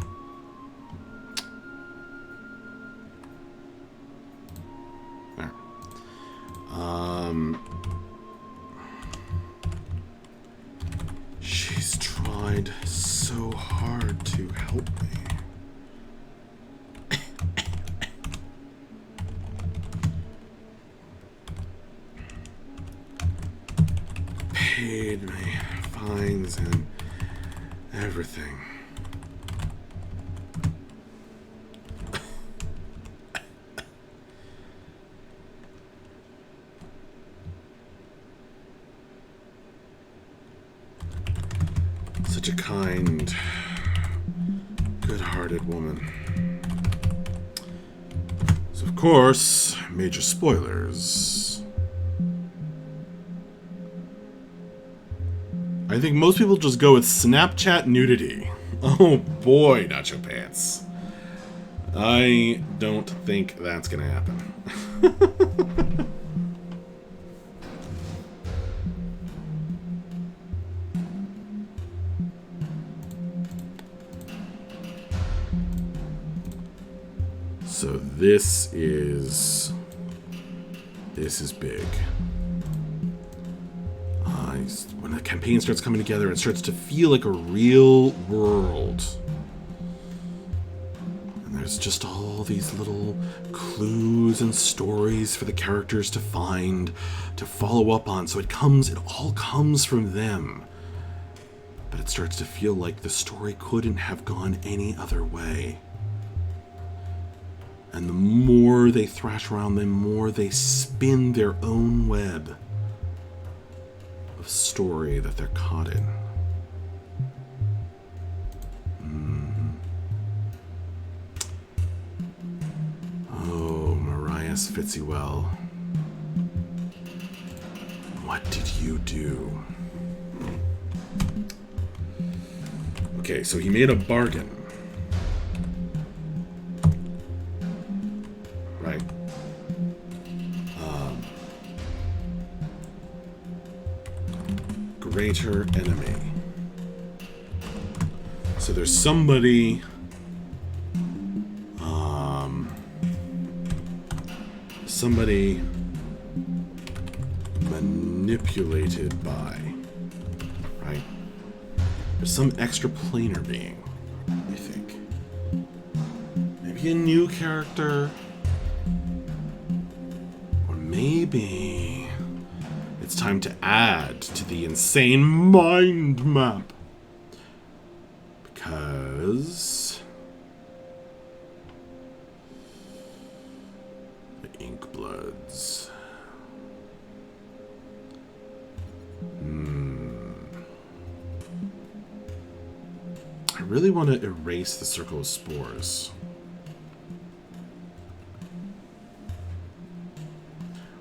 There. She's tried so hard to help me. Paid me fines and everything. Such a kind, good-hearted woman. So, of course, major spoilers. I think most people just go with Snapchat nudity. Oh boy, Nacho Pants. I don't think that's gonna happen. So this is big. When the campaign starts coming together, it starts to feel like a real world. And there's just all these little clues and stories for the characters to find, to follow up on. So it all comes from them. But it starts to feel like the story couldn't have gone any other way. And the more they thrash around, the more they spin their own web of story that they're caught in. Oh, Marias Fitzywell. What did you do? Okay, so he made a bargain. Right. Greater enemy. So there's somebody somebody manipulated by, right? There's some extra planar being, I think. Maybe a new character. Or maybe it's time to add to the insane mind map. Because the Inkbloods. I really want to erase the Circle of Spores.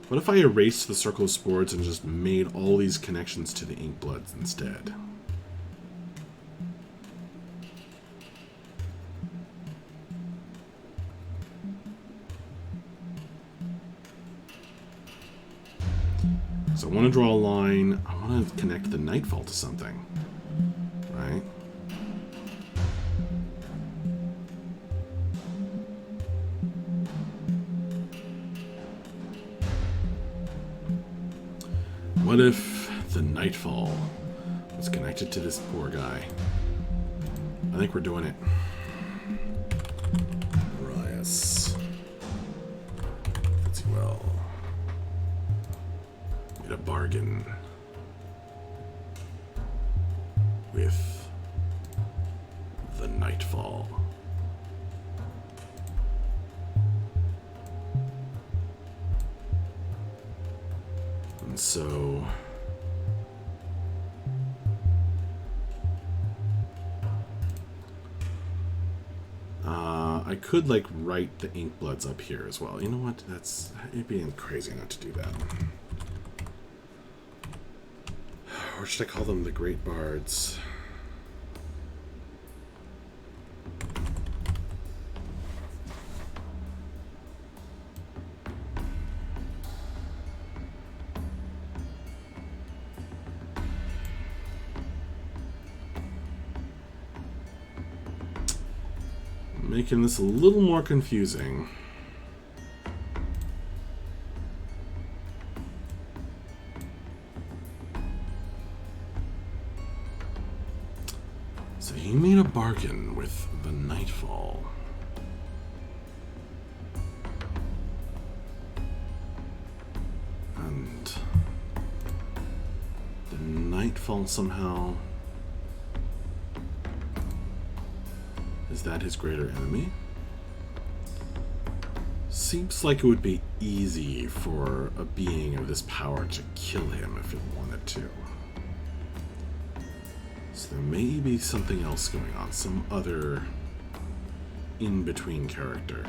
What if I erased the Circle of Spores and just made all these connections to the Inkbloods instead? So I want to draw a line. I want to connect the Nightfall to something, right? What if the Nightfall was connected to this poor guy? I think we're doing it. Arias. Fitzwell. Made a bargain with the Nightfall. And so I could like write the Inkbloods up here as well. You know what? It'd be crazy not to do that. Or should I call them the Great Bards? making this a little more confusing. So he made a bargain with the Nightfall. And the Nightfall somehow... Is that his greater enemy? Seems like it would be easy for a being of this power to kill him if it wanted to. So there may be something else going on, some other in-between character.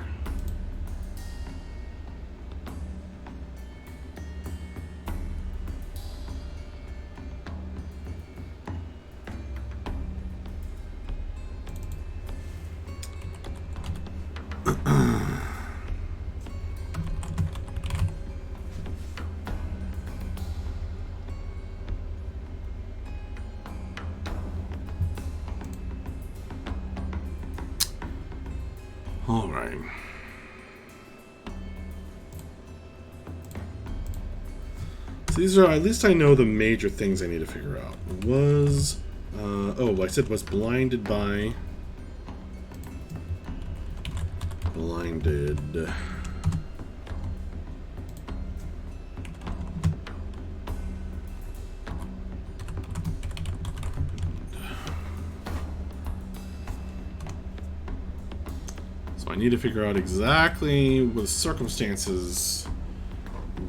All right. So these are, at least I know the major things I need to figure out. Was, oh, I said was blinded by... Blinded... I need to figure out exactly what the circumstances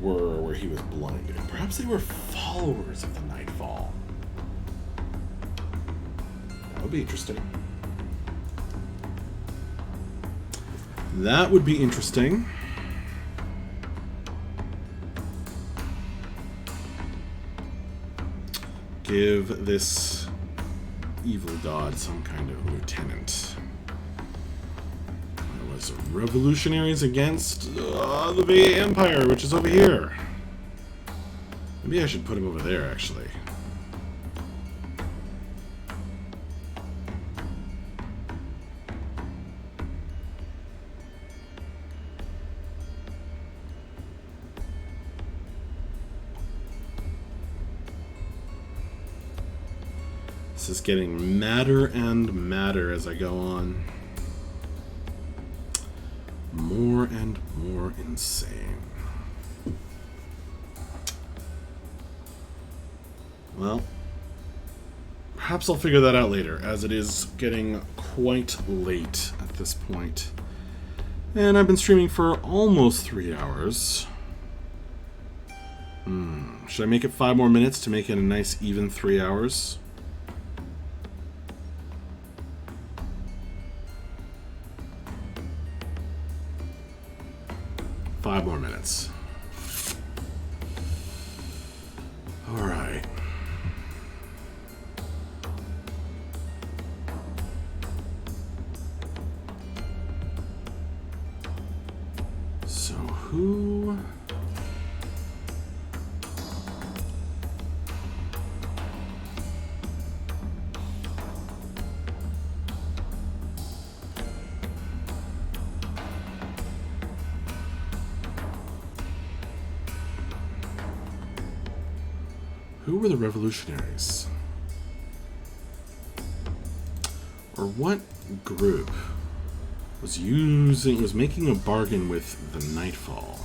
were where he was blinded. Perhaps they were followers of the Nightfall. That would be interesting. That would be interesting. Give this evil god some kind of lieutenant. Revolutionaries against the Bay Empire, which is over here. Maybe I should put him over there, actually. This is getting madder and madder as I go on. More and more insane. Well, perhaps I'll figure that out later, as it is getting quite late at this point. And I've been streaming for almost 3 hours. Should I make it 5 more minutes to make it a nice even 3 hours? Five more minutes. All right. So who... Who were the revolutionaries? Or what group was making a bargain with the Nightfall?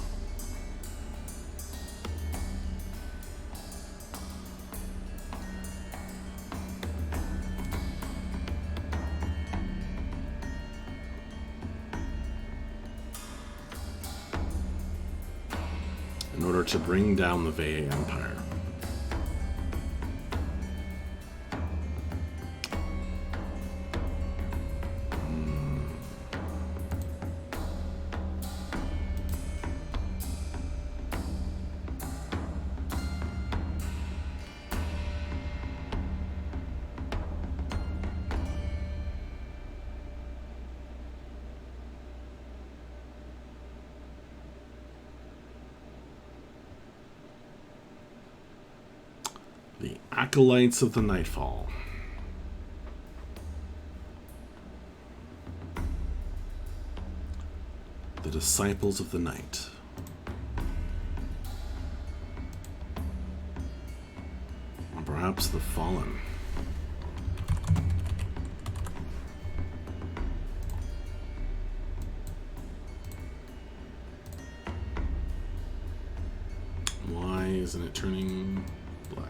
In order to bring down the Vey Empire. The Acolytes of the Nightfall. The Disciples of the Night. Or perhaps the Fallen. Why isn't it turning black?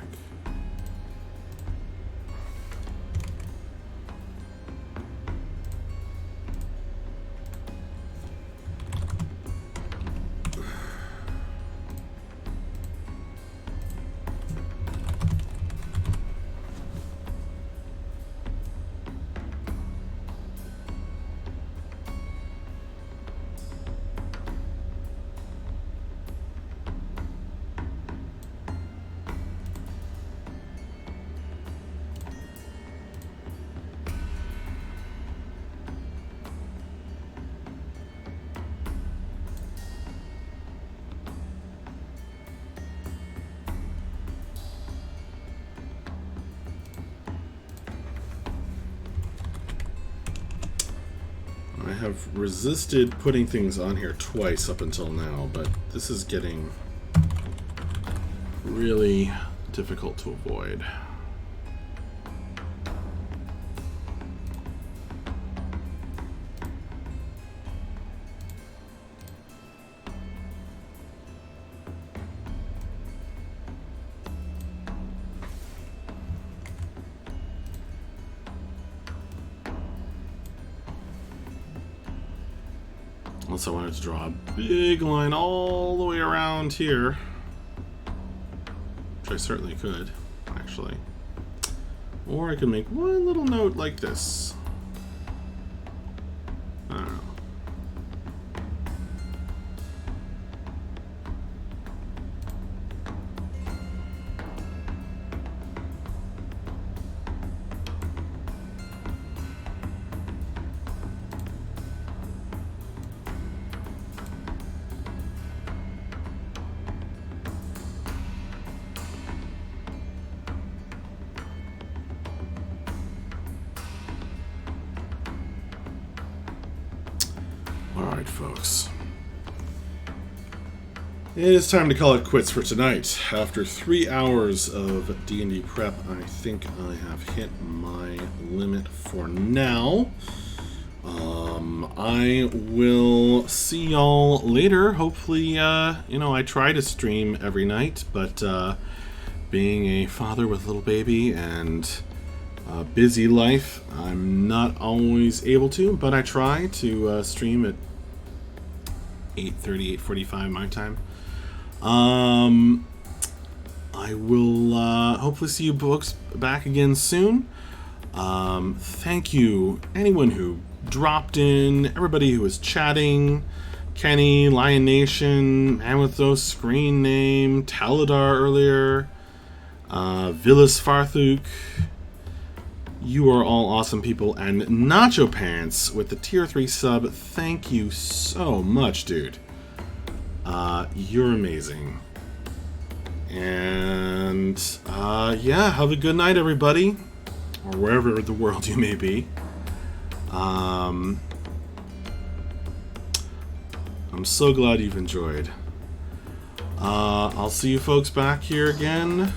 I have resisted putting things on here twice up until now, but this is getting really difficult to avoid. Unless I wanted to draw a big line all the way around here. Which I certainly could, actually. Or I could make one little note like this. I don't know. Alright, folks. It is time to call it quits for tonight. After 3 hours of D&D prep, I think I have hit my limit for now. I will see y'all later. Hopefully, you know, I try to stream every night, but being a father with a little baby and a busy life, I'm not always able to, but I try to stream at 8:30, 8:45 my time. I will hopefully see you folks back again soon. Thank you, anyone who dropped in, everybody who was chatting, Kenny, Lion Nation, Man with No Screen Name, Taladar earlier, Villas Farthuk. You are all awesome people, and Nacho Pants with the tier 3 sub, thank you so much, dude. You're amazing. And, yeah, have a good night, everybody. Or wherever the world you may be. I'm so glad you've enjoyed. I'll see you folks back here again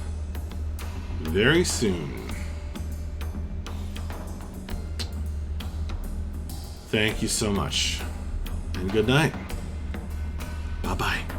very soon. Thank you so much. And good night. Bye-bye.